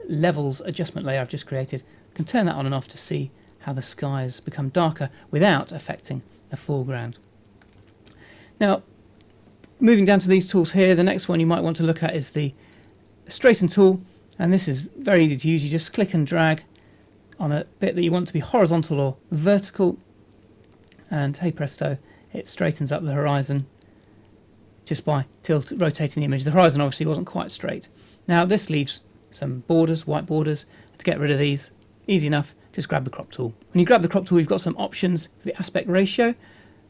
levels adjustment layer I've just created. I can turn that on and off to see how the skies become darker without affecting the foreground. Now, moving down to these tools here, the next one you might want to look at is the straighten tool, and this is very easy to use. You just click and drag on a bit that you want to be horizontal or vertical, and hey presto, it straightens up the horizon just by rotating the image. The horizon obviously wasn't quite straight. Now this leaves some borders, white borders. To get rid of these, easy enough, just grab the crop tool. When you grab the crop tool, you've got some options for the aspect ratio.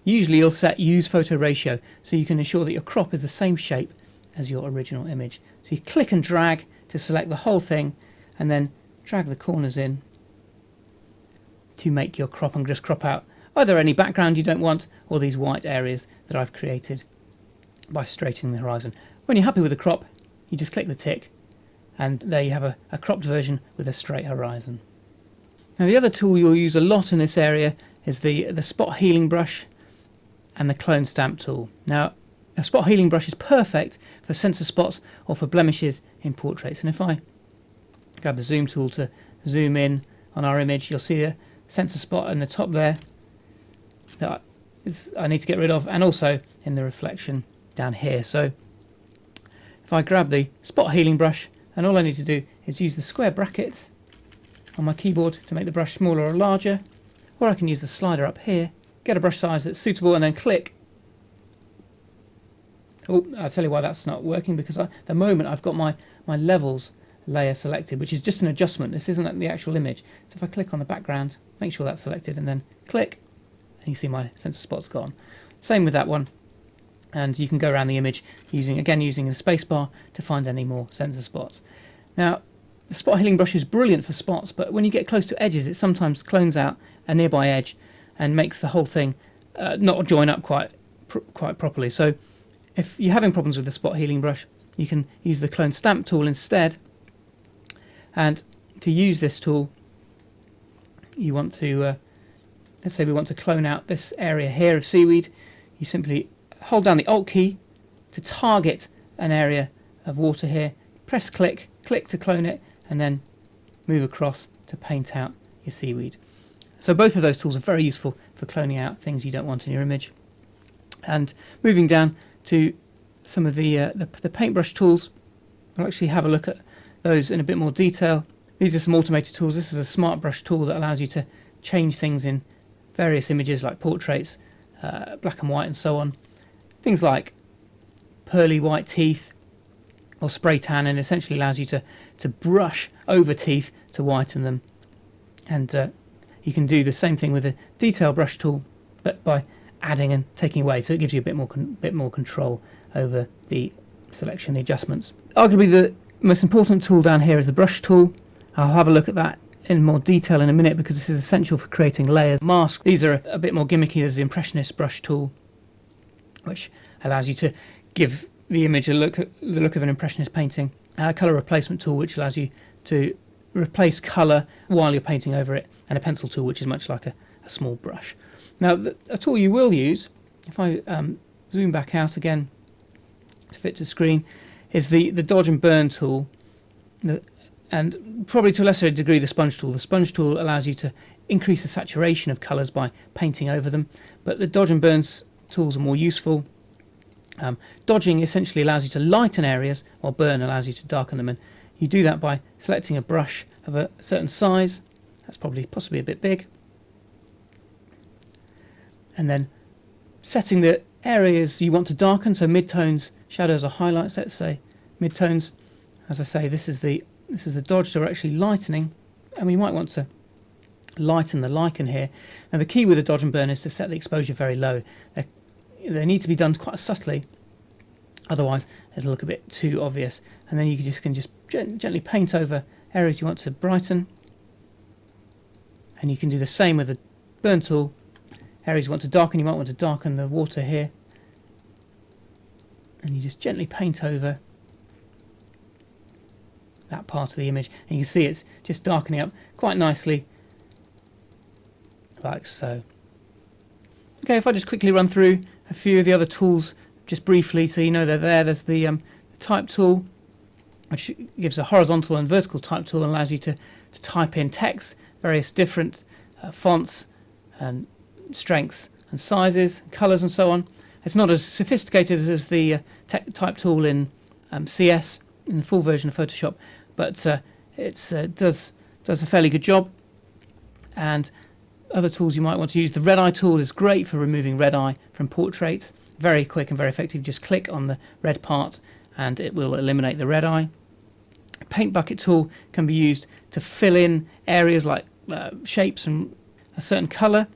Usually you'll set use photo ratio, so you can ensure that your crop is the same shape as your original image. So you click and drag to select the whole thing, and then drag the corners in to make your crop, and just crop out either any background you don't want or these white areas that I've created by straightening the horizon. When you're happy with the crop, you just click the tick, and there you have a cropped version with a straight horizon. Now the other tool you'll use a lot in this area is the spot healing brush and the clone stamp tool. Now a spot healing brush is perfect for sensor spots or for blemishes in portraits, and if I grab the zoom tool to zoom in on our image, you'll see a sensor spot in the top there that I need to get rid of, and also in the reflection down here. So if I grab the spot healing brush, and all I need to do is use the square brackets on my keyboard to make the brush smaller or larger, or I can use the slider up here, get a brush size that's suitable, and then click. Oh, I'll tell you why that's not working, because at the moment I've got my levels layer selected, which is just an adjustment. This isn't the actual image. So if I click on the background, make sure that's selected, and then click, and you see my sensor spot's gone. Same with that one, and you can go around the image using the spacebar to find any more sensor spots. Now the spot healing brush is brilliant for spots, but when you get close to edges, it sometimes clones out a nearby edge and makes the whole thing not join up quite properly. So if you're having problems with the spot healing brush, you can use the clone stamp tool instead. And to use this tool, you want to let's say we want to clone out this area here of seaweed. You simply hold down the Alt key to target an area of water here, press click to clone it, and then move across to paint out your seaweed. So both of those tools are very useful for cloning out things you don't want in your image. And moving down to some of the paintbrush tools, I'll actually have a look at those in a bit more detail. These are some automated tools. This is a smart brush tool that allows you to change things in various images like portraits, black and white and so on. Things like pearly white teeth or spray tan, and essentially allows you to brush over teeth to whiten them. And you can do the same thing with a detail brush tool, but by adding and taking away, so it gives you a bit more control over the selection, the adjustments. Arguably the most important tool down here is the brush tool. I'll have a look at that in more detail in a minute, because this is essential for creating layers. Masks, these are a bit more gimmicky. There's the Impressionist brush tool, which allows you to give the image the look of an Impressionist painting. Colour replacement tool, which allows you to replace colour while you're painting over it, and a pencil tool, which is much like a small brush. Now a tool you will use, if I zoom back out again to fit to screen, is the dodge and burn tool, and probably to a lesser degree the sponge tool. The sponge tool allows you to increase the saturation of colours by painting over them, but the dodge and burn tools are more useful. Dodging essentially allows you to lighten areas, while burn allows you to darken them, and you do that by selecting a brush of a certain size. That's possibly a bit big, and then setting the areas you want to darken, so midtones, shadows or highlights. Let's say midtones. As I say, this is the dodge, so we're actually lightening, and we might want to lighten the lichen here. Now the key with the dodge and burn is to set the exposure very low. They need to be done quite subtly, otherwise it'll look a bit too obvious. And then you can just gently paint over areas you want to brighten, and you can do the same with the burn tool. Areas you want to darken, you might want to darken the water here, and you just gently paint over that part of the image, and you can see it's just darkening up quite nicely, like so. Okay, if I just quickly run through a few of the other tools just briefly so you know they're there. There's the type tool, which gives a horizontal and vertical type tool and allows you to type in text, various different fonts and strengths and sizes, colours and so on. It's not as sophisticated as the type tool in CS, in the full version of Photoshop, but it does a fairly good job. And other tools you might want to use, the red eye tool is great for removing red eye from portraits. Very quick and very effective. Just click on the red part and it will eliminate the red eye. Paint bucket tool can be used to fill in areas like shapes and a certain colour,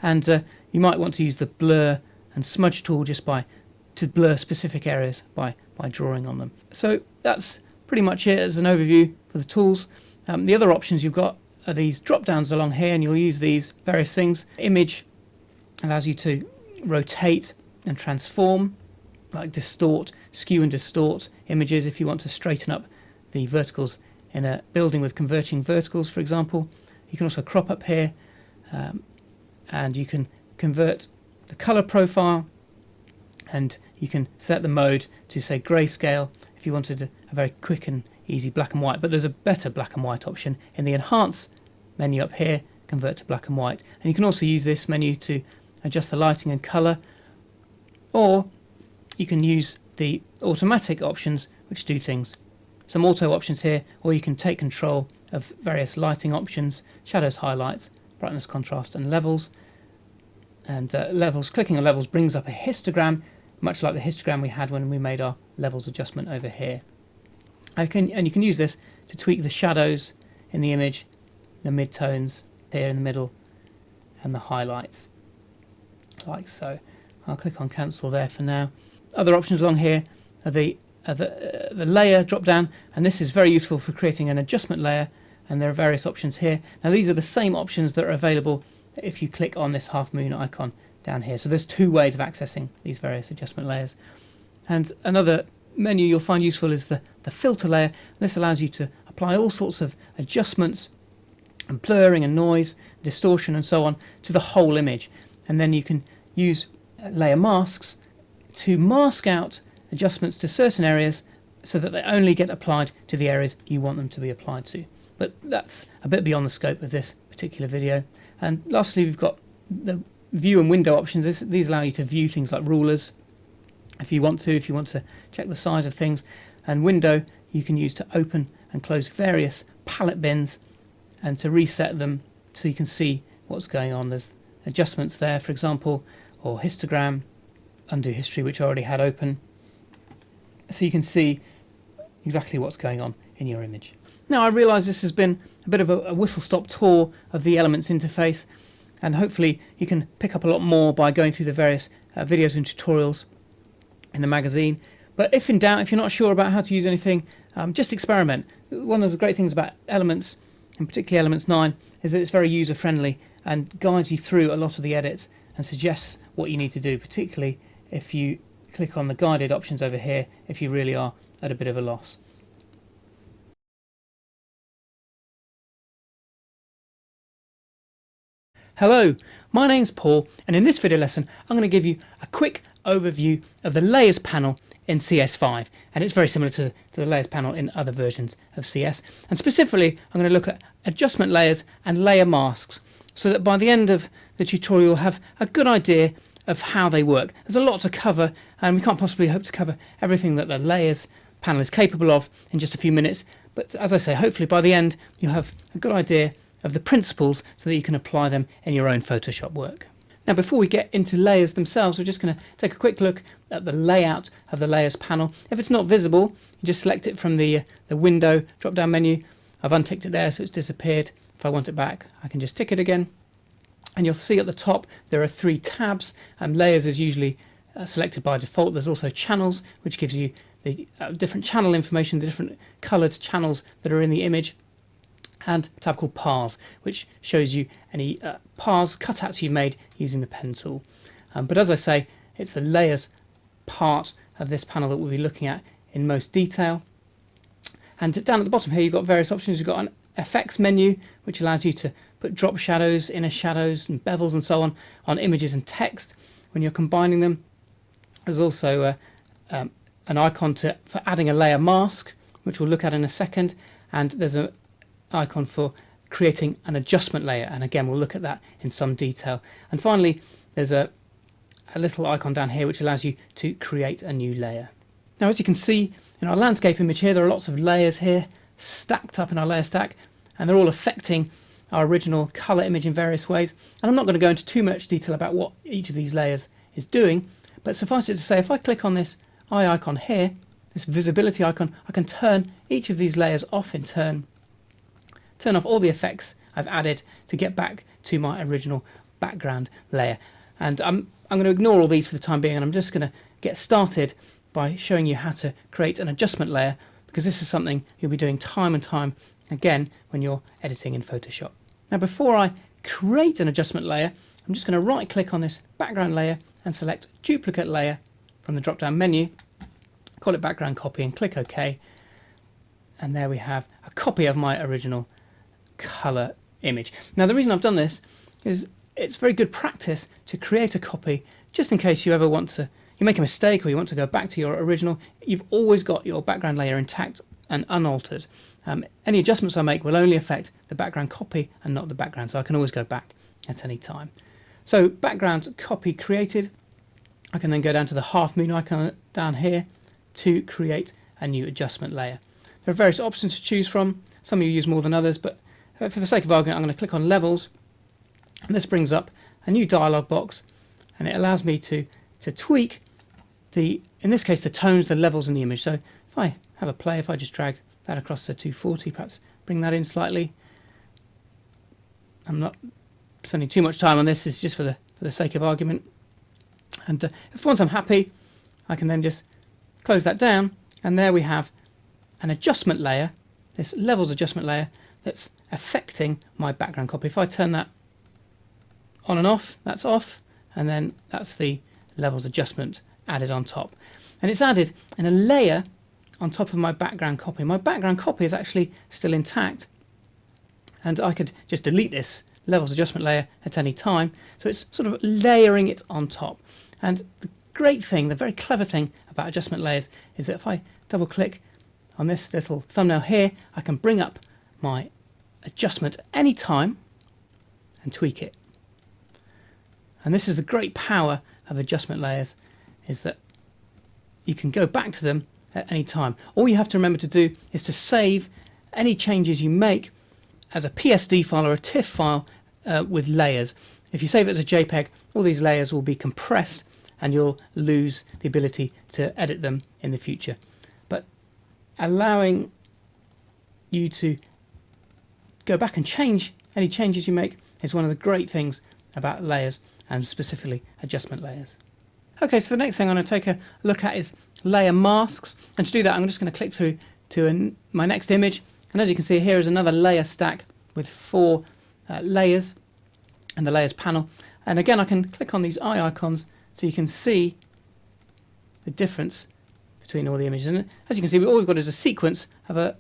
and you might want to use the blur and smudge tool just to blur specific areas by drawing on them. So that's pretty much it as an overview for the tools. The other options you've got are these drop downs along here, and you'll use these various things. Image allows you to rotate and transform, like distort, skew and distort images if you want to straighten up the verticals in a building with converging verticals, for example. You can also crop up here, and you can convert the color profile, and you can set the mode to say grayscale if you wanted a very quick and easy black and white. But there's a better black and white option in the enhance menu up here, convert to black and white. And you can also use this menu to adjust the lighting and color, or you can use the automatic options which do things. Some auto options here, or you can take control of various lighting options, shadows, highlights, brightness, contrast and levels. And levels, clicking on levels brings up a histogram, much like the histogram we had when we made our levels adjustment over here. And you can use this to tweak the shadows in the image, the midtones there in the middle, and the highlights, like so. I'll click on cancel there for now. Other options along here are the layer drop down, and this is very useful for creating an adjustment layer, and there are various options here. Now these are the same options that are available if you click on this half moon icon down here. So there's two ways of accessing these various adjustment layers. And another menu you'll find useful is the filter layer. This allows you to apply all sorts of adjustments and blurring and noise, distortion and so on to the whole image. And then you can use layer masks to mask out adjustments to certain areas so that they only get applied to the areas you want them to be applied to. But that's a bit beyond the scope of this particular video. And lastly, we've got the view and window options. These allow you to view things like rulers if you want to check the size of things. And window you can use to open and close various palette bins and to reset them so you can see what's going on. There's adjustments there, for example, or histogram, undo history, which I already had open, so you can see exactly what's going on in your image. Now, I realise this has been a bit of a whistle-stop tour of the Elements interface, and hopefully you can pick up a lot more by going through the various videos and tutorials in the magazine. But if in doubt, if you're not sure about how to use anything, just experiment. One of the great things about Elements, and particularly Elements 9, is that it's very user-friendly and guides you through a lot of the edits and suggests what you need to do, particularly if you click on the guided options over here if you really are at a bit of a loss. Hello, my name's Paul, and in this video lesson I'm going to give you a quick overview of the Layers panel in CS5, and it's very similar to the Layers panel in other versions of CS. And specifically I'm going to look at adjustment layers and layer masks, so that by the end of the tutorial you'll have a good idea of how they work. There's a lot to cover, and we can't possibly hope to cover everything that the Layers panel is capable of in just a few minutes, but as I say, hopefully by the end you'll have a good idea of the principles so that you can apply them in your own Photoshop work. Now, before we get into layers themselves, we're just going to take a quick look at the layout of the Layers panel. If it's not visible, you just select it from the window drop down menu. I've unticked it there so it's disappeared. If I want it back, I can just tick it again, and you'll see at the top there are 3 tabs. Layers is usually selected by default. There's also channels, which gives you the different channel information, the different coloured channels that are in the image, and a tab called Pars, which shows you any Pars cutouts you've made using the pen tool. But as I say, it's the Layers part of this panel that we'll be looking at in most detail. And down at the bottom here you've got various options. You've got an effects menu, which allows you to put drop shadows, inner shadows and bevels and so on images and text. when you're combining them. There's also an icon for adding a layer mask, which we'll look at in a second, and there's an icon for creating an adjustment layer, and again we'll look at that in some detail. And finally there's a little icon down here which allows you to create a new layer. Now, as you can see in our landscape image here, there are lots of layers here stacked up in our layer stack, and they're all affecting our original colour image in various ways. And I'm not going to go into too much detail about what each of these layers is doing, but suffice it to say, if I click on this eye icon here, this visibility icon, I can turn each of these layers off in turn, turn off all the effects I've added to get back to my original background layer. And I'm going to ignore all these for the time being, and I'm just going to get started by showing you how to create an adjustment layer, because this is something you'll be doing time and time again when you're editing in Photoshop. Now, before I create an adjustment layer, I'm just going to right click on this background layer and select duplicate layer from the drop down menu, call it background copy, and click OK. And there we have a copy of my original colour image. Now, the reason I've done this is it's very good practice to create a copy, just in case you ever want to, you make a mistake or you want to go back to your original. You've always got your background layer intact and unaltered. Any adjustments I make will only affect the background copy and not the background, so I can always go back at any time. So background copy created, I can then go down to the half moon icon down here to create a new adjustment layer. There are various options to choose from. Some of you use more than others, but for the sake of argument, I'm going to click on levels, and this brings up a new dialog box, and it allows me to tweak the, in this case, the tones, the levels in the image. So if I have a play, if I just drag that across to 240, perhaps bring that in slightly. I'm not spending too much time on this. It's just for the sake of argument. And if once I'm happy, I can then just close that down, and there we have an adjustment layer, this levels adjustment layer that's affecting my background copy. If I turn that on and off, that's off, and then that's the levels adjustment added on top. And it's added in a layer on top of my background copy. My background copy is actually still intact, and I could just delete this levels adjustment layer at any time. So it's sort of layering it on top. And the great thing, the very clever thing about adjustment layers is that if I double click on this little thumbnail here, I can bring up my adjustment at any time and tweak it. And this is the great power of adjustment layers, is that you can go back to them at any time. All you have to remember to do is to save any changes you make as a PSD file or a TIFF file with layers. If you save it as a JPEG, all these layers will be compressed and you'll lose the ability to edit them in the future. But allowing you to go back and change any changes you make is one of the great things about layers, and specifically adjustment layers. Okay, so the next thing I'm going to take a look at is layer masks, and to do that I'm just going to click through to my next image, and as you can see here is another layer stack with 4 layers and the layers panel, and again I can click on these eye icons so you can see the difference between all the images. And as you can see, all we've got is a sequence of a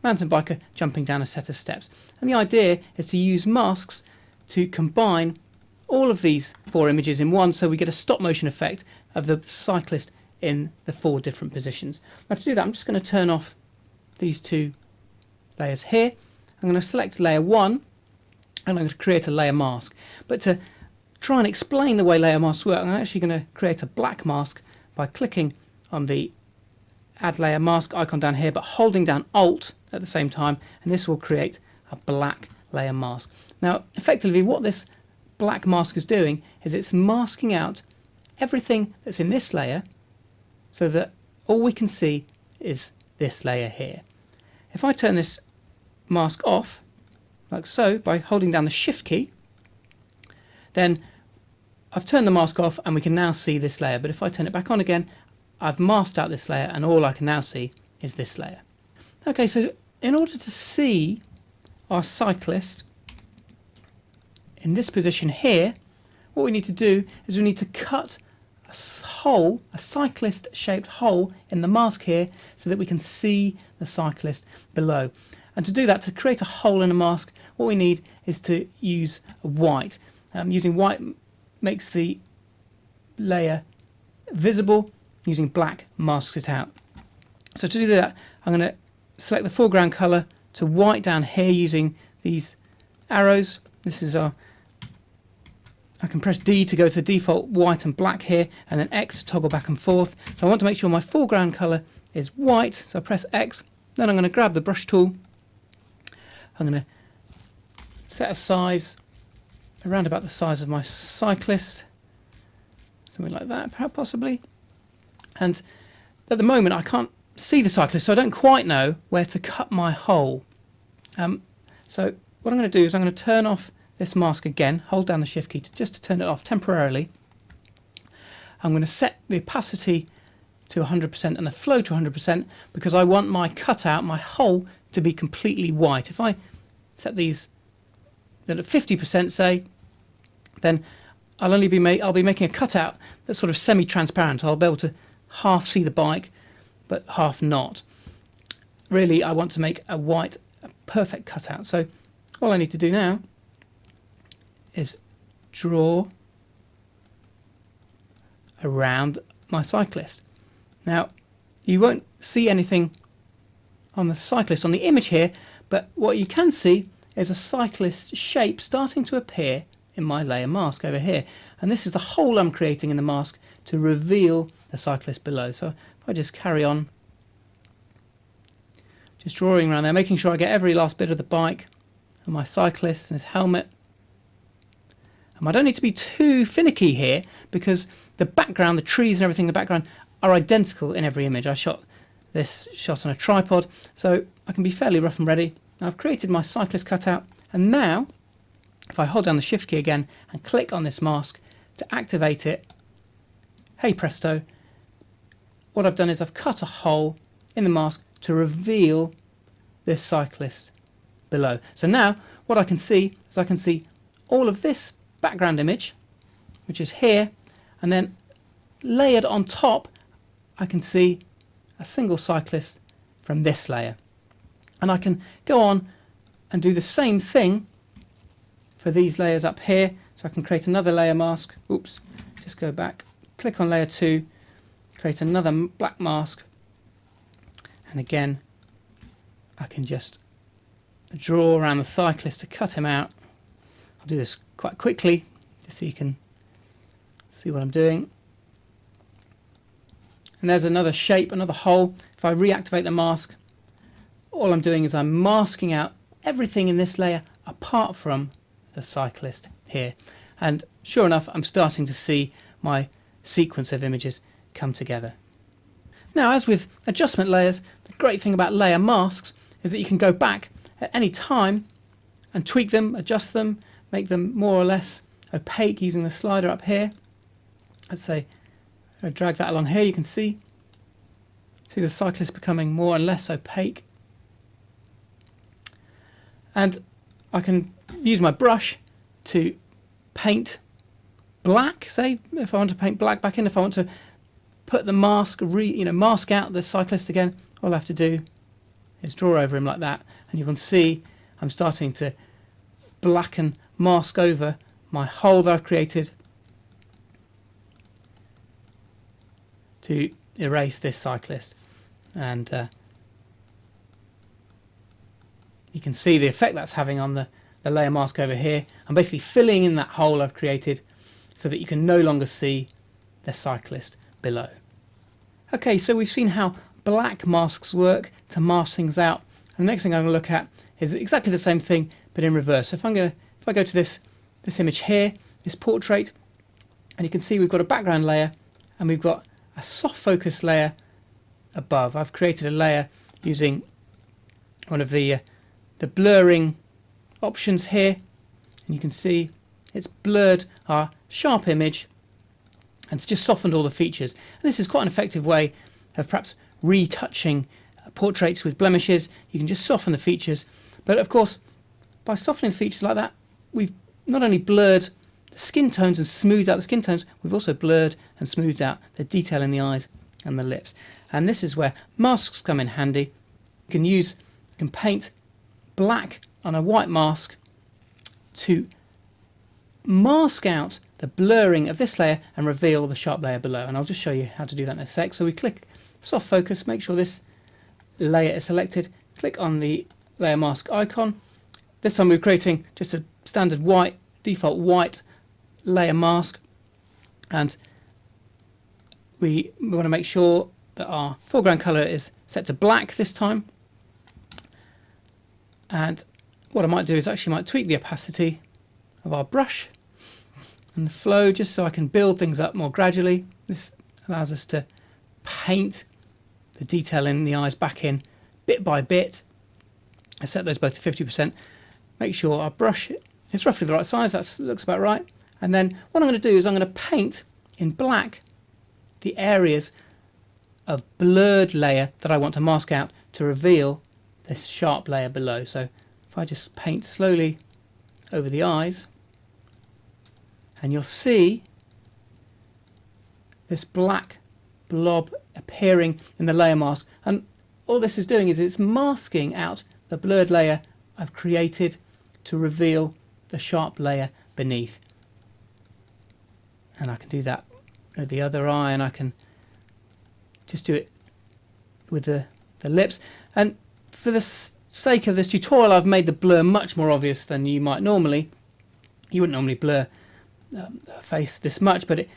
mountain biker jumping down a set of steps, and the idea is to use masks to combine all of these 4 images in one, so we get a stop motion effect of the cyclist in the 4 different positions. Now to do that, I'm just going to turn off these 2 layers here. I'm going to select layer 1 and I'm going to create a layer mask. But to try and explain the way layer masks work, I'm actually going to create a black mask by clicking on the add layer mask icon down here, but holding down Alt at the same time, and this will create a black layer mask. Now effectively what this black mask is doing is it's masking out everything that's in this layer so that all we can see is this layer here. If I turn this mask off like so by holding down the Shift key, then I've turned the mask off and we can now see this layer. But if I turn it back on again, I've masked out this layer and all I can now see is this layer. Okay, so in order to see our cyclist in this position here, what we need to do is we need to cut a hole, a cyclist shaped hole in the mask here so that we can see the cyclist below. And to do that, to create a hole in a mask, what we need is to use white. Using white makes the layer visible, using black masks it out. So to do that, I'm going to select the foreground colour to white down here using these arrows. This is our, I can press D to go to the default white and black here, and then X to toggle back and forth. So I want to make sure my foreground colour is white, so I press X. Then I'm going to grab the brush tool. I'm going to set a size around about the size of my cyclist, something like that, perhaps possibly. And at the moment I can't see the cyclist, so I don't quite know where to cut my hole. So what I'm going to do is I'm going to turn off this mask again, hold down the shift key just to turn it off temporarily. I'm going to set the opacity to 100% and the flow to 100% because I want my cutout, my hole, to be completely white. If I set these at 50%, say, then I'll be making a cutout that's sort of semi-transparent. I'll be able to half see the bike, but half not. Really, I want to make a white, a perfect cutout. So all I need to do now is draw around my cyclist. Now, you won't see anything on the cyclist on the image here, but what you can see is a cyclist shape starting to appear in my layer mask over here. And this is the hole I'm creating in the mask to reveal the cyclist below. So if I just carry on, just drawing around there, making sure I get every last bit of the bike and my cyclist and his helmet. And I don't need to be too finicky here because the background, the trees and everything in the background are identical in every image. I shot this shot on a tripod, so I can be fairly rough and ready. Now I've created my cyclist cutout, and now if I hold down the shift key again and click on this mask to activate it, hey presto, what I've done is I've cut a hole in the mask to reveal this cyclist below. So now what I can see is I can see all of this background image, which is here, and then layered on top I can see a single cyclist from this layer. And I can go on and do the same thing for these layers up here. So I can create another layer mask. Oops, just go back, click on layer 2, create another black mask, and again I can just draw around the cyclist to cut him out. I'll do this quite quickly just so you can see what I'm doing. And there's another shape, another hole. If I reactivate the mask, all I'm doing is I'm masking out everything in this layer apart from the cyclist here. And sure enough, I'm starting to see my sequence of images come together. Now, as with adjustment layers, the great thing about layer masks is that you can go back at any time and tweak them, adjust them, make them more or less opaque using the slider up here. Let's say I drag that along here, you can see the cyclist becoming more and less opaque. And I can use my brush to paint black, say, if I want to paint black back in, if I want to put the mask, mask out the cyclist again, all I have to do is draw over him like that, and you can see I'm starting to blacken, mask over my hole that I've created to erase this cyclist. And you can see the effect that's having on the layer mask over here. I'm basically filling in that hole I've created so that you can no longer see the cyclist below. Okay, so we've seen how black masks work to mask things out. And the next thing I'm going to look at is exactly the same thing but in reverse. So if I go to this image here, this portrait, and you can see we've got a background layer and we've got a soft focus layer above. I've created a layer using one of the blurring options here, and you can see it's blurred our sharp image and it's just softened all the features. And this is quite an effective way of perhaps retouching portraits with blemishes. You can just soften the features, but of course by softening the features like that, we've not only blurred the skin tones and smoothed out the skin tones, we've also blurred and smoothed out the detail in the eyes and the lips. And this is where masks come in handy. You can paint black on a white mask to mask out the blurring of this layer and reveal the sharp layer below. And I'll just show you how to do that in a sec. So we click soft focus, make sure this layer is selected, click on the layer mask icon. This time we're creating just a standard white, default white layer mask, and we want to make sure that our foreground color is set to black this time. And what I might do is actually might tweak the opacity of our brush and the flow, just so I can build things up more gradually. This allows us to paint the detail in the eyes back in bit by bit. I set those both to 50%. Make sure our brush is roughly the right size, that looks about right. And then what I'm going to do is I'm going to paint in black the areas of blurred layer that I want to mask out to reveal this sharp layer below. So if I just paint slowly over the eyes, and you'll see this black blob appearing in the layer mask, and all this is doing is it's masking out the blurred layer I've created to reveal the sharp layer beneath. And I can do that with the other eye, and I can just do it with the lips. And for the sake of this tutorial, I've made the blur much more obvious than you might normally. You wouldn't normally blur the face this much, but it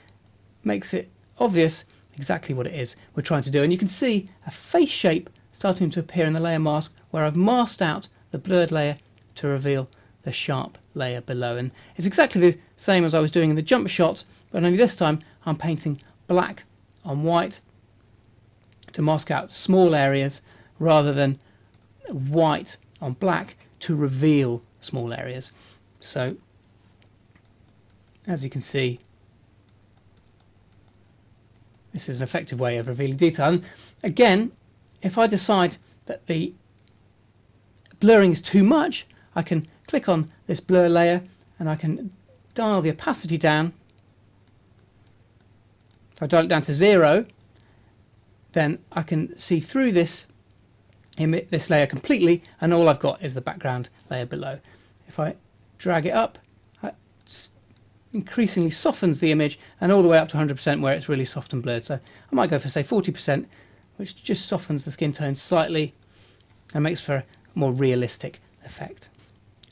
makes it obvious exactly what it is we're trying to do. And you can see a face shape starting to appear in the layer mask where I've masked out the blurred layer to reveal the sharp layer below. And it's exactly the same as I was doing in the jump shot, but only this time I'm painting black on white to mask out small areas rather than white on black to reveal small areas. So as you can see, this is an effective way of revealing detail. And again, if I decide that the blurring is too much, I can click on this blur layer and I can dial the opacity down. If I dial it down to 0, then I can see through this layer completely, and all I've got is the background layer below. If I drag it up, it increasingly softens the image, and all the way up to 100% where it's really soft and blurred. So I might go for, say, 40%, which just softens the skin tone slightly and makes for a more realistic effect.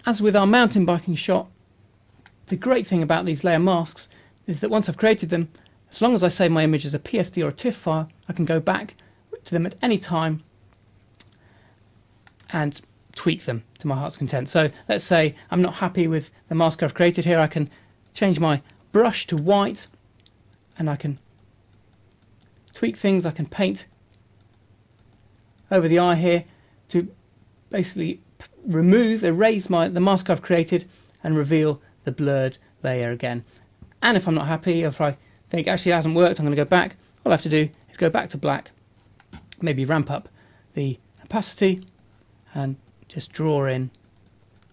As with our mountain biking shot, the great thing about these layer masks is that once I've created them, as long as I save my image as a PSD or a TIFF file, I can go back to them at any time and tweak them to my heart's content. So let's say I'm not happy with the mask I've created here. I can change my brush to white and I can tweak things. I can paint over the eye here to basically erase the mask I've created and reveal the blurred layer again. And if I'm not happy, or if I think actually it hasn't worked, I'm going to go back. All I have to do is go back to black, maybe ramp up the opacity and just draw in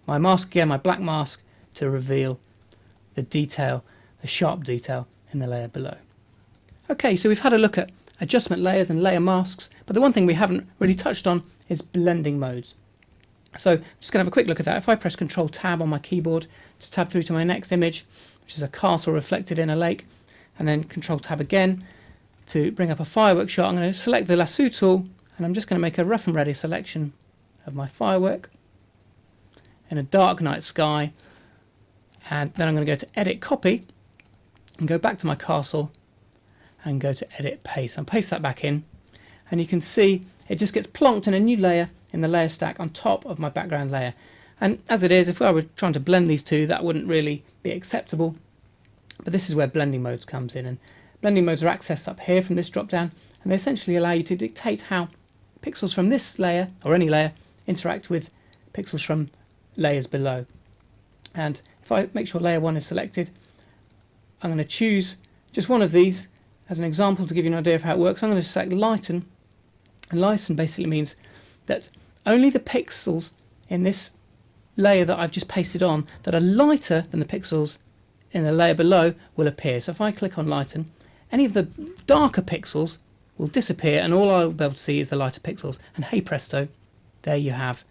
my mask again, my black mask, to reveal the detail, the sharp detail in the layer below. Okay, so we've had a look at adjustment layers and layer masks, but the one thing we haven't really touched on is blending modes. So I'm just going to have a quick look at that. If I press Control Tab on my keyboard to tab through to my next image, which is a castle reflected in a lake, and then Control Tab again to bring up a firework shot, I'm going to select the lasso tool, and I'm just going to make a rough and ready selection of my firework in a dark night sky, and then I'm going to go to Edit Copy and go back to my castle and go to Edit Paste and paste that back in, and you can see it just gets plonked in a new layer in the layer stack on top of my background layer. And as it is, if I were trying to blend these two, that wouldn't really be acceptable, but this is where blending modes comes in, and blending modes are accessed up here from this drop down, and they essentially allow you to dictate how pixels from this layer or any layer interact with pixels from layers below. And if I make sure layer 1 is selected, I'm going to choose just one of these as an example to give you an idea of how it works. I'm going to select lighten, and lighten basically means that only the pixels in this layer that I've just pasted on that are lighter than the pixels in the layer below will appear. So if I click on lighten, any of the darker pixels will disappear and all I'll be able to see is the lighter pixels. And hey presto, there you have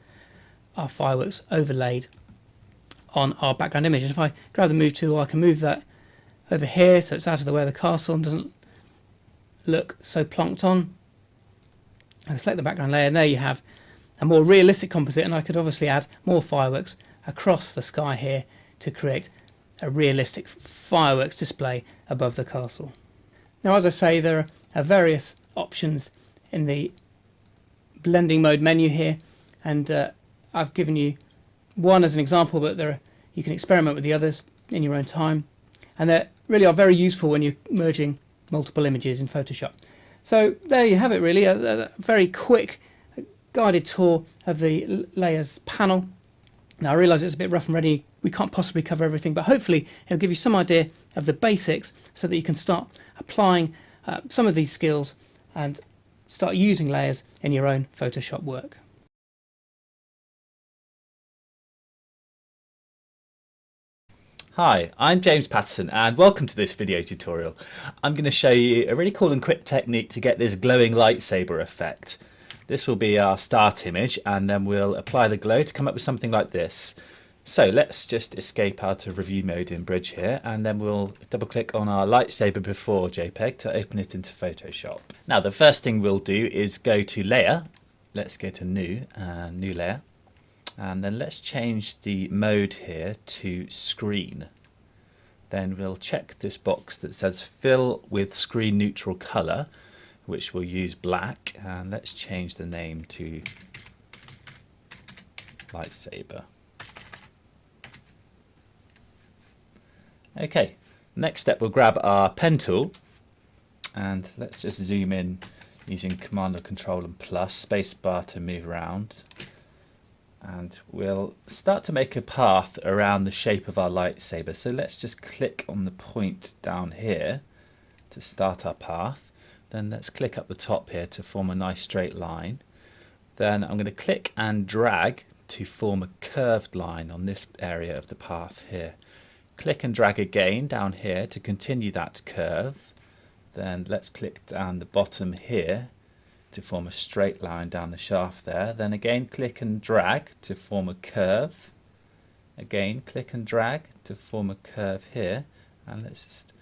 our fireworks overlaid on our background image. And if I grab the move tool, I can move that over here so it's out of the way of the castle and doesn't look so plonked on. I select the background layer, and there you have a more realistic composite, and I could obviously add more fireworks across the sky here to create a realistic fireworks display above the castle. Now, as I say, there are various options in the blending mode menu here, and I've given you one as an example, but you can experiment with the others in your own time, and they really are very useful when you're merging multiple images in Photoshop. So there you have it, really, a very quick guided tour of the layers panel. Now, I realise it's a bit rough and ready, we can't possibly cover everything, but hopefully it'll give you some idea of the basics so that you can start applying some of these skills and start using layers in your own Photoshop work. Hi, I'm James Patterson and welcome to this video tutorial. I'm going to show you a really cool and quick technique to get this glowing lightsaber effect. This will be our start image, and then we'll apply the glow to come up with something like this. So let's just escape out of review mode in Bridge here, and then we'll double click on our lightsaber before JPEG to open it into Photoshop. Now, the first thing we'll do is go to Layer. Let's go to New Layer, and then let's change the mode here to Screen. Then we'll check this box that says Fill with Screen Neutral Color, which we'll use black, and let's change the name to lightsaber. Okay, next step, we'll grab our pen tool and let's just zoom in using Command or Control and plus, spacebar to move around, and we'll start to make a path around the shape of our lightsaber. So let's just click on the point down here to start our path. Then let's click up the top here to form a nice straight line. Then I'm going to click and drag to form a curved line on this area of the path here. Click and drag again down here to continue that curve. Then let's click down the bottom here to form a straight line down the shaft there. Then again click and drag to form a curve. Again click and drag to form a curve here, and let's just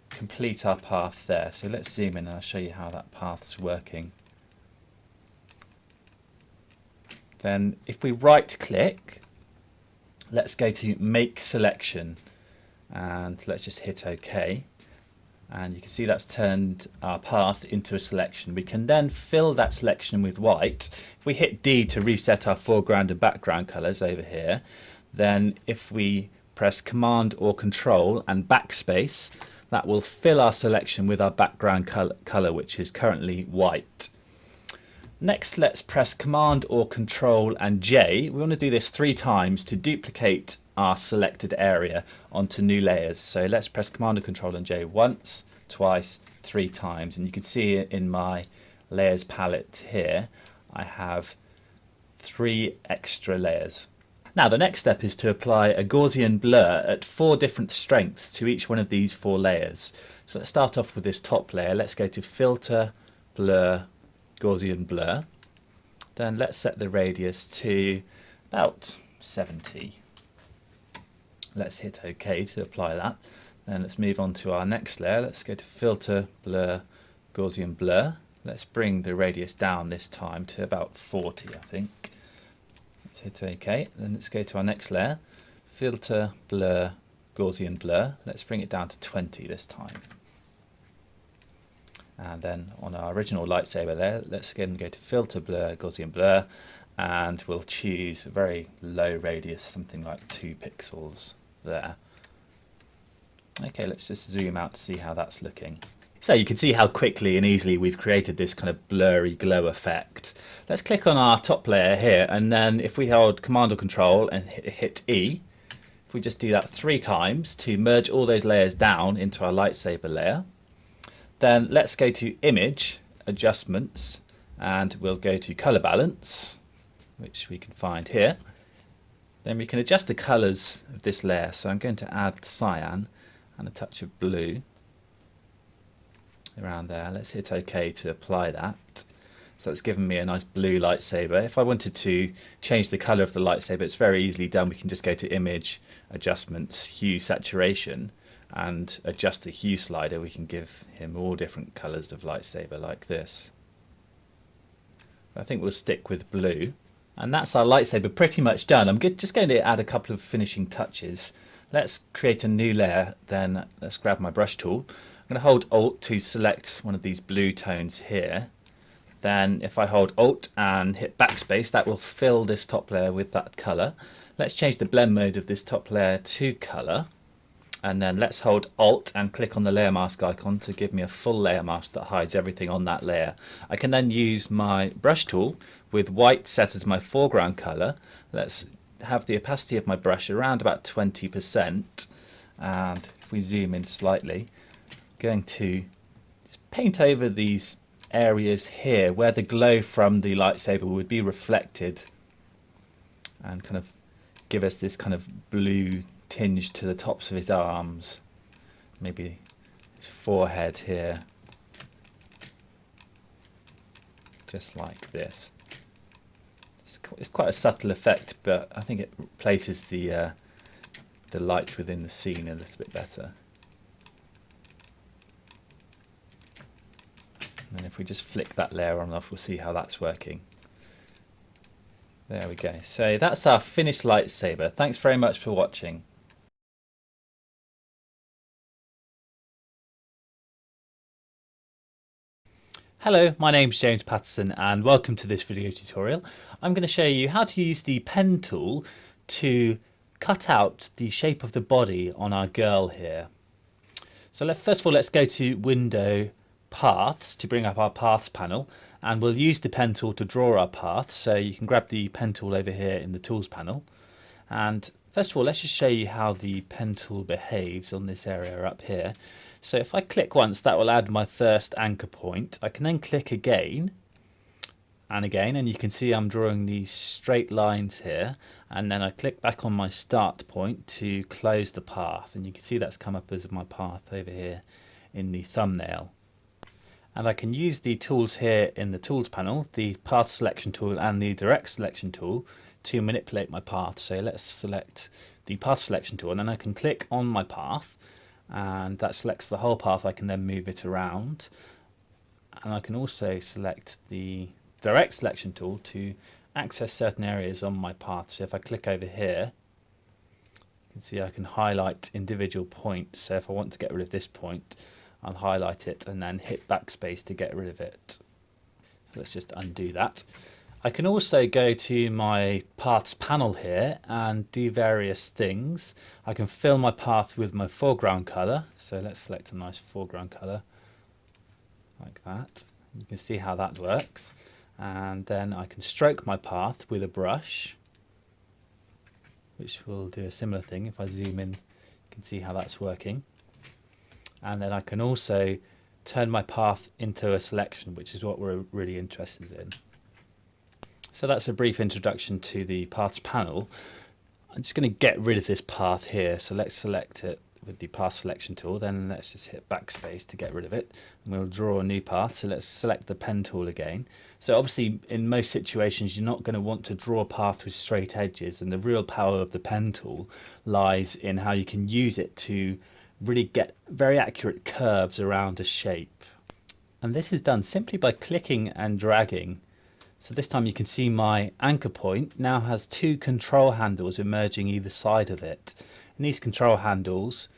complete our path there. So let's zoom in and I'll show you how that path's working. Then if we right click, let's go to Make Selection and let's just hit OK, and you can see that's turned our path into a selection. We can then fill that selection with white. If we hit D to reset our foreground and background colours over here, then if we press Command or Control and backspace, that will fill our selection with our background colour, which is currently white. Next, let's press Command or Control and J. We want to do this 3 times to duplicate our selected area onto new layers. So let's press Command or Control and J once, twice, 3 times. And you can see in my layers palette here, I have 3 extra layers. Now the next step is to apply a Gaussian blur at 4 different strengths to each one of these 4 layers. So let's start off with this top layer. Let's go to Filter, Blur, Gaussian Blur. Then let's set the radius to about 70. Let's hit OK to apply that. Then let's move on to our next layer. Let's go to Filter, Blur, Gaussian Blur. Let's bring the radius down this time to about 40, I think. Hit OK, then let's go to our next layer, Filter, Blur, Gaussian Blur. Let's bring it down to 20 this time. And then on our original lightsaber layer, let's again go to Filter, Blur, Gaussian Blur, and we'll choose a very low radius, something like 2 pixels there. Okay, let's just zoom out to see how that's looking. So you can see how quickly and easily we've created this kind of blurry glow effect. Let's click on our top layer here, and then if we hold Command or Control and hit E, if we just do that 3 times to merge all those layers down into our lightsaber layer, then let's go to Image, Adjustments, and we'll go to Color Balance, which we can find here. Then we can adjust the colors of this layer. So I'm going to add cyan and a touch of blue around there. Let's hit OK to apply that. So that's given me a nice blue lightsaber. If I wanted to change the color of the lightsaber, it's very easily done. We can just go to Image, Adjustments, Hue, Saturation, and adjust the hue slider, we can give him all different colours of lightsaber like this. I think we'll stick with blue. And that's our lightsaber pretty much done. I'm just going to add a couple of finishing touches. Let's create a new layer, then let's grab my brush tool. I'm going to hold Alt to select one of these blue tones here. Then if I hold Alt and hit backspace, that will fill this top layer with that colour. Let's change the blend mode of this top layer to colour. And then let's hold Alt and click on the layer mask icon to give me a full layer mask that hides everything on that layer. I can then use my brush tool with white set as my foreground colour. Let's have the opacity of my brush around about 20%, and if we zoom in slightly, I'm going to just paint over these areas here where the glow from the lightsaber would be reflected and kind of give us this kind of blue tinge to the tops of his arms, maybe his forehead here, just like this. It's quite a subtle effect, but I think it places the light within the scene a little bit better. And if we just flick that layer on and off, we'll see how that's working. There we go. So that's our finished lightsaber. Thanks very much for watching. Hello, my name's James Patterson and welcome to this video tutorial. I'm going to show you how to use the pen tool to cut out the shape of the body on our girl here. So first of all, let's go to Window, Paths to bring up our Paths panel, and we'll use the pen tool to draw our paths. So you can grab the pen tool over here in the Tools panel. And first of all, let's just show you how the pen tool behaves on this area up here. So if I click once, that will add my first anchor point. I can then click again and again, and you can see I'm drawing these straight lines here, and then I click back on my start point to close the path, and you can see that's come up as my path over here in the thumbnail. And I can use the tools here in the Tools panel, the Path Selection tool and the Direct Selection tool, to manipulate my path. So let's select the Path Selection tool, and then I can click on my path, and that selects the whole path. I can then move it around, and I can also select the Direct Selection tool to access certain areas on my path. So if I click over here, you can see I can highlight individual points. So if I want to get rid of this point, I'll highlight it and then hit backspace to get rid of it. So let's just undo that. I can also go to my paths panel here and do various things. I can fill my path with my foreground colour. So let's select a nice foreground colour like that. You can see how that works. And then I can stroke my path with a brush, which will do a similar thing. If I zoom in, you can see how that's working. And then I can also turn my path into a selection, which is what we're really interested in. So that's a brief introduction to the Paths panel. I'm just going to get rid of this path here. So let's select it with the Path Selection tool. Then let's just hit backspace to get rid of it. And we'll draw a new path. So let's select the pen tool again. So obviously in most situations you're not going to want to draw a path with straight edges, and the real power of the pen tool lies in how you can use it to really get very accurate curves around a shape. And this is done simply by clicking and dragging. So this time you can see my anchor point now has two control handles emerging either side of it. And these control handles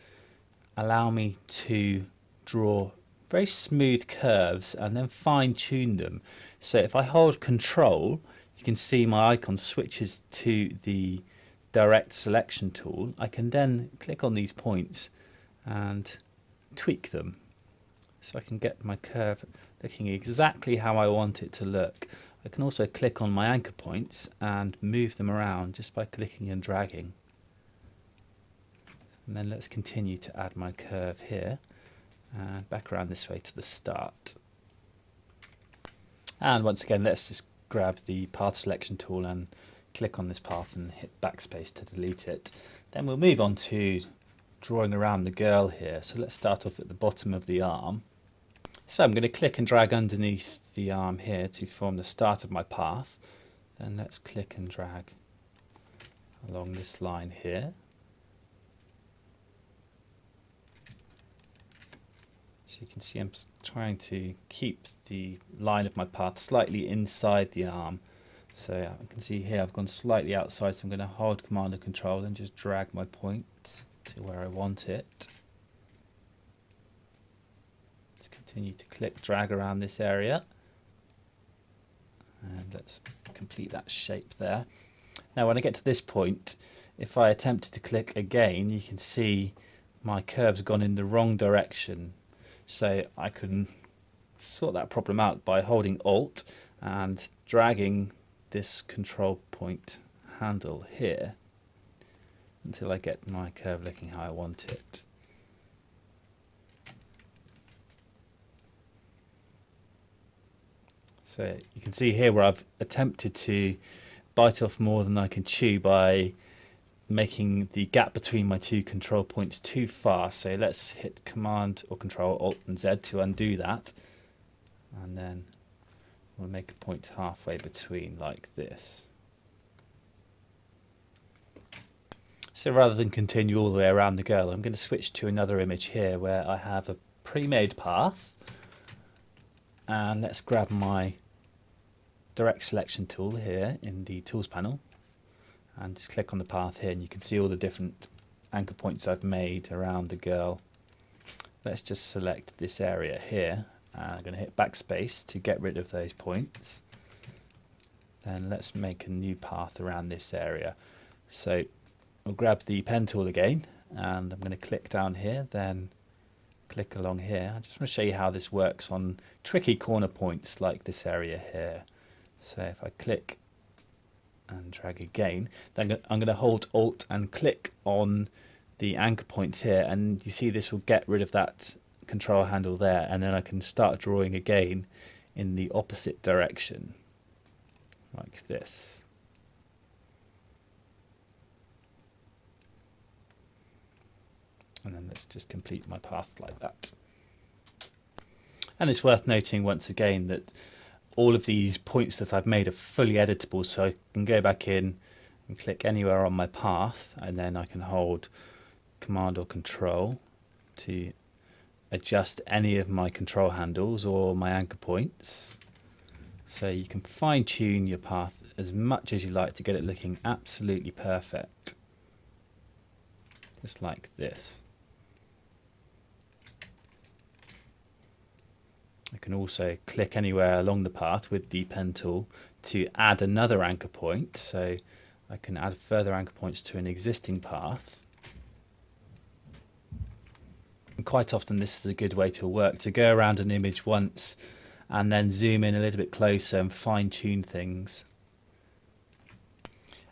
allow me to draw very smooth curves and then fine tune them. So if I hold control, you can see my icon switches to the Direct Selection tool. I can then click on these points and tweak them, so I can get my curve looking exactly how I want it to look. I can also click on my anchor points and move them around just by clicking and dragging. And then let's continue to add my curve here and back around this way to the start. And once again, let's just grab the Path Selection tool and click on this path and hit backspace to delete it. Then we'll move on to drawing around the girl here. So let's start off at the bottom of the arm. So I'm going to click and drag underneath the arm here to form the start of my path. Then let's click and drag along this line here. you can see I'm trying to keep the line of my path slightly inside the arm. So I can see here I've gone slightly outside, so I'm going to hold Command and Control and just drag my point to where I want it. Just continue to click, drag around this area. And let's complete that shape there. Now when I get to this point, if I attempt to click again, you can see my curve's gone in the wrong direction. So I can sort that problem out by holding Alt and dragging this control point handle here until I get my curve looking how I want it. So you can see here where I've attempted to bite off more than I can chew by making the gap between my two control points too far. So let's hit Command or Control Alt and Z to undo that, and then we'll make a point halfway between like this. So rather than continue all the way around the girl, I'm going to switch to another image here where I have a pre-made path, and let's grab my direct selection tool here in the tools panel and just click on the path here, and you can see all the different anchor points I've made around the girl. Let's just select this area here, and I'm going to hit backspace to get rid of those points. Then let's make a new path around this area. So I'll grab the pen tool again, and I'm going to click down here, then click along here. I just want to show you how this works on tricky corner points like this area here. So if I click and drag again, then I'm going to hold Alt and click on the anchor points here, and you see this will get rid of that control handle there, and then I can start drawing again in the opposite direction like this. And then let's just complete my path like that. And it's worth noting once again that all of these points that I've made are fully editable, so I can go back in and click anywhere on my path, and then I can hold Command or Control to adjust any of my control handles or my anchor points. So you can fine tune your path as much as you like to get it looking absolutely perfect, just like this. I can also click anywhere along the path with the pen tool to add another anchor point, so I can add further anchor points to an existing path. And quite often this is a good way to work, to go around an image once and then zoom in a little bit closer and fine tune things.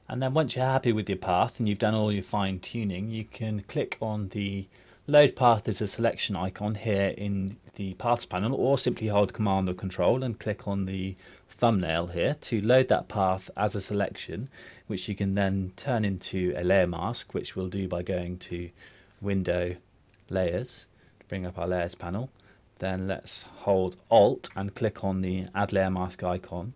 And then once you're happy with your path and you've done all your fine tuning, you can click on the load path as a selection icon here in the paths panel, or simply hold Command or Control and click on the thumbnail here to load that path as a selection, which you can then turn into a layer mask, which we'll do by going to Window, Layers, to bring up our Layers panel. Then let's hold Alt and click on the Add Layer Mask icon,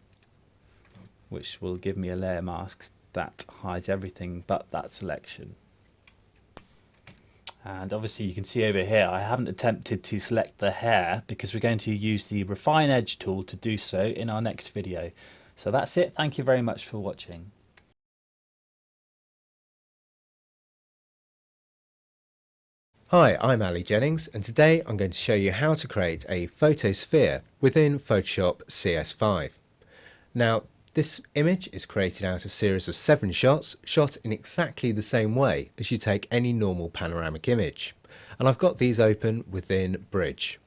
which will give me a layer mask that hides everything but that selection. And obviously you can see over here I haven't attempted to select the hair because we're going to use the Refine Edge tool to do so in our next video. So that's it. Thank you very much for watching. Hi, I'm Ali Jennings, and today I'm going to show you how to create a photosphere within Photoshop CS5. Now, this image is created out of a series of 7 shots, shot in exactly the same way as you take any normal panoramic image. And I've got these open within Bridge.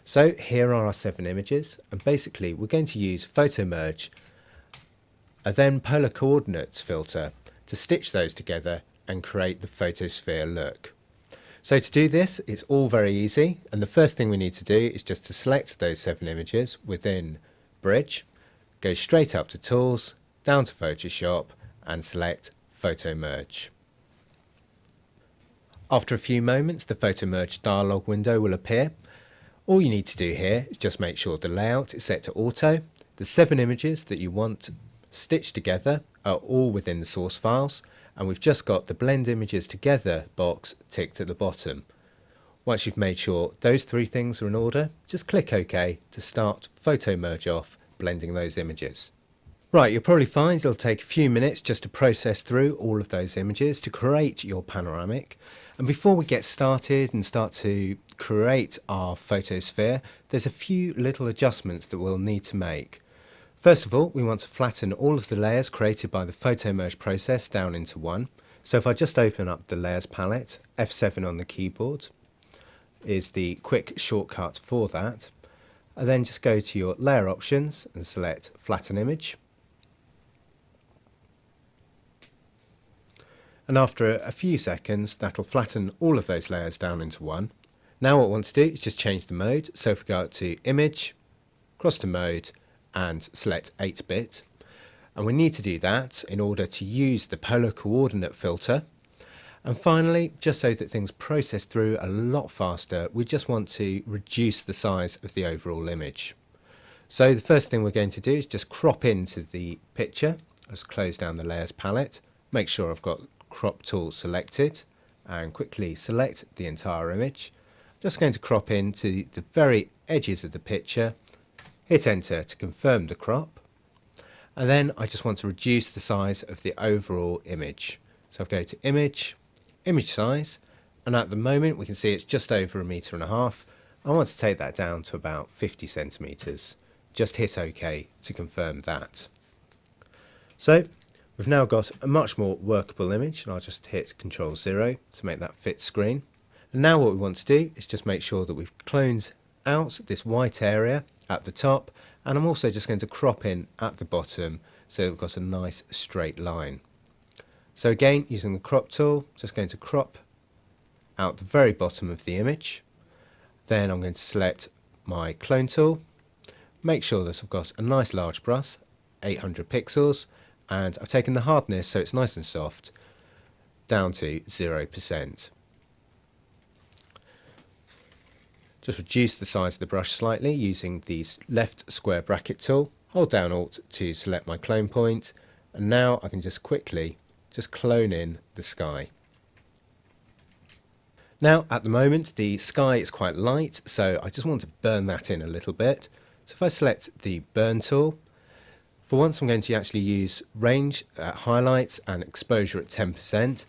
So here are our 7 images, and basically we're going to use Photo Merge, a then Polar Coordinates filter to stitch those together and create the photosphere look. So to do this, it's all very easy, and the first thing we need to do is just to select those 7 images within Bridge, go straight up to Tools, down to Photoshop, and select Photo Merge. After a few moments, the Photo Merge dialog window will appear. All you need to do here is just make sure the layout is set to auto. The 7 images that you want stitched together are all within the source files, and we've just got the Blend Images Together box ticked at the bottom. Once you've made sure those three things are in order, just click OK to start photo merge off, blending those images. Right, you'll probably find it'll take a few minutes just to process through all of those images to create your panoramic. And before we get started and start to create our photosphere, there's a few little adjustments that we'll need to make. First of all, we want to flatten all of the layers created by the photo merge process down into one. So if I just open up the layers palette, F7 on the keyboard is the quick shortcut for that. And then just go to your layer options and select flatten image. And after a few seconds, that'll flatten all of those layers down into one. Now what we want to do is just change the mode. So if we go up to image, cross to mode and select 8-bit. And we need to do that in order to use the polar coordinate filter. And finally, just so that things process through a lot faster, we just want to reduce the size of the overall image. So the first thing we're going to do is just crop into the picture. Let's close down the layers palette, make sure I've got crop tool selected and quickly select the entire image. Just going to crop into the very edges of the picture, hit enter to confirm the crop, and then I just want to reduce the size of the overall image. So I'll go to image, image size, and at the moment we can see it's just over 1.5 meters. I want to take that down to about 50 centimeters. Just hit OK to confirm that. So we've now got a much more workable image, and I'll just hit Ctrl-0 to make that fit screen. And now what we want to do is just make sure that we've cloned out this white area at the top, and I'm also just going to crop in at the bottom so we've got a nice straight line. So again, using the crop tool, just going to crop out the very bottom of the image. Then I'm going to select my clone tool, make sure that I've got a nice large brush, 800 pixels, and I've taken the hardness so it's nice and soft down to 0%. Just reduce the size of the brush slightly using the left square bracket tool, hold down Alt to select my clone point, and now I can just quickly just clone in the sky. Now at the moment the sky is quite light, so I just want to burn that in a little bit. So if I select the burn tool, for once I'm going to actually use range at highlights and exposure at 10%, and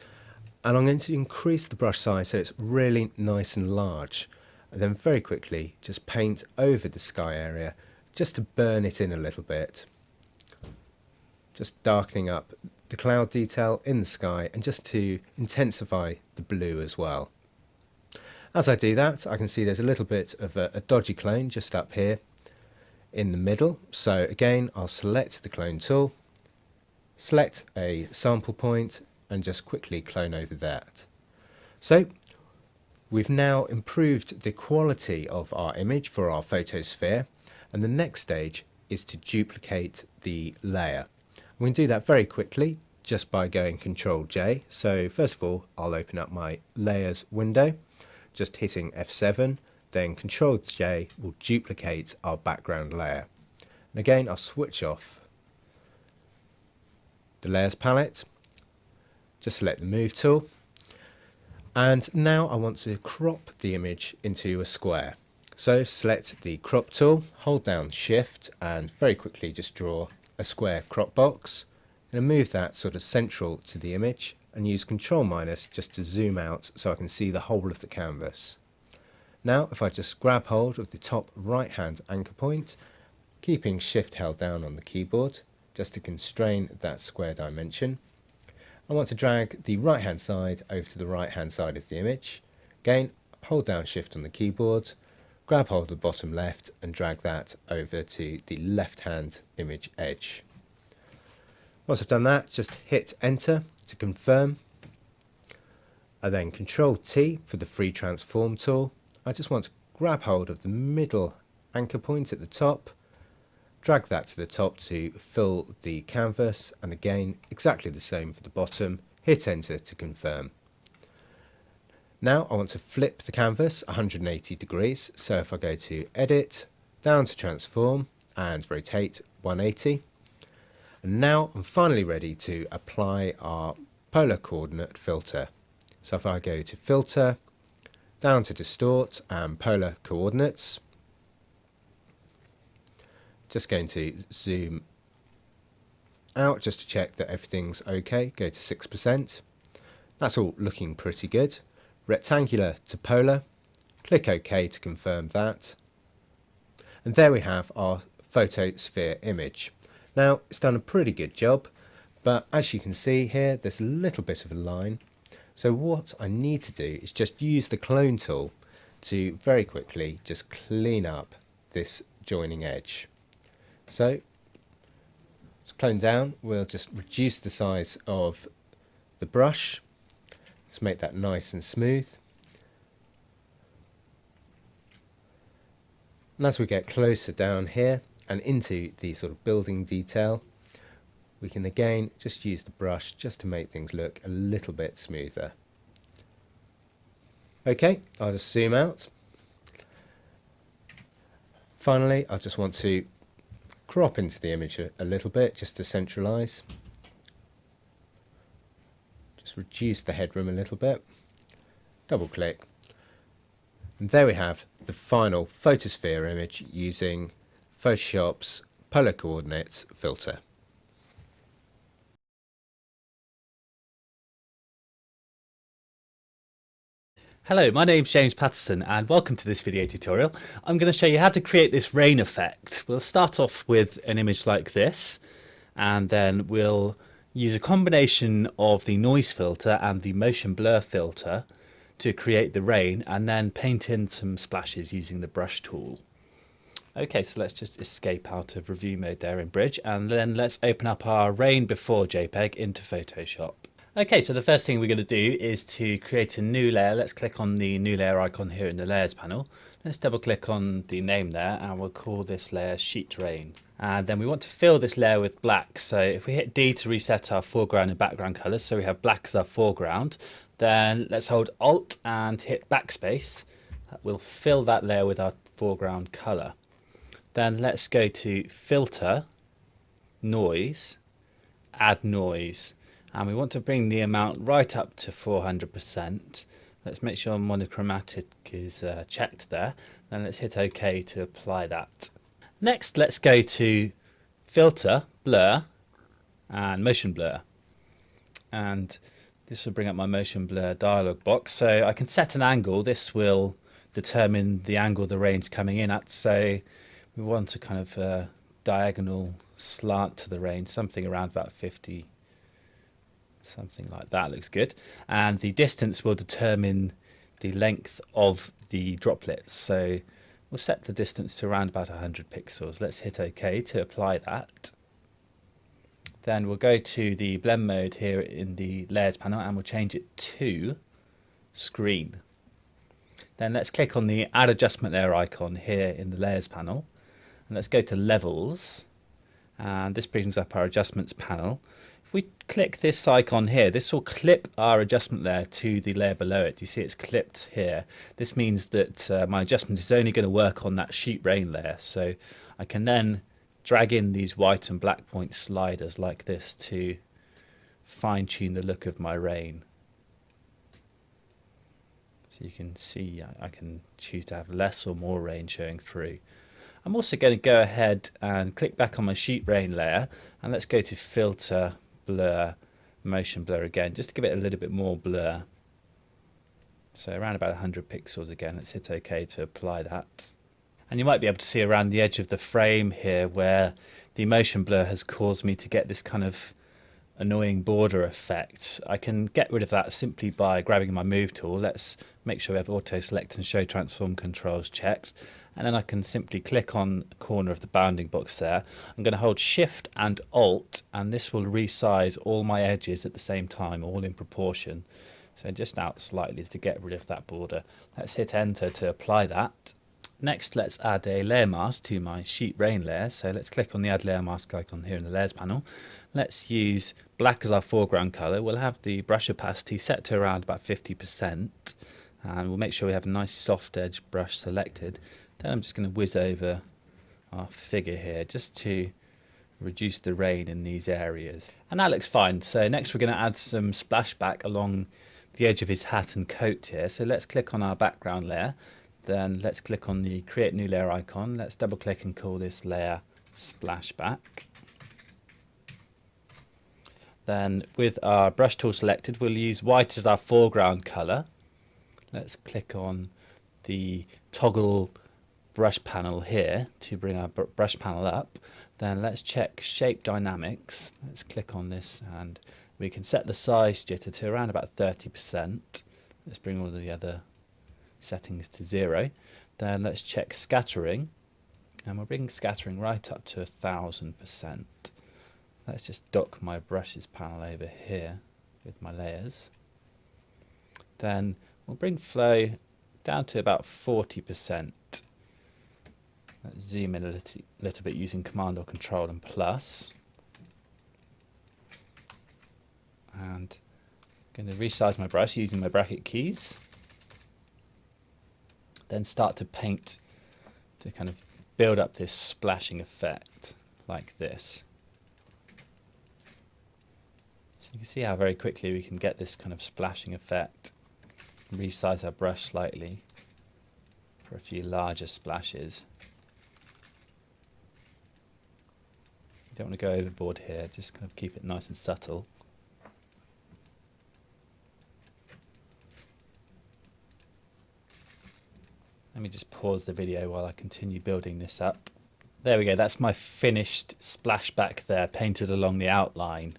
I'm going to increase the brush size so it's really nice and large, and then very quickly just paint over the sky area just to burn it in a little bit, just darkening up the cloud detail in the sky and just to intensify the blue as well. As I do that, I can see there's a little bit of a dodgy clone just up here in the middle. So again, I'll select the clone tool, select a sample point and just quickly clone over that. So we've now improved the quality of our image for our photosphere, and the next stage is to duplicate the layer. We can do that very quickly just by going Ctrl-J. So first of all, I'll open up my layers window, just hitting F7, then Ctrl-J will duplicate our background layer. And again, I'll switch off the layers palette, just select the move tool, and now I want to crop the image into a square. So select the crop tool, hold down Shift and very quickly just draw a square crop box, and move that sort of central to the image, and use Ctrl- just to zoom out so I can see the whole of the canvas. Now if I just grab hold of the top right hand anchor point, keeping Shift held down on the keyboard just to constrain that square dimension, I want to drag the right hand side over to the right hand side of the image. Again, hold down Shift on the keyboard, grab hold of the bottom left and drag that over to the left hand image edge. Once I've done that, just hit enter to confirm, and then Ctrl-T for the free transform tool. I just want to grab hold of the middle anchor point at the top, drag that to the top to fill the canvas, and again exactly the same for the bottom, hit enter to confirm. Now I want to flip the canvas 180 degrees, so if I go to edit, down to transform and rotate 180, and now I'm finally ready to apply our polar coordinate filter. So if I go to filter, down to distort and polar coordinates. Just going to zoom out just to check that everything's okay. Go to 6%. That's all looking pretty good. Rectangular to polar. Click OK to confirm that. And there we have our photosphere image. Now it's done a pretty good job, but as you can see here, there's a little bit of a line. So what I need to do is just use the clone tool to very quickly just clean up this joining edge. So clone down, we'll just reduce the size of the brush. Let's make that nice and smooth. And as we get closer down here and into the sort of building detail, we can again just use the brush just to make things look a little bit smoother. Okay, I'll just zoom out. Finally, I just want to crop into the image a little bit just to centralize. Just reduce the headroom a little bit. Double click. And there we have the final photosphere image using Photoshop's polar coordinates filter. Hello, my name's James Patterson and welcome to this video tutorial. I'm going to show you how to create this rain effect. We'll start off with an image like this, and then we'll use a combination of the noise filter and the motion blur filter to create the rain, and then paint in some splashes using the brush tool. Okay, so let's just escape out of review mode there in Bridge, and then let's open up our rain before JPEG into Photoshop. Okay, so the first thing we're going to do is to create a new layer. Let's click on the new layer icon here in the layers panel. Let's double click on the name there and we'll call this layer Sheet Rain. And then we want to fill this layer with black. So if we hit D to reset our foreground and background colors, so we have black as our foreground, then let's hold Alt and hit backspace. That will fill that layer with our foreground color. Then let's go to Filter, Noise, Add Noise. And we want to bring the amount right up to 400%. Let's make sure monochromatic is checked there. Then let's hit OK to apply that. Next, let's go to Filter, Blur, and Motion Blur. And this will bring up my Motion Blur dialog box. So I can set an angle. This will determine the angle the rain's coming in at. So we want a kind of diagonal slant to the rain, something around about 50. Something like that looks good. And the distance will determine the length of the droplets. So we'll set the distance to around about 100 pixels. Let's hit OK to apply that. Then we'll go to the blend mode here in the layers panel and we'll change it to screen. Then let's click on the add adjustment layer icon here in the layers panel. And let's go to levels. And this brings up our adjustments panel. If we click this icon here, this will clip our adjustment layer to the layer below it. You see it's clipped here. This means that my adjustment is only going to work on that sheet rain layer. So I can then drag in these white and black point sliders like this to fine tune the look of my rain. So you can see I can choose to have less or more rain showing through. I'm also going to go ahead and click back on my sheet rain layer and let's go to Filter, Blur, Motion Blur again, just to give it a little bit more blur. So around about 100 pixels again. Let's hit OK to apply that. And you might be able to see around the edge of the frame here where the motion blur has caused me to get this kind of annoying border effect. I can get rid of that simply by grabbing my move tool. Let's make sure we have auto select and show transform controls checked, and then I can simply click on the corner of the bounding box there. I'm going to hold shift and alt and this will resize all my edges at the same time, all in proportion. So just out slightly to get rid of that border. Let's hit enter to apply that. Next, let's add a layer mask to my sheet rain layer. So let's click on the add layer mask icon here in the layers panel. Let's use black as our foreground color. We'll have the brush opacity set to around about 50%, and we'll make sure we have a nice soft edge brush selected. Then I'm just going to whiz over our figure here just to reduce the rain in these areas. And that looks fine. So next we're going to add some splashback along the edge of his hat and coat here. So let's click on our background layer. Then let's click on the create new layer icon. Let's double click and call this layer splashback. Then with our brush tool selected, we'll use white as our foreground color. Let's click on the toggle brush panel here to bring our brush panel up. Then let's check shape dynamics. Let's click on this and we can set the size jitter to around about 30%. Let's bring all the other settings to 0. Then let's check scattering, and we'll bring scattering right up to 1000%. Let's just dock my brushes panel over here with my layers. Then we'll bring flow down to about 40%. Let's zoom in a little bit using Command or Control and plus. And I'm going to resize my brush using my bracket keys. Then start to paint to kind of build up this splashing effect like this. So you can see how very quickly we can get this kind of splashing effect. Resize our brush slightly for a few larger splashes. You don't want to go overboard here, just kind of keep it nice and subtle. Let me just pause the video while I continue building this up. There we go, that's my finished splashback there, painted along the outline.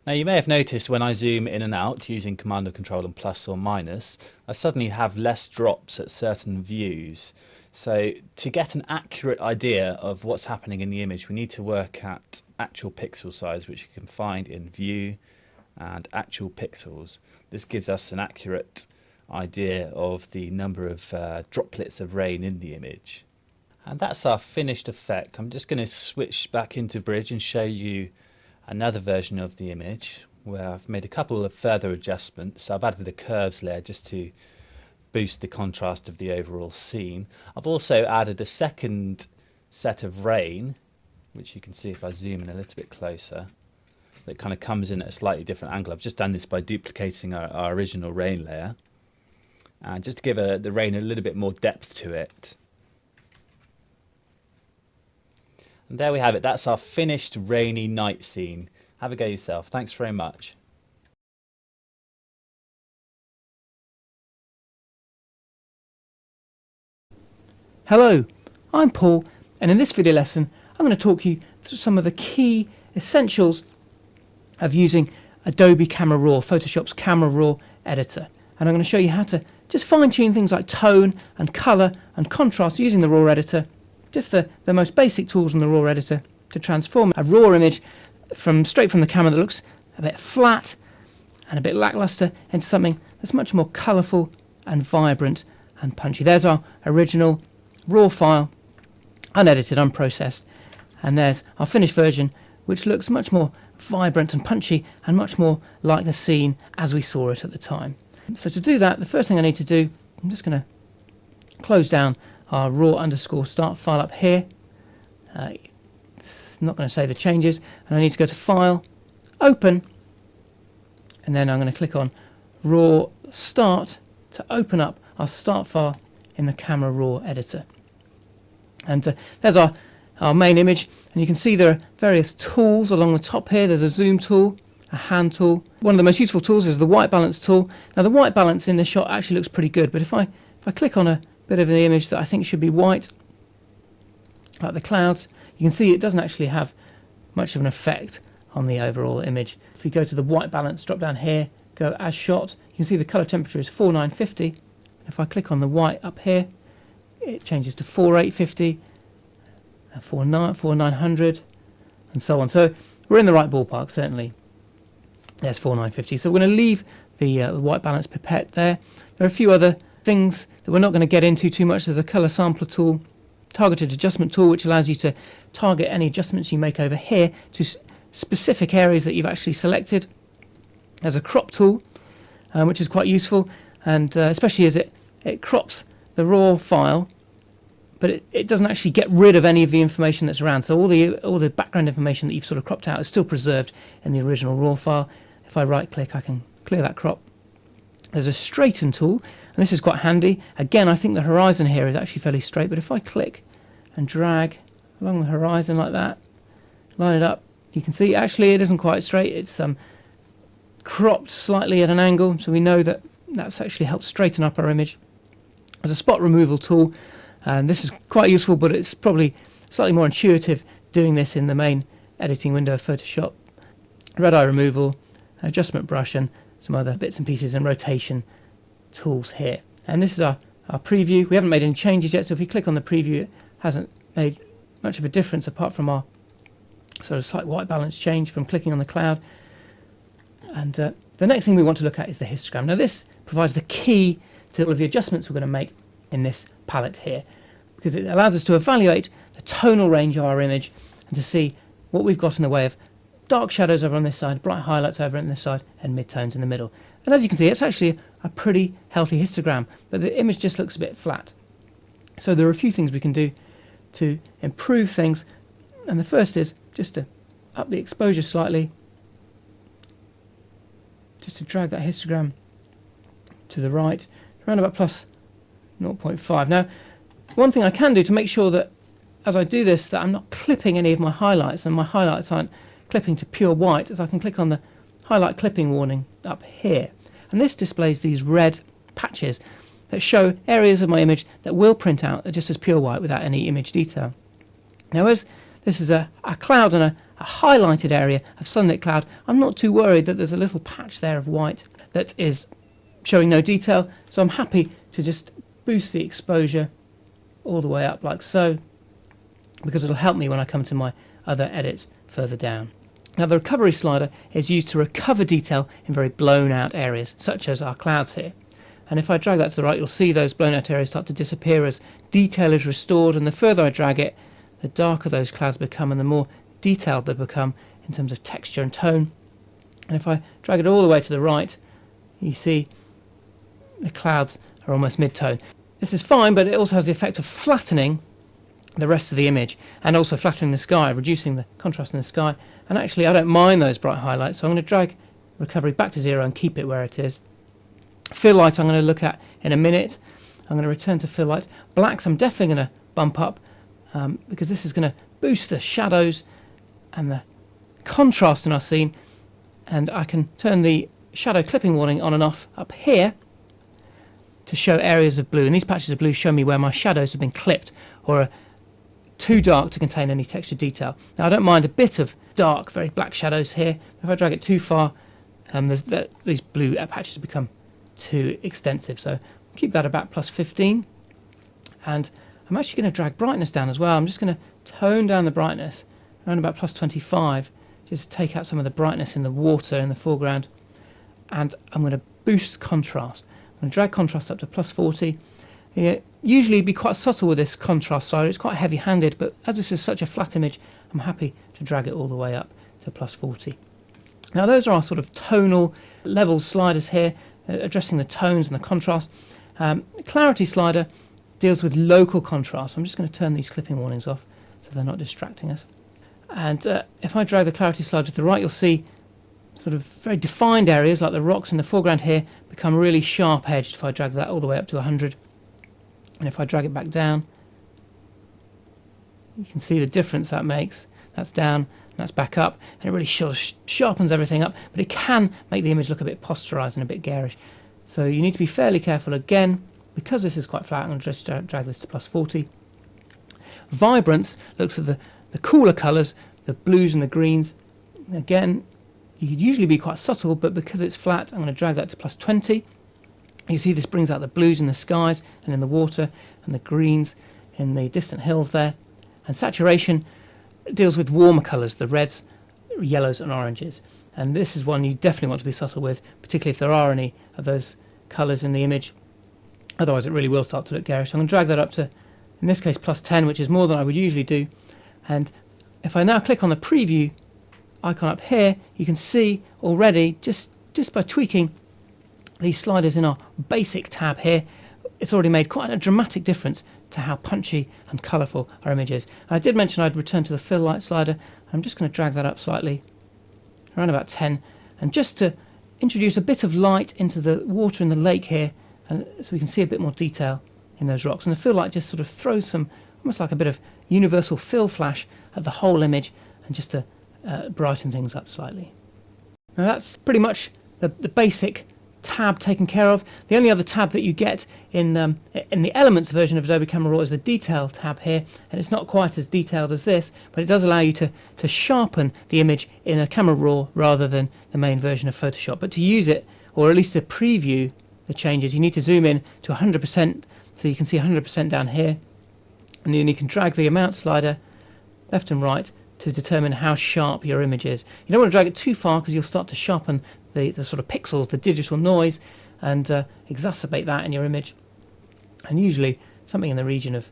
Now you may have noticed when I zoom in and out using Command or Control and plus or minus, I suddenly have less drops at certain views. So to get an accurate idea of what's happening in the image, we need to work at actual pixel size, which you can find in View and Actual Pixels. This gives us an accurate idea of the number of droplets of rain in the image. And that's our finished effect. I'm just going to switch back into Bridge and show you another version of the image where I've made a couple of further adjustments. I've added a curves layer just to boost the contrast of the overall scene. I've also added a second set of rain, which you can see if I zoom in a little bit closer, that kind of comes in at a slightly different angle. I've just done this by duplicating our original rain layer, and just to give the rain a little bit more depth to it. And there we have it. That's our finished rainy night scene. Have a go yourself. Thanks very much. Hello, I'm Paul, and in this video lesson I'm going to talk you through some of the key essentials of using Adobe Camera Raw, Photoshop's Camera Raw editor. And I'm going to show you how to just fine-tune things like tone and colour and contrast using the Raw editor, just the most basic tools in the Raw editor to transform a raw image straight from the camera that looks a bit flat and a bit lackluster into something that's much more colourful and vibrant and punchy. There's our original raw file, unedited, unprocessed, and there's our finished version, which looks much more vibrant and punchy and much more like the scene as we saw it at the time. So to do that, the first thing I need to do, I'm just going to close down our raw_start file up here. It's not going to save the changes, and I need to go to File, Open, and then I'm going to click on Raw Start to open up our start file in the Camera Raw editor. And there's our main image, and you can see there are various tools along the top here. There's a zoom tool, a hand tool. One of the most useful tools is the white balance tool. Now the white balance in this shot actually looks pretty good, but if I click on a bit of the image that I think should be white, like the clouds, you can see it doesn't actually have much of an effect on the overall image. If you go to the white balance, drop down here, go as shot, you can see the color temperature is 4950. If I click on the white up here, it changes to 4850, 4900, and so on. So we're in the right ballpark, certainly. There's 4950. So we're going to leave the white balance pipette there. There are a few other things that we're not going to get into too much. There's a color sampler tool, targeted adjustment tool, which allows you to target any adjustments you make over here to specific areas that you've actually selected. There's a crop tool, which is quite useful, and especially as it crops the raw file, but it doesn't actually get rid of any of the information that's around. So all the background information that you've sort of cropped out is still preserved in the original raw file. If I right click, I can clear that crop, there's a straighten tool, and this is quite handy. Again, I think the horizon here is actually fairly straight, but if I click and drag along the horizon like that, line it up, you can see actually it isn't quite straight. It's cropped slightly at an angle, so we know that that's actually helped straighten up our image. There's a spot removal tool, and this is quite useful, but it's probably slightly more intuitive doing this in the main editing window of Photoshop. Red eye removal, adjustment brush, and some other bits and pieces and rotation tools here. And this is our preview. We haven't made any changes yet, so if we click on the preview, it hasn't made much of a difference apart from our sort of slight white balance change from clicking on the cloud. And the next thing we want to look at is the histogram. Now this provides the key to all of the adjustments we're going to make in this palette here, because it allows us to evaluate the tonal range of our image and to see what we've got in the way of dark shadows over on this side, bright highlights over on this side, and midtones in the middle. And as you can see, it's actually a pretty healthy histogram, but the image just looks a bit flat. So there are a few things we can do to improve things, and the first is just to up the exposure slightly, just to drag that histogram to the right, around about plus 0.5. Now, one thing I can do to make sure that as I do this that I'm not clipping any of my highlights and my highlights aren't clipping to pure white, is I can click on the highlight clipping warning up here, and this displays these red patches that show areas of my image that will print out just as pure white without any image detail. Now as this is a cloud and a highlighted area of sunlit cloud, I'm not too worried that there's a little patch there of white that is showing no detail, so I'm happy to just boost the exposure all the way up like so, because it'll help me when I come to my other edits further down. Now the recovery slider is used to recover detail in very blown out areas, such as our clouds here. And if I drag that to the right, you'll see those blown out areas start to disappear as detail is restored, and the further I drag it, the darker those clouds become and the more detailed they become in terms of texture and tone. And if I drag it all the way to the right, you see the clouds are almost mid-tone. This is fine, but it also has the effect of flattening the rest of the image and also flattening the sky, reducing the contrast in the sky. And actually I don't mind those bright highlights, so I'm going to drag recovery back to 0 and keep it where it is. Fill light I'm going to look at in a minute. I'm going to return to fill light. Blacks I'm definitely going to bump up because this is going to boost the shadows and the contrast in our scene, and I can turn the shadow clipping warning on and off up here to show areas of blue, and these patches of blue show me where my shadows have been clipped or are too dark to contain any texture detail. Now I don't mind a bit of dark, very black shadows here. If I drag it too far, these blue patches become too extensive, so keep that about plus 15. And I'm actually going to drag brightness down as well. I'm just going to tone down the brightness around about plus 25, just to take out some of the brightness in the water in the foreground. And I'm going to boost contrast. I'm going to drag contrast up to plus 40. Usually be quite subtle with this contrast slider. It's quite heavy-handed, but as this is such a flat image, I'm happy to drag it all the way up to plus 40. Now those are our sort of tonal level sliders here, addressing the tones and the contrast. Clarity slider deals with local contrast. I'm just going to turn these clipping warnings off so they're not distracting us. And if I drag the clarity slider to the right, you'll see sort of very defined areas like the rocks in the foreground here become really sharp edged if I drag that all the way up to 100. And if I drag it back down, you can see the difference that makes. That's down and that's back up, and it really sharpens everything up, but it can make the image look a bit posterized and a bit garish. So you need to be fairly careful. Again, because this is quite flat, I'm going to just drag this to plus 40. Vibrance looks at the cooler colours, the blues and the greens. Again, you could usually be quite subtle, but because it's flat, I'm going to drag that to plus 20. You see this brings out the blues in the skies and in the water, and the greens in the distant hills there. And saturation deals with warmer colours, the reds, yellows and oranges. And this is one you definitely want to be subtle with, particularly if there are any of those colours in the image. Otherwise it really will start to look garish. So I'm going to drag that up to, in this case, plus 10, which is more than I would usually do. And if I now click on the preview icon up here, you can see already, just by tweaking these sliders in our basic tab here, it's already made quite a dramatic difference to how punchy and colourful our image is. And I did mention I'd return to the fill light slider. I'm just going to drag that up slightly, around about 10, and just to introduce a bit of light into the water in the lake here, and so we can see a bit more detail in those rocks. And the fill light just sort of throws some, almost like a bit of universal fill flash at the whole image, and just to brighten things up slightly. Now that's pretty much the basic tab taken care of. The only other tab that you get in the Elements version of Adobe Camera Raw is the Detail tab here, and it's not quite as detailed as this, but it does allow you to sharpen the image in a Camera Raw rather than the main version of Photoshop. But to use it, or at least to preview the changes, you need to zoom in to 100%, so you can see 100% down here, and then you can drag the amount slider left and right to determine how sharp your image is. You don't want to drag it too far because you'll start to sharpen the sort of pixels, the digital noise, and exacerbate that in your image. And usually something in the region of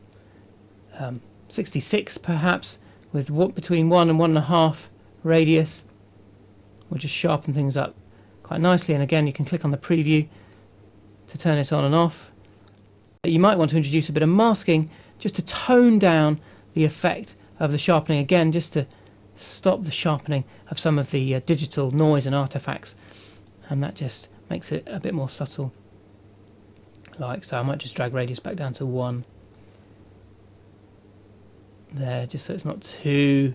66 perhaps, with between 1 and 1.5 radius will just sharpen things up quite nicely. And again, you can click on the preview to turn it on and off. You might want to introduce a bit of masking just to tone down the effect of the sharpening, again just to stop the sharpening of some of the digital noise and artifacts, and that just makes it a bit more subtle. Like so, I might just drag radius back down to 1 there, just so it's not too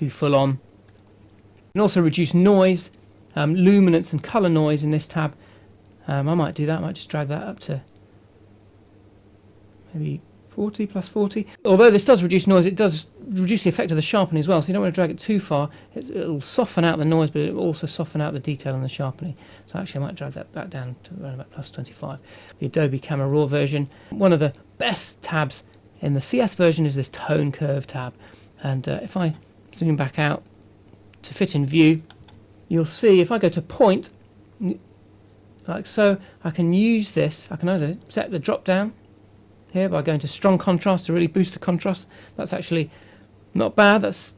full on. You can also reduce noise, luminance and color noise in this tab. I might do that. I might just drag that up to maybe 40 plus 40. Although this does reduce noise, it does reduce the effect of the sharpening as well, so you don't want to drag it too far. It'll soften out the noise, but it will also soften out the detail and the sharpening. So actually I might drag that back down to around about plus 25. The Adobe Camera Raw version. One of the best tabs in the CS version is this Tone Curve tab. And if I zoom back out to fit in view, you'll see if I go to point, like so, I can use this. I can either set the drop down here by going to strong contrast to really boost the contrast. That's actually not bad, that's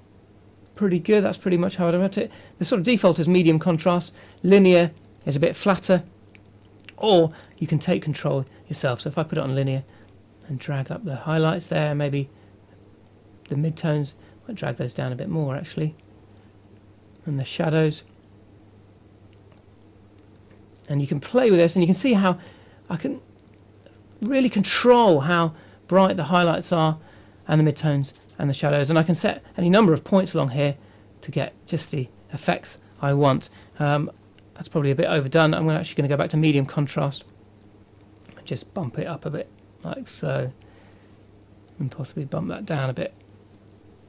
pretty good, that's pretty much how I'd want it. The sort of default is medium contrast, linear is a bit flatter, or you can take control yourself. So if I put it on linear and drag up the highlights there, maybe the midtones, I might drag those down a bit more actually, and the shadows. And you can play with this, and you can see how I can really control how bright the highlights are and the midtones and the shadows, and I can set any number of points along here to get just the effects I want. That's probably a bit overdone. I'm actually going to go back to medium contrast and just bump it up a bit like so, and possibly bump that down a bit.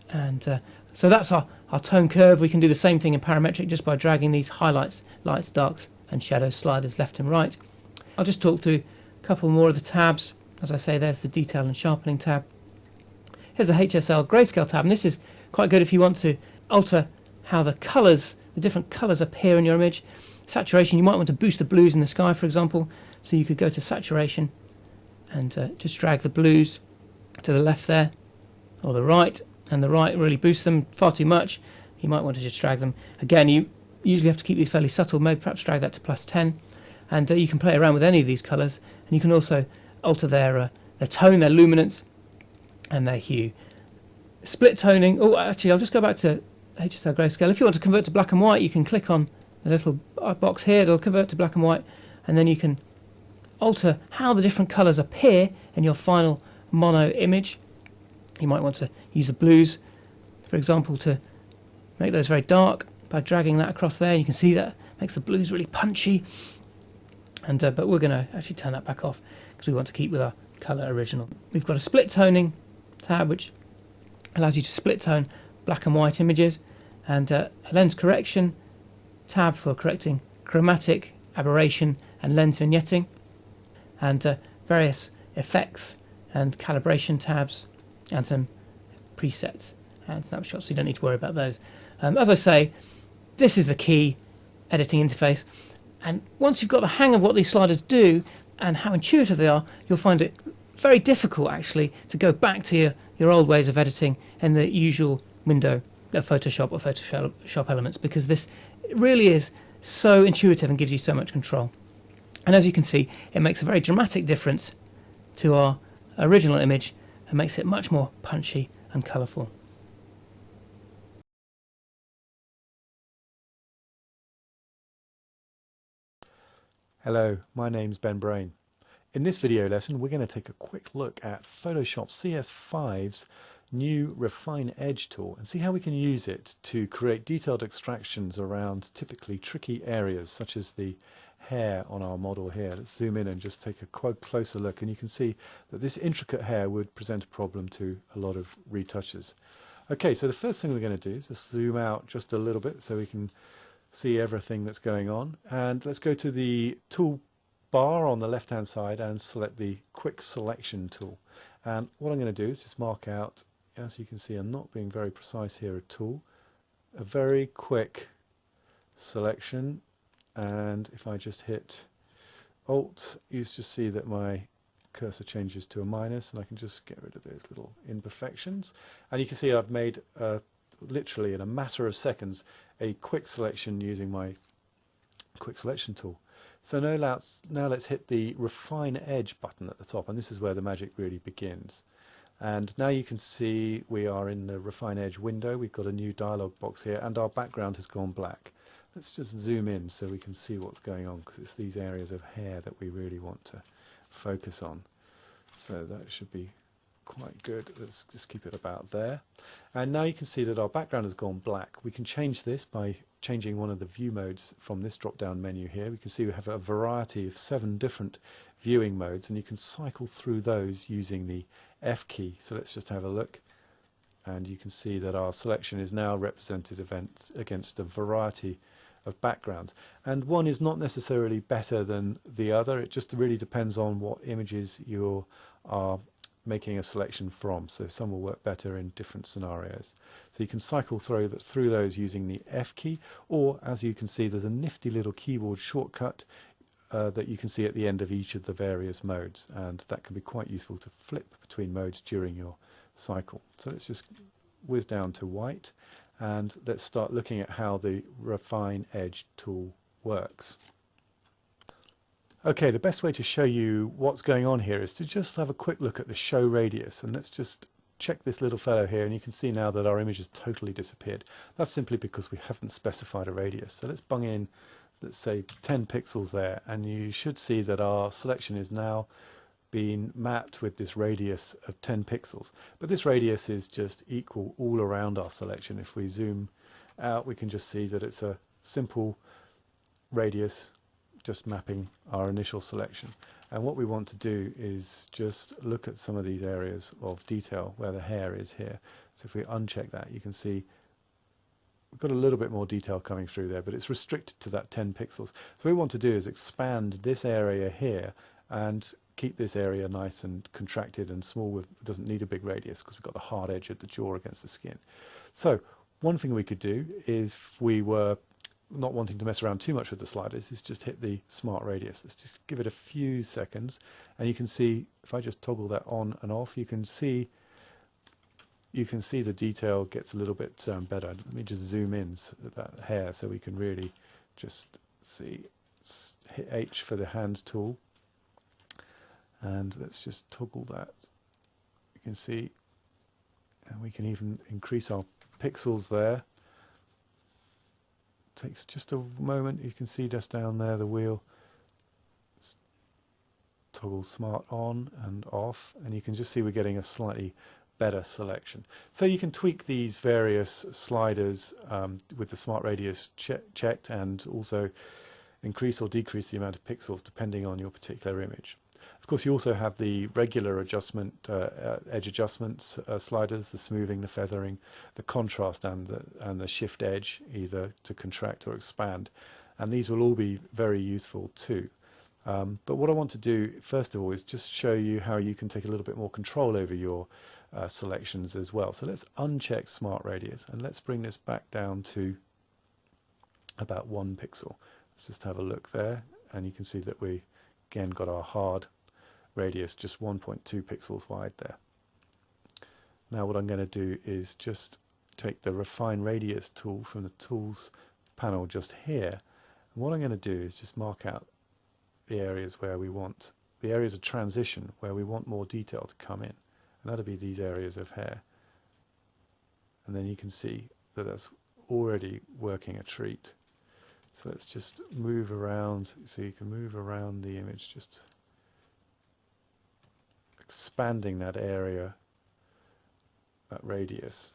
And so that's our tone curve. We can do the same thing in parametric just by dragging these highlights, lights, darks and shadow sliders left and right. I'll just talk through a couple more of the tabs. As I say, there's the detail and sharpening tab. Here's the HSL grayscale tab, and this is quite good if you want to alter how the colours, the different colours appear in your image. Saturation, you might want to boost the blues in the sky, for example, so you could go to saturation and just drag the blues to the left there, or the right, and the right really boosts them far too much. You might want to just drag them. Again, you usually have to keep these fairly subtle, maybe perhaps drag that to plus 10, and you can play around with any of these colours, and you can also alter their tone, their luminance, and their hue. Split toning, oh actually I'll just go back to HSL grayscale. If you want to convert to black and white, you can click on the little box here, it'll convert to black and white, and then you can alter how the different colours appear in your final mono image. You might want to use the blues, for example, to make those very dark by dragging that across there. You can see that makes the blues really punchy, and but we're going to actually turn that back off because we want to keep with our colour original. We've got a split toning tab which allows you to split tone black and white images, and a lens correction tab for correcting chromatic aberration and lens vignetting, and various effects and calibration tabs, and some presets and snapshots, so you don't need to worry about those. As I say, this is the key editing interface, and once you've got the hang of what these sliders do and how intuitive they are, you'll find it very difficult actually to go back to your old ways of editing in the usual window of Photoshop or Photoshop Elements, because this really is so intuitive and gives you so much control. And as you can see, it makes a very dramatic difference to our original image and makes it much more punchy and colourful. Hello, my name's Ben Brain. In this video lesson we're going to take a quick look at Photoshop CS5's new Refine Edge tool and see how we can use it to create detailed extractions around typically tricky areas such as the hair on our model here. Let's zoom in and just take a closer look, and you can see that this intricate hair would present a problem to a lot of retouchers. Okay, so the first thing we're going to do is just zoom out just a little bit so we can see everything that's going on, and let's go to the tool bar on the left hand side and select the quick selection tool. And what I'm going to do is just mark out, as you can see I'm not being very precise here at all, a very quick selection, and if I just hit Alt, you just see that my cursor changes to a minus and I can just get rid of those little imperfections, and you can see I've made literally in a matter of seconds a quick selection using my quick selection tool. So now let's hit the Refine Edge button at the top, and this is where the magic really begins. And now you can see we are in the Refine Edge window. We've got a new dialog box here and our background has gone black. Let's just zoom in so we can see what's going on, because it's these areas of hair that we really want to focus on. So that should be quite good. Let's just keep it about there. And now you can see that our background has gone black. We can change this by changing one of the view modes from this drop down menu here. We can see we have a variety of 7 different viewing modes, and you can cycle through those using the F key. So let's just have a look, and you can see that our selection is now represented against a variety of backgrounds, and one is not necessarily better than the other. It just really depends on what images you are making a selection from. So some will work better in different scenarios. So you can cycle through those using the F key, or as you can see there's a nifty little keyboard shortcut that you can see at the end of each of the various modes, and that can be quite useful to flip between modes during your cycle. So let's just whiz down to white and let's start looking at how the Refine Edge tool works. Okay, the best way to show you what's going on here is to just have a quick look at the show radius, and let's just check this little fellow here, and you can see now that our image has totally disappeared. That's simply because we haven't specified a radius. So let's bung in, let's say 10 pixels there, and you should see that our selection is now being mapped with this radius of 10 pixels. But this radius is just equal all around our selection. If we zoom out, we can just see that it's a simple radius just mapping our initial selection. And what we want to do is just look at some of these areas of detail where the hair is here. So if we uncheck that, you can see we've got a little bit more detail coming through there, but it's restricted to that 10 pixels. So what we want to do is expand this area here and keep this area nice and contracted and small. It doesn't need a big radius because we've got the hard edge of the jaw against the skin. So one thing we could do is, if we were not wanting to mess around too much with the sliders, is just hit the smart radius. Let's just give it a few seconds, and you can see if I just toggle that on and off, you can see the detail gets a little bit better. Let me just zoom in at that hair so we can really just see. Let's hit H for the hand tool, and let's just toggle that. You can see, and we can even increase our pixels there. Takes just a moment. You can see just down there the wheel. Toggle smart on and off, and you can just see we're getting a slightly better selection. So you can tweak these various sliders with the smart radius checked, and also increase or decrease the amount of pixels depending on your particular image. Of course, you also have the regular adjustment, edge adjustments sliders, the smoothing, the feathering, the contrast, and the shift edge, either to contract or expand. And these will all be very useful too. But what I want to do first of all is just show you how you can take a little bit more control over your selections as well. So let's uncheck Smart Radius and let's bring this back down to about 1 pixel. Let's just have a look there, and you can see that we again got our hard radius just 1.2 pixels wide there. Now what I'm going to do is just take the Refine Radius tool from the Tools panel just here, and what I'm going to do is just mark out the areas where we want, the areas of transition where we want more detail to come in, and that'll be these areas of hair. And then you can see that that's already working a treat. So let's just move around, so you can move around the image, just expanding that area, that radius.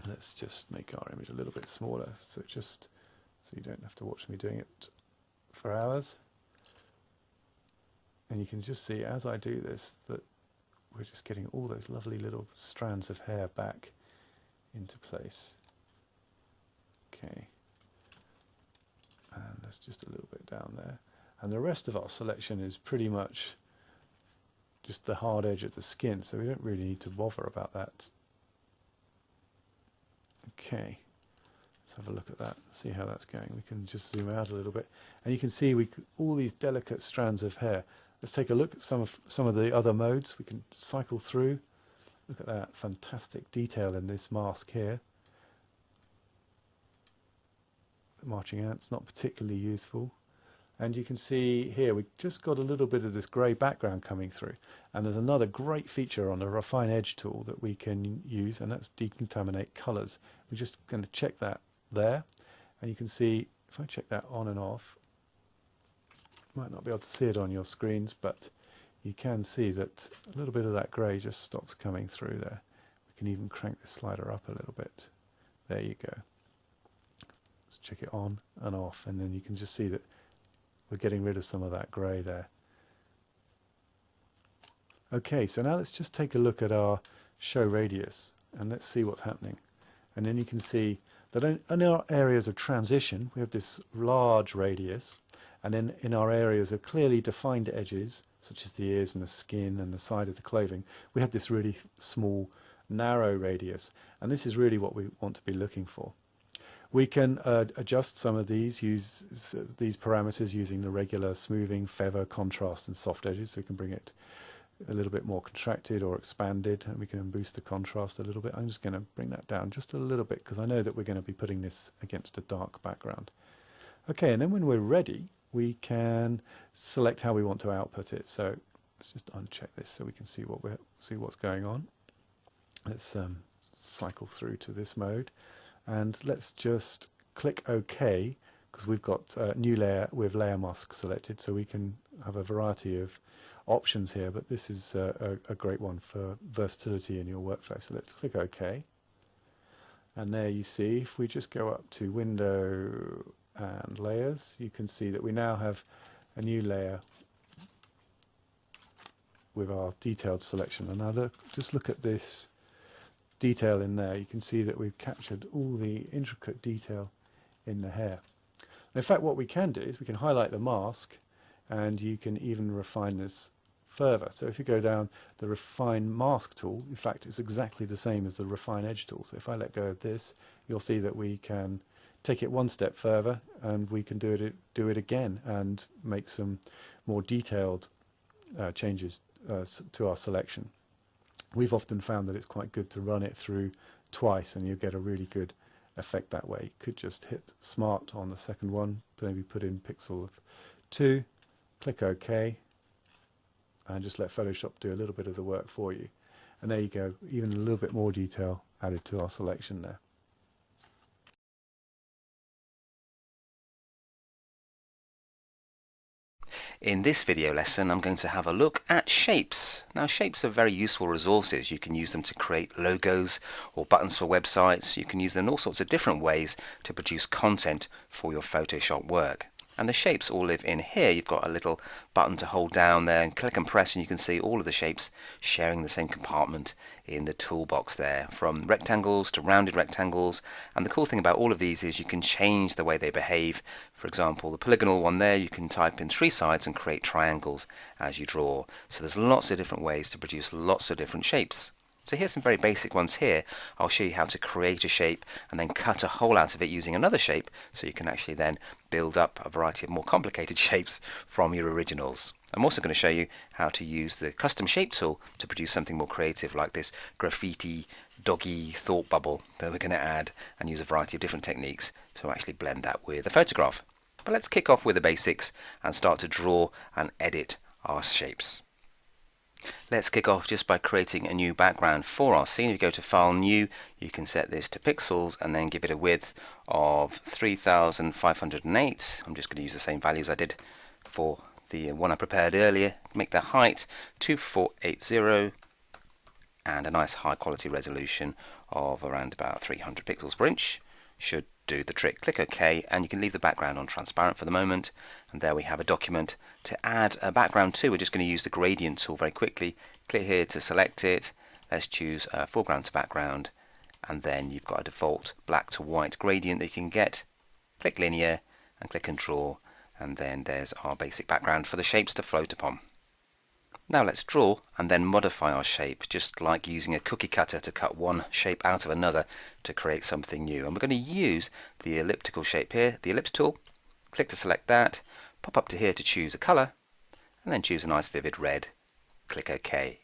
Let's just make our image a little bit smaller, so you don't have to watch me doing it for hours. And you can just see as I do this that we're just getting all those lovely little strands of hair back into place. Okay. And that's just a little bit down there. And the rest of our selection is pretty much just the hard edge of the skin, so we don't really need to bother about that. Okay, let's have a look at that, see how that's going. We can just zoom out a little bit, and you can see all these delicate strands of hair. Let's take a look at some of the other modes. We can cycle through. Look at that fantastic detail in this mask here. The marching ants, not particularly useful. And you can see here we've just got a little bit of this grey background coming through, and there's another great feature on the Refine Edge tool that we can use, and that's decontaminate colours. We're just going to check that there, and you can see if I check that on and off, you might not be able to see it on your screens, but you can see that a little bit of that grey just stops coming through there. We can even crank the slider up a little bit. There you go. Let's check it on and off, and then you can just see that we're getting rid of some of that grey there. Okay, so now let's just take a look at our show radius and let's see what's happening. And then you can see that in our areas of transition we have this large radius, and then in our areas of clearly defined edges, such as the ears and the skin and the side of the clothing, we have this really small narrow radius, and this is really what we want to be looking for. We can adjust some of these, use these parameters using the regular smoothing, feather, contrast and soft edges, so we can bring it a little bit more contracted or expanded, and we can boost the contrast a little bit. I'm just going to bring that down just a little bit because I know that we're going to be putting this against a dark background. Okay, and then when we're ready we can select how we want to output it. So let's just uncheck this so we can see what's going on. Let's cycle through to this mode. And let's just click OK, because we've got a new layer with layer mask selected, so we can have a variety of options here, but this is a great one for versatility in your workflow. So let's click OK. And there you see, if we just go up to Window and Layers, you can see that we now have a new layer with our detailed selection. And now just look at this detail in there. You can see that we've captured all the intricate detail in the hair. And in fact, what we can do is we can highlight the mask, and you can even refine this further. So if you go down the Refine Mask tool, in fact it's exactly the same as the Refine Edge tool. So if I let go of this, you'll see that we can take it one step further, and we can do it again and make some more detailed changes to our selection. We've often found that it's quite good to run it through twice, and you get a really good effect that way. You could just hit Smart on the second one, maybe put in pixel of 2, click OK, and just let Photoshop do a little bit of the work for you. And there you go, even a little bit more detail added to our selection there. In this video lesson I'm going to have a look at shapes. Now shapes are very useful resources. You can use them to create logos or buttons for websites. You can use them in all sorts of different ways to produce content for your Photoshop work. And the shapes all live in here. You've got a little button to hold down there and click and press, and you can see all of the shapes sharing the same compartment in the toolbox there, from rectangles to rounded rectangles. And the cool thing about all of these is you can change the way they behave. For example, the polygonal one there, you can type in 3 sides and create triangles as you draw. So there's lots of different ways to produce lots of different shapes. So here's some very basic ones here. I'll show you how to create a shape and then cut a hole out of it using another shape, so you can actually then build up a variety of more complicated shapes from your originals. I'm also going to show you how to use the custom shape tool to produce something more creative, like this graffiti doggy thought bubble that we're going to add, and use a variety of different techniques to actually blend that with a photograph. But let's kick off with the basics and start to draw and edit our shapes. Let's kick off just by creating a new background for our scene. If you go to File, New, you can set this to pixels and then give it a width of 3508. I'm just going to use the same values I did for the one I prepared earlier. Make the height 2480 and a nice high quality resolution of around about 300 pixels per inch. Should do the trick. Click OK, and you can leave the background on transparent for the moment. And there we have a document to add a background to. We're just going to use the gradient tool very quickly. Click here to select it. Let's choose foreground to background, and then you've got a default black to white gradient that you can get. Click linear and click and draw, and then there's our basic background for the shapes to float upon. Now let's draw and then modify our shape, just like using a cookie cutter to cut one shape out of another to create something new. And we're going to use the elliptical shape here, the ellipse tool. Click to select that, pop up to here to choose a color, and then choose a nice vivid red. Click OK.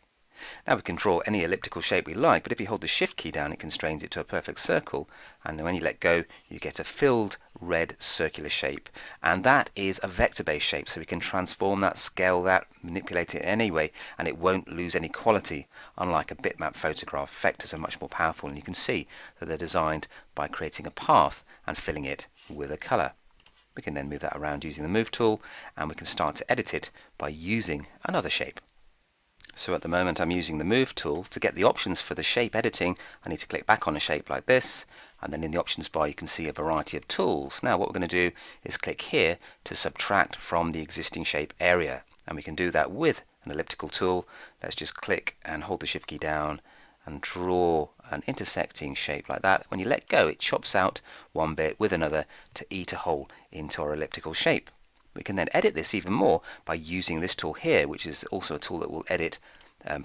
Now we can draw any elliptical shape we like, but if you hold the Shift key down, it constrains it to a perfect circle, and when you let go, you get a filled red circular shape. And that is a vector-based shape, so we can transform that, scale that, manipulate it anyway, and it won't lose any quality. Unlike a bitmap photograph, vectors are much more powerful, and you can see that they're designed by creating a path and filling it with a color. We can then move that around using the Move tool, and we can start to edit it by using another shape. So at the moment I'm using the Move tool. To get the options for the shape editing, I need to click back on a shape like this, and then in the options bar you can see a variety of tools. Now what we're going to do is click here to subtract from the existing shape area, and we can do that with an elliptical tool. Let's just click and hold the Shift key down and draw an intersecting shape like that. When you let go, it chops out one bit with another to eat a hole into our elliptical shape. We can then edit this even more by using this tool here, which is also a tool that will edit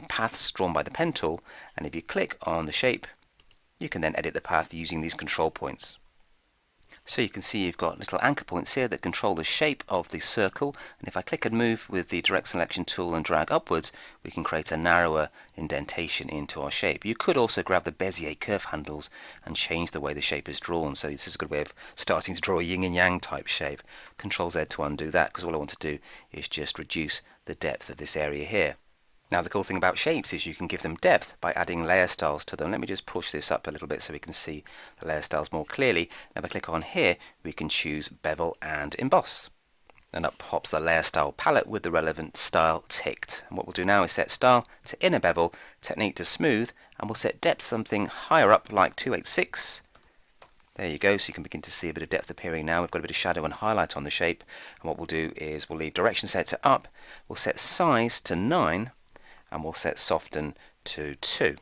paths drawn by the pen tool. And if you click on the shape, you can then edit the path using these control points. So you can see you've got little anchor points here that control the shape of the circle, and if I click and move with the direct selection tool and drag upwards, we can create a narrower indentation into our shape. You could also grab the Bezier curve handles and change the way the shape is drawn, so this is a good way of starting to draw a yin and yang type shape. Control Z to undo that, because all I want to do is just reduce the depth of this area here. Now the cool thing about shapes is you can give them depth by adding layer styles to them. Let me just push this up a little bit so we can see the layer styles more clearly. Now if I click on here, we can choose bevel and emboss. And up pops the layer style palette with the relevant style ticked. And what we'll do now is set style to inner bevel, technique to smooth, and we'll set depth something higher up like 286. There you go, so you can begin to see a bit of depth appearing now. We've got a bit of shadow and highlight on the shape. And what we'll do is we'll leave direction set to up, we'll set size to 9, and we'll set soften to 2,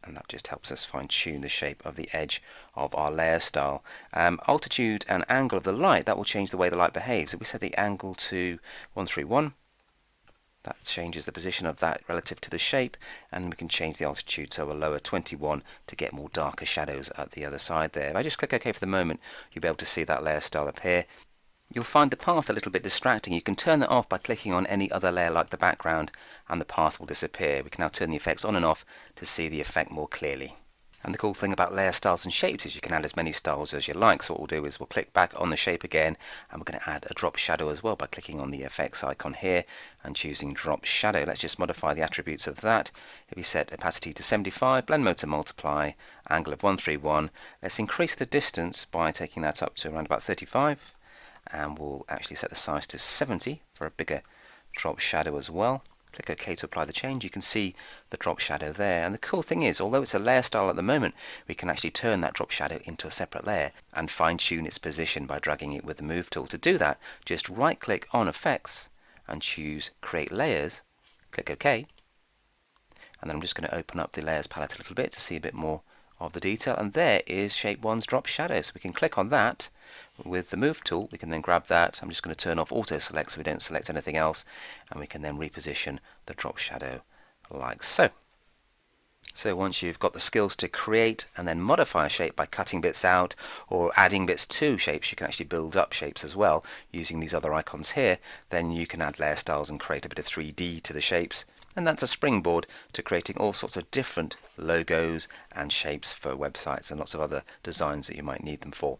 and that just helps us fine tune the shape of the edge of our layer style. Altitude and angle of the light, that will change the way the light behaves. If we set the angle to 131, that changes the position of that relative to the shape, and we can change the altitude to a lower 21 to get more darker shadows at the other side there. If I just click OK for the moment, you'll be able to see that layer style appear. You'll find the path a little bit distracting. You can turn that off by clicking on any other layer like the background, and the path will disappear. We can now turn the effects on and off to see the effect more clearly. And the cool thing about layer styles and shapes is you can add as many styles as you like. So what we'll do is we'll click back on the shape again, and we're going to add a drop shadow as well by clicking on the effects icon here and choosing drop shadow. Let's just modify the attributes of that. If we set opacity to 75, blend mode to multiply, angle of 131, let's increase the distance by taking that up to around about 35. And we'll actually set the size to 70 for a bigger drop shadow as well. Click OK to apply the change. You can see the drop shadow there, and the cool thing is, although it's a layer style at the moment, we can actually turn that drop shadow into a separate layer and fine-tune its position by dragging it with the Move tool. To do that, just right click on Effects and choose Create Layers, click OK, and then I'm just going to open up the layers palette a little bit to see a bit more of the detail, and there is Shape 1's drop shadow. So we can click on that with the Move tool. We can then grab that. I'm just going to turn off auto select so we don't select anything else, and we can then reposition the drop shadow like so. So once you've got the skills to create and then modify a shape by cutting bits out or adding bits to shapes, you can actually build up shapes as well using these other icons here. Then you can add layer styles and create a bit of 3D to the shapes. And that's a springboard to creating all sorts of different logos and shapes for websites and lots of other designs that you might need them for.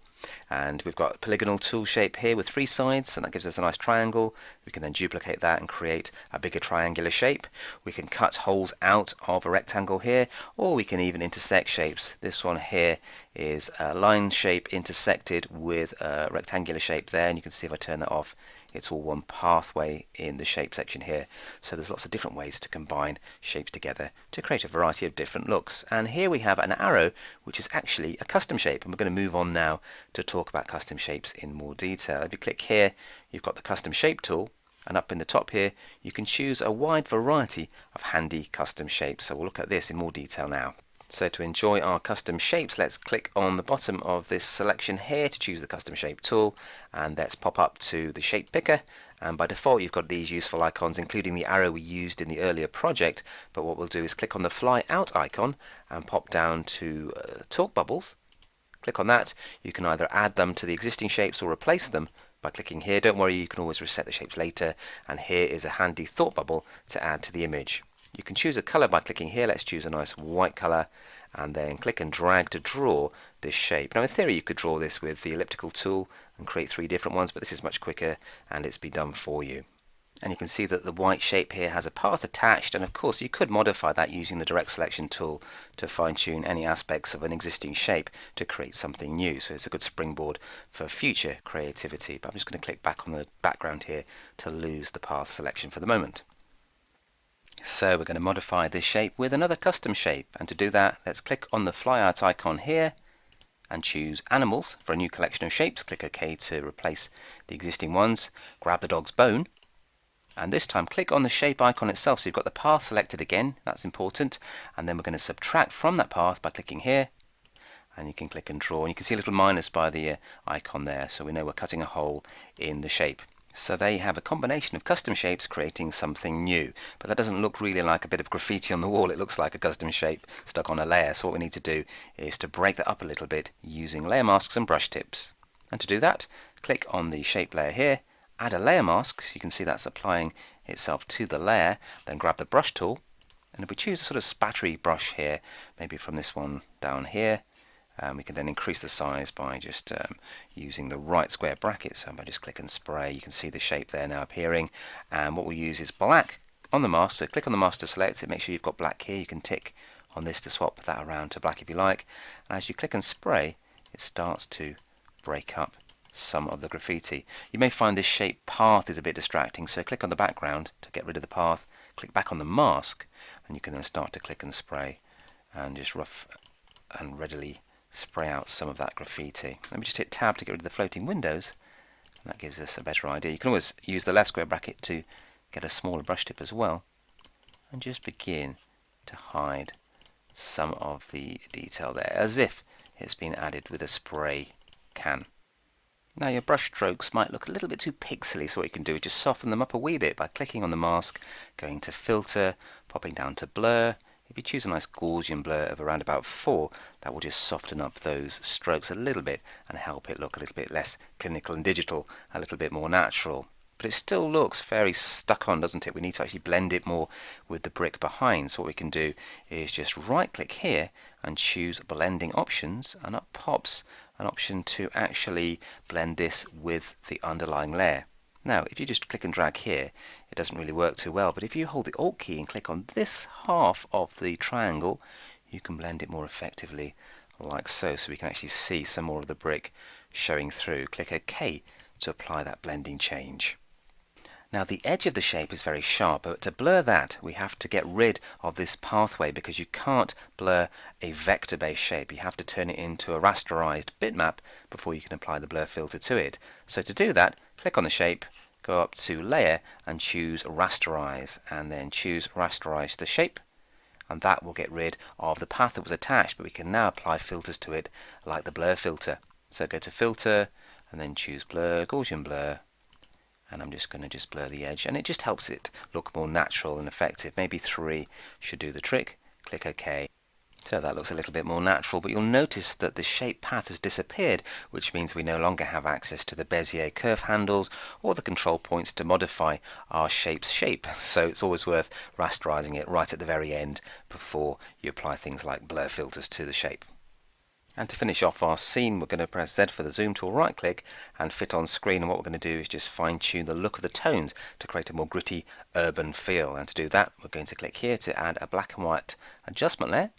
And we've got a polygonal tool shape here with 3 sides, and that gives us a nice triangle. We can then duplicate that and create a bigger triangular shape. We can cut holes out of a rectangle here, or we can even intersect shapes. This one here is a line shape intersected with a rectangular shape there, and you can see if I turn that off, it's all one pathway in the shape section here. So there's lots of different ways to combine shapes together to create a variety of different looks. And here we have an arrow, which is actually a custom shape, and we're going to move on now to talk about custom shapes in more detail. If you click here, you've got the custom shape tool, and up in the top here you can choose a wide variety of handy custom shapes. So we'll look at this in more detail now. So to enjoy our custom shapes, let's click on the bottom of this selection here to choose the custom shape tool, and let's pop up to the shape picker. And by default you've got these useful icons, including the arrow we used in the earlier project. But what we'll do is click on the fly out icon and pop down to talk bubbles. Click on that. You can either add them to the existing shapes or replace them by clicking here. Don't worry, you can always reset the shapes later. And here is a handy thought bubble to add to the image. You can choose a color by clicking here. Let's choose a nice white color, and then click and drag to draw this shape. Now in theory you could draw this with the elliptical tool and create 3 different ones, but this is much quicker and it's been done for you. And you can see that the white shape here has a path attached, and of course you could modify that using the direct selection tool to fine-tune any aspects of an existing shape to create something new. So it's a good springboard for future creativity. But I'm just going to click back on the background here to lose the path selection for the moment. So we're going to modify this shape with another custom shape, and to do that let's click on the flyout icon here and choose animals for a new collection of shapes. Click OK to replace the existing ones. Grab the dog's bone, and this time click on the shape icon itself, so you've got the path selected again, that's important. And then we're going to subtract from that path by clicking here, and you can click and draw, and you can see a little minus by the icon there, so we know we're cutting a hole in the shape. So there you have a combination of custom shapes creating something new. But that doesn't look really like a bit of graffiti on the wall, it looks like a custom shape stuck on a layer. So what we need to do is to break that up a little bit using layer masks and brush tips. And to do that, click on the shape layer here, add a layer mask, so you can see that's applying itself to the layer. Then grab the brush tool, and if we choose a sort of spattery brush here, maybe from this one down here, we can then increase the size by just using the right square bracket. So if I just click and spray, you can see the shape there now appearing. And what we'll use is black on the mask. So click on the mask to select it. Make sure you've got black here. You can tick on this to swap that around to black if you like. And as you click and spray, it starts to break up some of the graffiti. You may find this shape path is a bit distracting, so click on the background to get rid of the path. Click back on the mask, and you can then start to click and spray and just rough and readily spray out some of that graffiti. Let me just hit tab to get rid of the floating windows, and that gives us a better idea. You can always use the left square bracket to get a smaller brush tip as well, and just begin to hide some of the detail there as if it's been added with a spray can. Now your brush strokes might look a little bit too pixely, so what you can do is just soften them up a wee bit by clicking on the mask, going to filter, popping down to blur. If you choose a nice Gaussian blur of around about 4, that will just soften up those strokes a little bit and help it look a little bit less clinical and digital, a little bit more natural. But it still looks very stuck on, doesn't it? We need to actually blend it more with the brick behind. So what we can do is just right click here and choose blending options, and up pops an option to actually blend this with the underlying layer. Now if you just click and drag here, it doesn't really work too well, but if you hold the Alt key and click on this half of the triangle, you can blend it more effectively like so, so we can actually see some more of the brick showing through. Click OK to apply that blending change. Now the edge of the shape is very sharp, but to blur that we have to get rid of this pathway, because you can't blur a vector-based shape. You have to turn it into a rasterized bitmap before you can apply the blur filter to it. So to do that, click on the shape, go up to Layer and choose Rasterize, and then choose Rasterize the shape, and that will get rid of the path that was attached, but we can now apply filters to it like the blur filter. So go to Filter and then choose Blur, Gaussian Blur, and I'm just going to blur the edge, and it just helps it look more natural and effective. Maybe 3 should do the trick. Click OK. So that looks a little bit more natural, but you'll notice that the shape path has disappeared, which means we no longer have access to the Bezier curve handles or the control points to modify our shape's shape. So it's always worth rasterizing it right at the very end before you apply things like blur filters to the shape. And to finish off our scene, we're going to press Z for the zoom tool, right click and fit on screen, and what we're going to do is just fine tune the look of the tones to create a more gritty urban feel. And to do that, we're going to click here to add a black and white adjustment layer.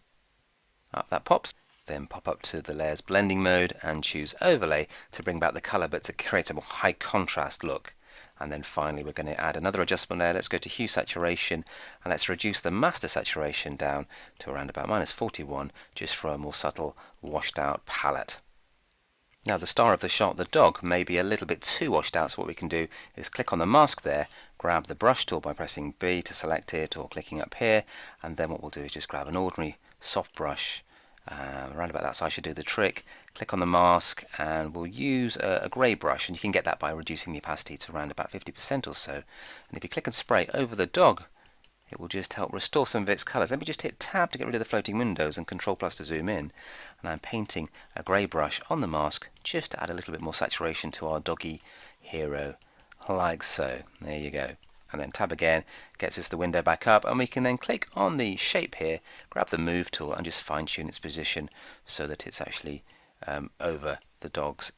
Up that pops. Then pop up to the layers blending mode and choose overlay to bring back the colour but to create a more high contrast look. And then finally we're going to add another adjustment layer. Let's go to hue saturation and let's reduce the master saturation down to around about -41, just for a more subtle washed out palette. Now the star of the shot, the dog, may be a little bit too washed out, so what we can do is click on the mask there, grab the brush tool by pressing B to select it or clicking up here, and then what we'll do is just grab an ordinary soft brush around about that size should do the trick. Click on the mask and we'll use a grey brush, and you can get that by reducing the opacity to around about 50% or so. And if you click and spray over the dog, it will just help restore some of its colours. Let me just hit tab to get rid of the floating windows and control plus to zoom in. And I'm painting a grey brush on the mask just to add a little bit more saturation to our doggy hero, like so. There you go. And then tab again, gets us the window back up, and we can then click on the shape here, grab the move tool and just fine tune its position so that it's actually over the dog's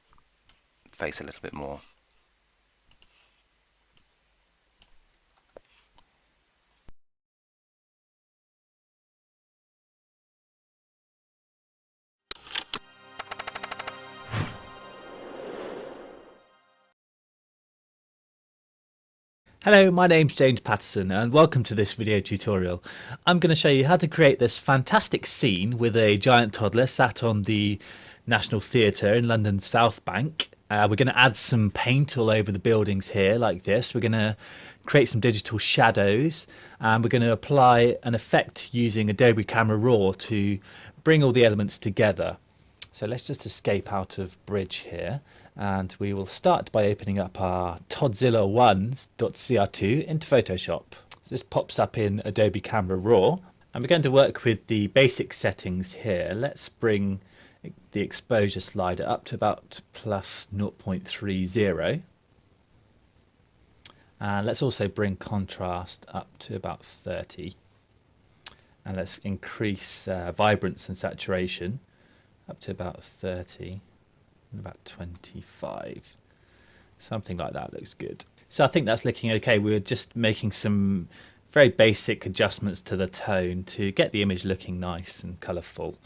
face a little bit more. Hello, my name's James Patterson and welcome to this video tutorial. I'm going to show you how to create this fantastic scene with a giant toddler sat on the National Theatre in London's South Bank. We're going to add some paint all over the buildings here like this. We're going to create some digital shadows, and we're going to apply an effect using Adobe Camera Raw to bring all the elements together. So let's just escape out of Bridge here, and we will start by opening up our Todzilla1.cr2 into Photoshop. This pops up in Adobe Camera Raw, and we're going to work with the basic settings here. Let's bring the exposure slider up to about plus 0.30, and let's also bring contrast up to about 30, and let's increase vibrance and saturation up to about 30 and about 25. Something like that looks good. So I think that's looking okay. We're just making some very basic adjustments to the tone to get the image looking nice and colourful.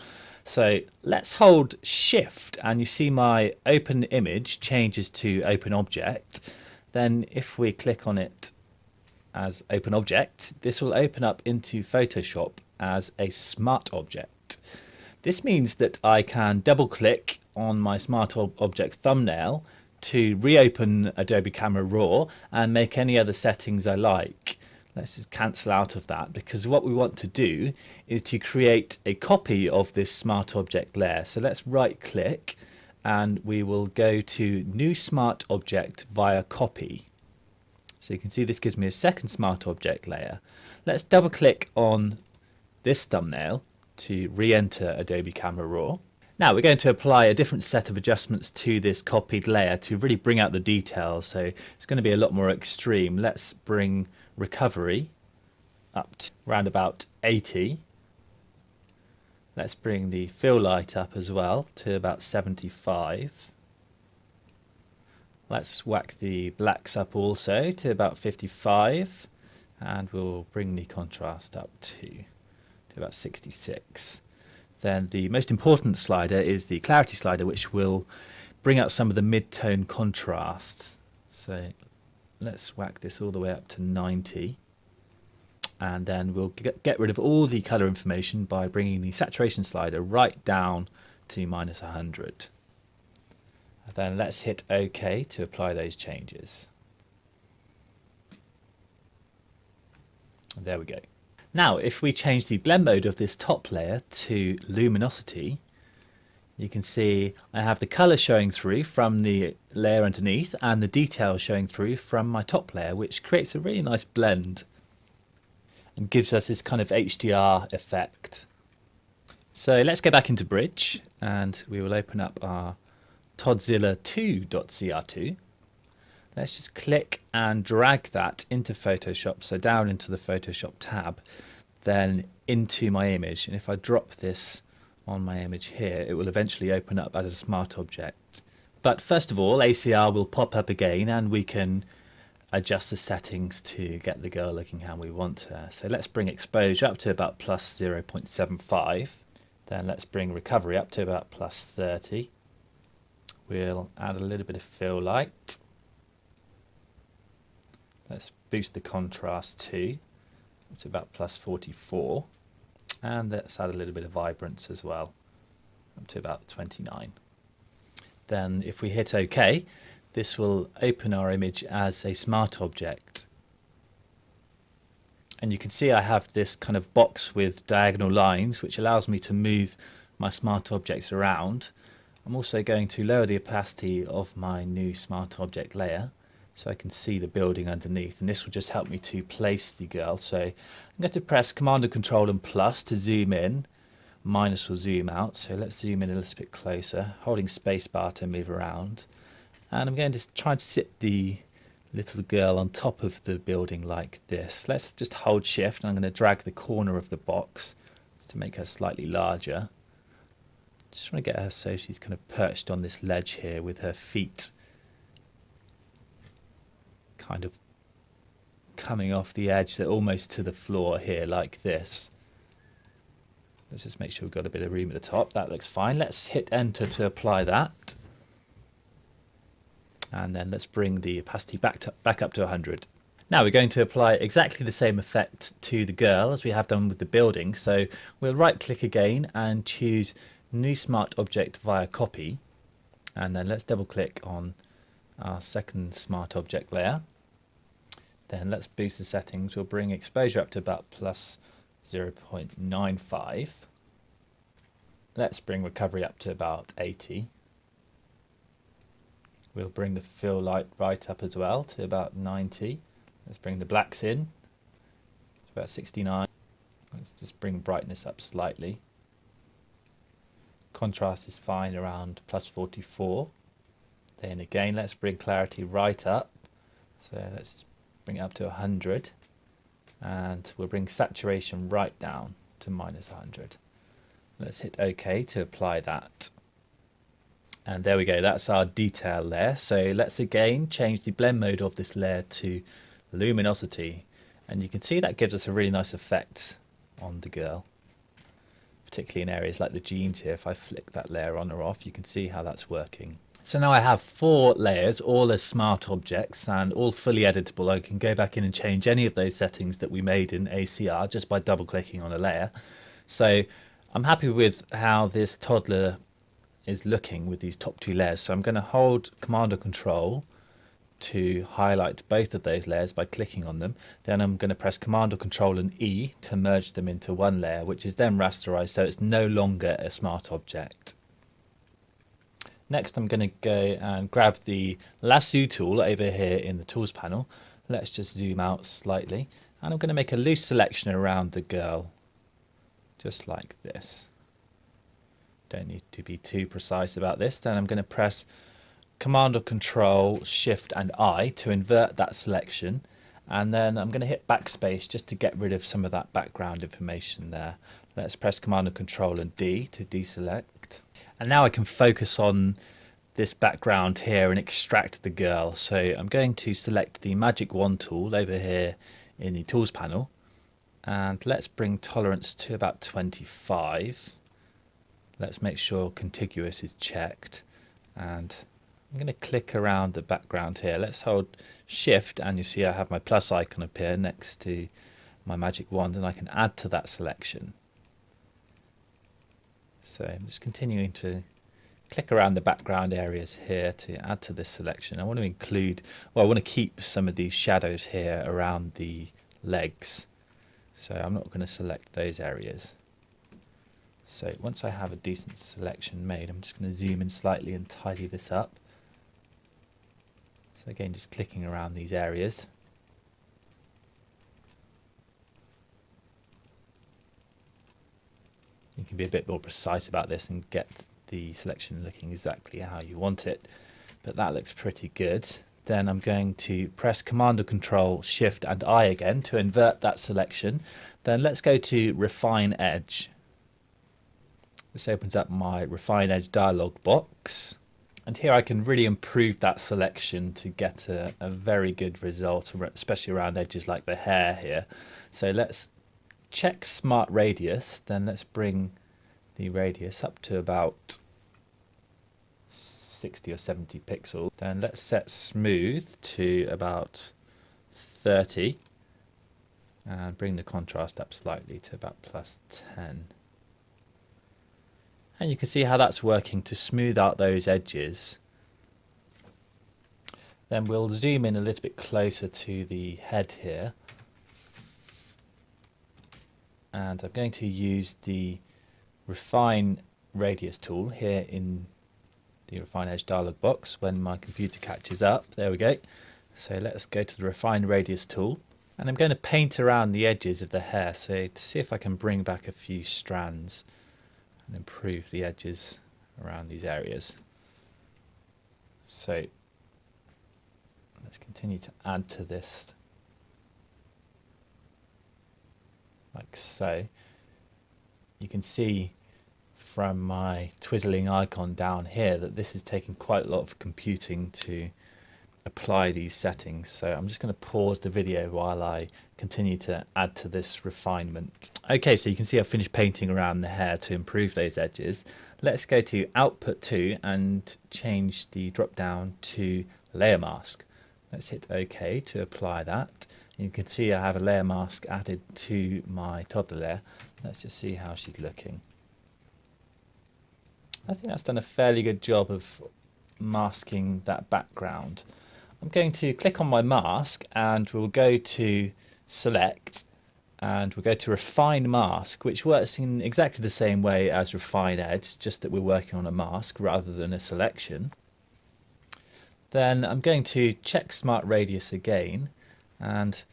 So let's hold Shift, and you see my open image changes to open object. Then if we click on it as open object, this will open up into Photoshop as a smart object. This means that I can double click on my smart object thumbnail to reopen Adobe Camera Raw and make any other settings I like. Let's just cancel out of that, because what we want to do is to create a copy of this smart object layer. So let's right click and we will go to new smart object via copy. So you can see this gives me a second smart object layer. Let's double click on this thumbnail to re-enter Adobe Camera Raw. Now we're going to apply a different set of adjustments to this copied layer to really bring out the details, so it's going to be a lot more extreme. Let's bring recovery up to around about 80. Let's bring the fill light up as well to about 75. Let's whack the blacks up also to about 55, and we'll bring the contrast up to about 66. Then the most important slider is the clarity slider, which will bring out some of the mid-tone contrasts. So let's whack this all the way up to 90, and then we'll get rid of all the color information by bringing the saturation slider right down to -100. And then let's hit OK to apply those changes. And there we go. Now if we change the blend mode of this top layer to luminosity, you can see I have the colour showing through from the layer underneath and the detail showing through from my top layer, which creates a really nice blend and gives us this kind of HDR effect. So let's go back into Bridge and we will open up our Todzilla2.cr2. Let's just click and drag that into Photoshop, so down into the Photoshop tab, then into my image. And if I drop this on my image here, it will eventually open up as a smart object. But first of all, ACR will pop up again and we can adjust the settings to get the girl looking how we want her. So let's bring exposure up to about plus 0.75. Then let's bring recovery up to about plus 30. We'll add a little bit of fill light. Let's boost the contrast to about plus 44. And let's add a little bit of vibrance as well, up to about 29. Then if we hit OK, this will open our image as a smart object. And you can see I have this kind of box with diagonal lines, which allows me to move my smart objects around. I'm also going to lower the opacity of my new smart object layer so I can see the building underneath, and this will just help me to place the girl. So I'm going to press Command and Control and plus to zoom in, minus will zoom out. So let's zoom in a little bit closer, holding spacebar to move around. And I'm going to try to sit the little girl on top of the building like this. Let's just hold shift, and I'm going to drag the corner of the box just to make her slightly larger. Just want to get her so she's kind of perched on this ledge here with her feet kind of coming off the edge. They're almost to the floor here like this. Let's just make sure we've got a bit of room at the top. That looks fine. Let's hit enter to apply that. And then let's bring the opacity back up to 100. Now we're going to apply exactly the same effect to the girl as we have done with the building. So we'll right click again and choose New Smart Object via Copy. And then let's double click on our second smart object layer. Then let's boost the settings. We'll bring exposure up to about plus 0.95. Let's bring recovery up to about 80. We'll bring the fill light right up as well to about 90. Let's bring the blacks in to about 69. Let's just bring brightness up slightly. Contrast is fine around plus 44. Then again, let's bring clarity right up. So let's just bring it up to 100. And we'll bring saturation right down to minus 100. Let's hit OK to apply that. And there we go, that's our detail layer. So let's again change the blend mode of this layer to luminosity. And you can see that gives us a really nice effect on the girl, particularly in areas like the jeans here. If I flick that layer on or off, you can see how that's working. So now I have 4 layers, all as smart objects and all fully editable. I can go back in and change any of those settings that we made in ACR just by double clicking on a layer. So I'm happy with how this toddler is looking with these top 2 layers. So I'm going to hold Command or Control to highlight both of those layers by clicking on them. Then I'm going to press Command or Control and E to merge them into one layer, which is then rasterized so it's no longer a smart object. Next I'm going to go and grab the lasso tool over here in the tools panel. Let's just zoom out slightly, and I'm going to make a loose selection around the girl just like this. Don't need to be too precise about this. Then I'm going to press Command or Control, Shift and I to invert that selection, and then I'm going to hit backspace just to get rid of some of that background information there. Let's press Command or Control and D to deselect, and now I can focus on this background here and extract the girl. So I'm going to select the Magic Wand tool over here in the tools panel, and let's bring tolerance to about 25. Let's make sure contiguous is checked, and I'm going to click around the background here. Let's hold shift, and you see I have my plus icon appear next to my magic wand, and I can add to that selection. So I'm just continuing to click around the background areas here to add to this selection. I want to include, well, I want to keep some of these shadows here around the legs, so I'm not going to select those areas. So once I have a decent selection made, I'm just going to zoom in slightly and tidy this up. So again, just clicking around these areas. You can be a bit more precise about this and get the selection looking exactly how you want it, but that looks pretty good. Then I'm going to press Command or Control, Shift and I again to invert that selection. Then let's go to Refine Edge. This opens up my Refine Edge dialog box, and here I can really improve that selection to get a very good result, especially around edges like the hair here. So let's check Smart Radius, then let's bring the radius up to about 60 or 70 pixels. Then let's set Smooth to about 30 and bring the contrast up slightly to about +10. And you can see how that's working to smooth out those edges. Then we'll zoom in a little bit closer to the head here. And I'm going to use the Refine Radius tool here in the Refine Edge dialog box when my computer catches up. There we go. So let's go to the Refine Radius tool. And I'm going to paint around the edges of the hair, so to see if I can bring back a few strands and improve the edges around these areas. So let's continue to add to this like so. You can see from my twizzling icon down here that this is taking quite a lot of computing to apply these settings. So I'm just going to pause the video while I continue to add to this refinement. Okay, so you can see I've finished painting around the hair to improve those edges. Let's go to Output 2 and change the drop down to Layer Mask. Let's hit OK to apply that. You can see I have a layer mask added to my toddler layer. Let's just see how she's looking. I think that's done a fairly good job of masking that background. I'm going to click on my mask and we'll go to Select and we'll go to Refine Mask, which works in exactly the same way as Refine Edge, just that we're working on a mask rather than a selection. Then I'm going to check Smart Radius again and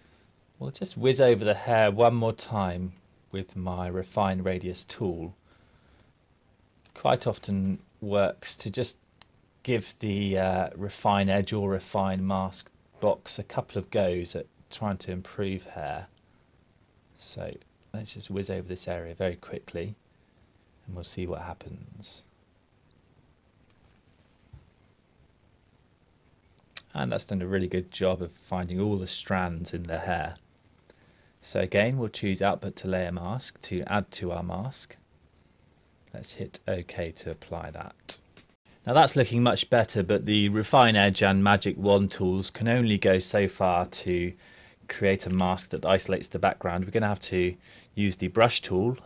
we'll just whiz over the hair one more time with my Refine Radius tool. Quite often works to just give the Refine Edge or Refine Mask box a couple of goes at trying to improve hair. So let's just whiz over this area very quickly and we'll see what happens. And that's done a really good job of finding all the strands in the hair. So again, we'll choose Output to Layer Mask to add to our mask. Let's hit OK to apply that. Now that's looking much better, but the Refine Edge and Magic Wand tools can only go so far to create a mask that isolates the background. We're going to have to use the brush tool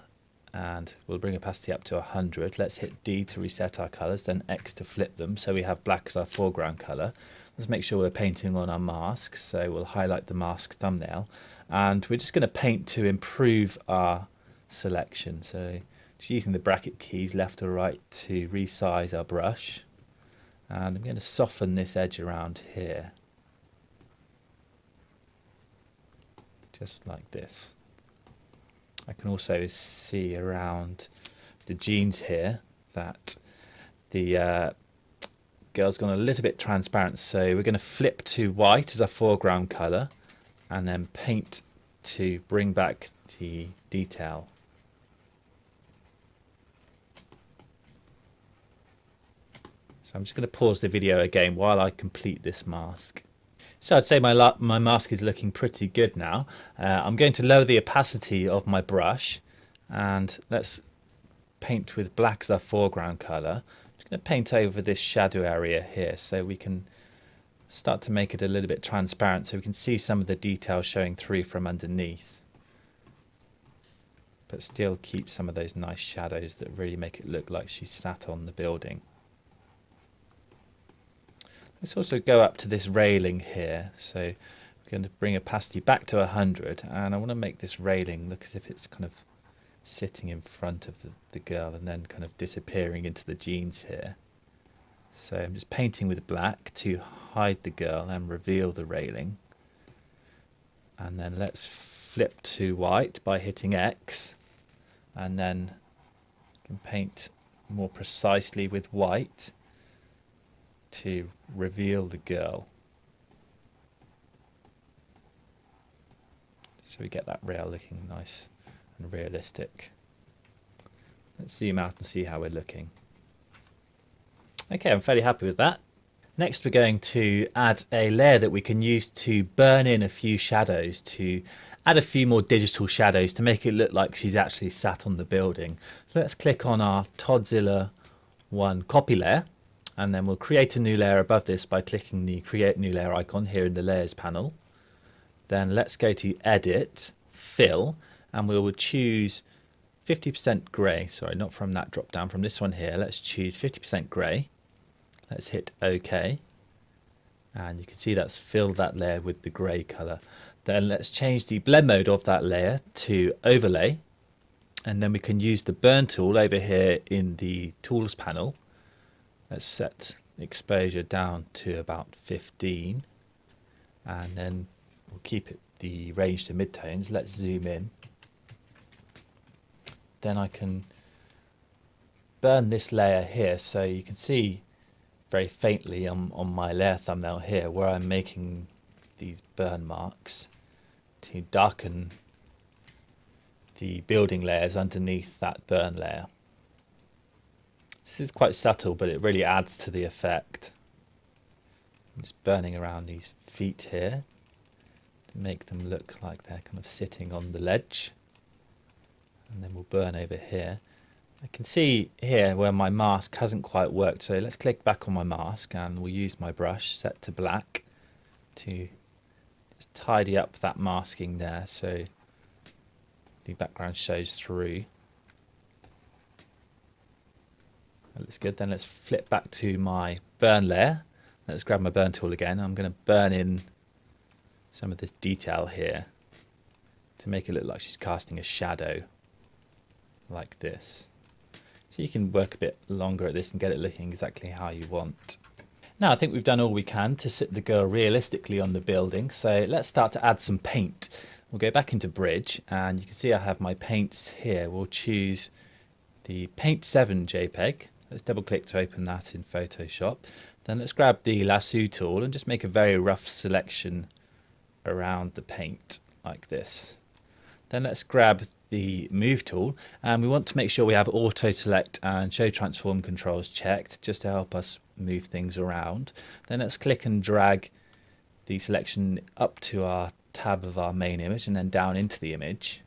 and we'll bring opacity up to 100. Let's hit D to reset our colours, then X to flip them so we have black as our foreground colour. Let's make sure we're painting on our mask, so we'll highlight the mask thumbnail and we're just going to paint to improve our selection. So just using the bracket keys left or right to resize our brush, and I'm going to soften this edge around here just like this. I can also see around the jeans here that the girl's gone a little bit transparent, so we're going to flip to white as our foreground colour and then paint to bring back the detail. So I'm just going to pause the video again while I complete this mask. So I'd say my mask is looking pretty good now. I'm going to lower the opacity of my brush and let's paint with black as our foreground colour. I'm just going to paint over this shadow area here so we can start to make it a little bit transparent so we can see some of the detail showing through from underneath, but still keep some of those nice shadows that really make it look like she's sat on the building. Let's also go up to this railing here, so we're going to bring opacity back to 100 and I want to make this railing look as if it's kind of sitting in front of the girl and then kind of disappearing into the jeans here. So I'm just painting with black to hide the girl and reveal the railing, and then let's flip to white by hitting X and then you can paint more precisely with white to reveal the girl. So we get that rail looking nice and realistic. Let's zoom out and see how we're looking. Okay, I'm fairly happy with that. Next we're going to add a layer that we can use to burn in a few shadows, to add a few more digital shadows to make it look like she's actually sat on the building. So let's click on our Toddzilla 1 copy layer, and then we'll create a new layer above this by clicking the create new layer icon here in the layers panel. Then let's go to edit, fill, and we will choose 50% grey. Sorry, not from that drop down, from this one here. Let's choose 50% grey. Let's hit OK, and you can see that's filled that layer with the grey colour. Then let's change the blend mode of that layer to overlay, and then we can use the burn tool over here in the tools panel. Let's set exposure down to about 15, and then we'll keep it the range to midtones. Let's zoom in. Then I can burn this layer here, so you can see very faintly on my layer thumbnail here where I'm making these burn marks to darken the building layers underneath that burn layer. This is quite subtle, but it really adds to the effect. I'm just burning around these feet here to make them look like they're kind of sitting on the ledge, and then we'll burn over here. I can see here where my mask hasn't quite worked, so let's click back on my mask and we'll use my brush set to black to just tidy up that masking there so the background shows through. That looks good. Then let's flip back to my burn layer. Let's grab my burn tool again. I'm going to burn in some of this detail here to make it look like she's casting a shadow like this. So you can work a bit longer at this and get it looking exactly how you want. Now I think we've done all we can to sit the girl realistically on the building, so let's start to add some paint. We'll go back into Bridge, and you can see I have my paints here. We'll choose the Paint 7 JPEG. Let's double click to open that in Photoshop. Then let's grab the lasso tool and just make a very rough selection around the paint like this. Then let's grab the move tool, and we want to make sure we have auto select and show transform controls checked just to help us move things around. Then let's click and drag the selection up to our tab of our main image and then down into the image.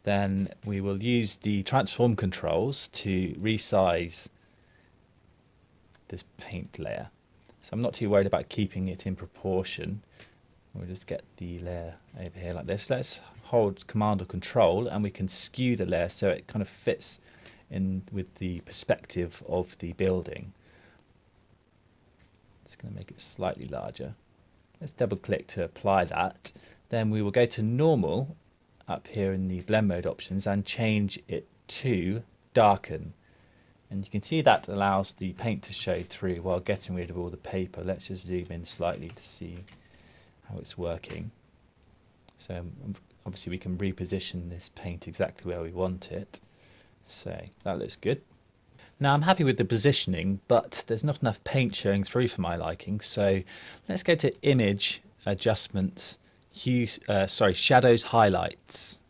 Then we will use the transform controls to resize this paint layer. So I'm not too worried about keeping it in proportion. We'll just get the layer over here like this. Let's hold Command or Control and we can skew the layer so it kind of fits in with the perspective of the building. It's going to make it slightly larger. Let's double click to apply that. Then we will go to Normal up here in the blend mode options and change it to Darken. And you can see that allows the paint to show through while getting rid of all the paper. Let's just zoom in slightly to see how it's working. So obviously we can reposition this paint exactly where we want it. So that looks good. Now I'm happy with the positioning, but there's not enough paint showing through for my liking. So let's go to Image, Adjustments, Shadows, Highlights.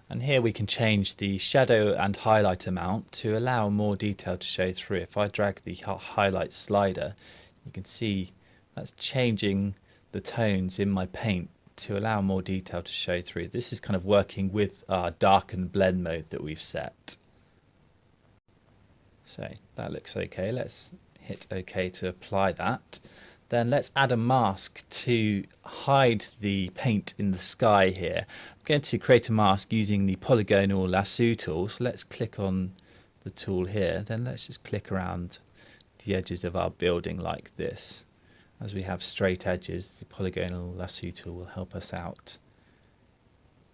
And here we can change the shadow and highlight amount to allow more detail to show through. If I drag the highlight slider, you can see that's changing the tones in my paint to allow more detail to show through. This is kind of working with our darken blend mode that we've set. So that looks okay. Let's hit OK to apply that. Then let's add a mask to hide the paint in the sky here. I'm going to create a mask using the polygonal lasso tool. So let's click on the tool here. Then let's just click around the edges of our building like this. As we have straight edges, the polygonal lasso tool will help us out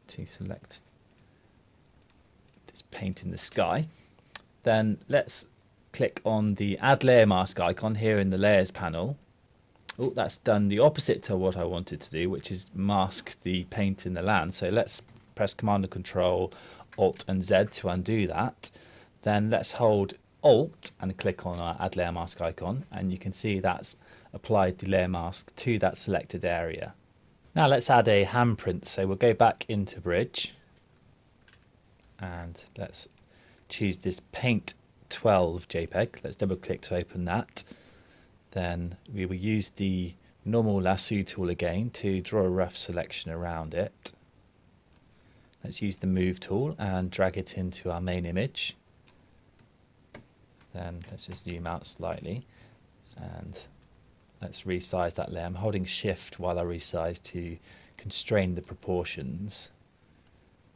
to select this paint in the sky. Then let's click on the Add Layer Mask icon here in the Layers panel. Oh, that's done the opposite to what I wanted to do, which is mask the paint in the land. So let's press Command and Control, Alt and Z to undo that. Then let's hold Alt and click on our Add Layer Mask icon, and you can see that's applied the layer mask to that selected area. Now let's add a handprint. So we'll go back into Bridge, and let's choose this Paint 12 JPEG. Let's double click to open that. Then we will use the normal lasso tool again to draw a rough selection around it. Let's use the move tool and drag it into our main image. Then let's just zoom out slightly and let's resize that layer. I'm holding shift while I resize to constrain the proportions.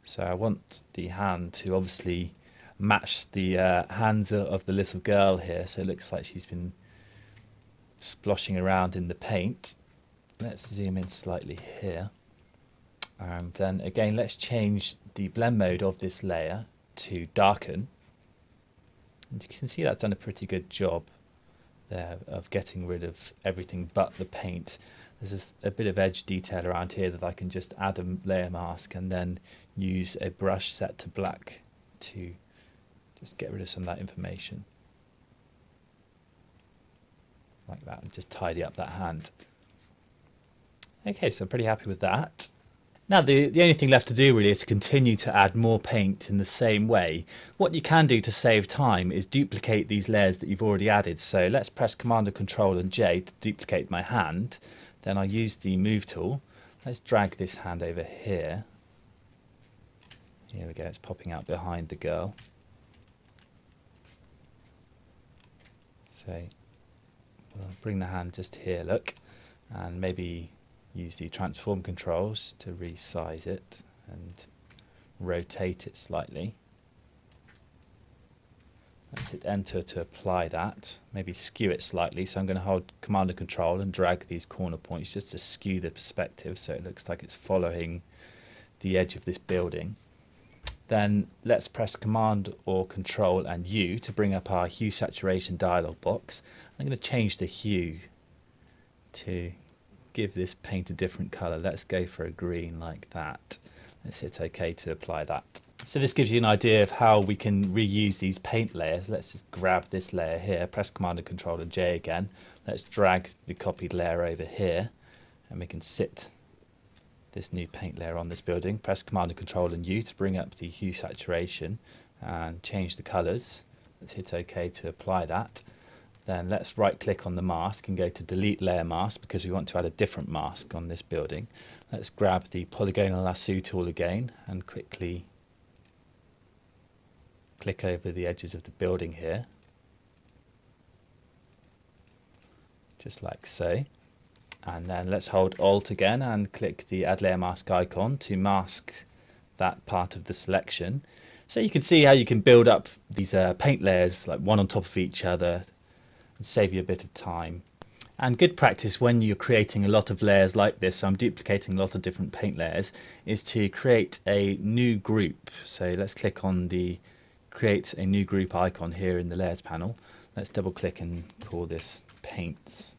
So I want the hand to obviously match the hands of the little girl here, so it looks like she's been sploshing around in the paint. Let's zoom in slightly here, and then again let's change the blend mode of this layer to darken, and you can see that's done a pretty good job there of getting rid of everything but the paint. There's a bit of edge detail around here that I can just add a layer mask and then use a brush set to black to just get rid of some of that information. Like that, and just tidy up that hand. Okay, so I'm pretty happy with that. Now the only thing left to do really is to continue to add more paint in the same way. What you can do to save time is duplicate these layers that you've already added. So let's press Command and Control and J to duplicate my hand. Then I'll use the move tool. Let's drag this hand over here. Here we go, it's popping out behind the girl. So I'll bring the hand just here, look, and maybe use the transform controls to resize it and rotate it slightly. Let's hit enter to apply that. Maybe skew it slightly, so I'm going to hold Command and Control and drag these corner points just to skew the perspective so it looks like it's following the edge of this building. Then let's press Command or Control and U to bring up our hue saturation dialog box. I'm going to change the hue to give this paint a different color. Let's go for a green like that. Let's hit OK to apply that. So this gives you an idea of how we can reuse these paint layers. Let's just grab this layer here, press Command and Control and J again. Let's drag the copied layer over here and we can sit this new paint layer on this building. Press Command and Control and U to bring up the hue saturation and change the colors. Let's hit OK to apply that. Then let's right click on the mask and go to delete layer mask because we want to add a different mask on this building. Let's grab the polygonal lasso tool again and quickly click over the edges of the building here, just like so. And then let's hold Alt again and click the add layer mask icon to mask that part of the selection. So you can see how you can build up these paint layers like one on top of each other and save you a bit of time. And good practice when you're creating a lot of layers like this, so I'm duplicating a lot of different paint layers, is to create a new group. So let's click on the create a new group icon here in the layers panel. Let's double click and call this paints.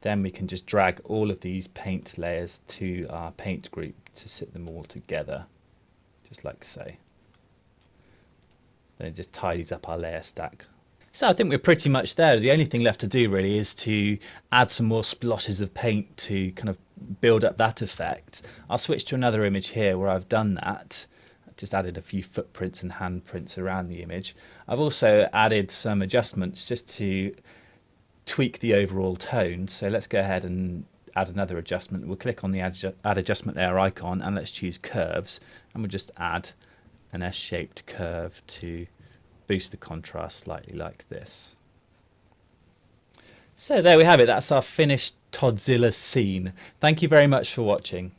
Then we can just drag all of these paint layers to our paint group to sit them all together, just like so. Then it just tidies up our layer stack. So I think we're pretty much there. The only thing left to do really is to add some more splotches of paint to kind of build up that effect. I'll switch to another image here where I've done that. I've just added a few footprints and handprints around the image. I've also added some adjustments just to tweak the overall tone. So let's go ahead and add another adjustment. We'll click on the add adjustment layer icon and let's choose curves, and we'll just add an S-shaped curve to boost the contrast slightly like this. So there we have it. That's our finished Toddzilla scene. Thank you very much for watching.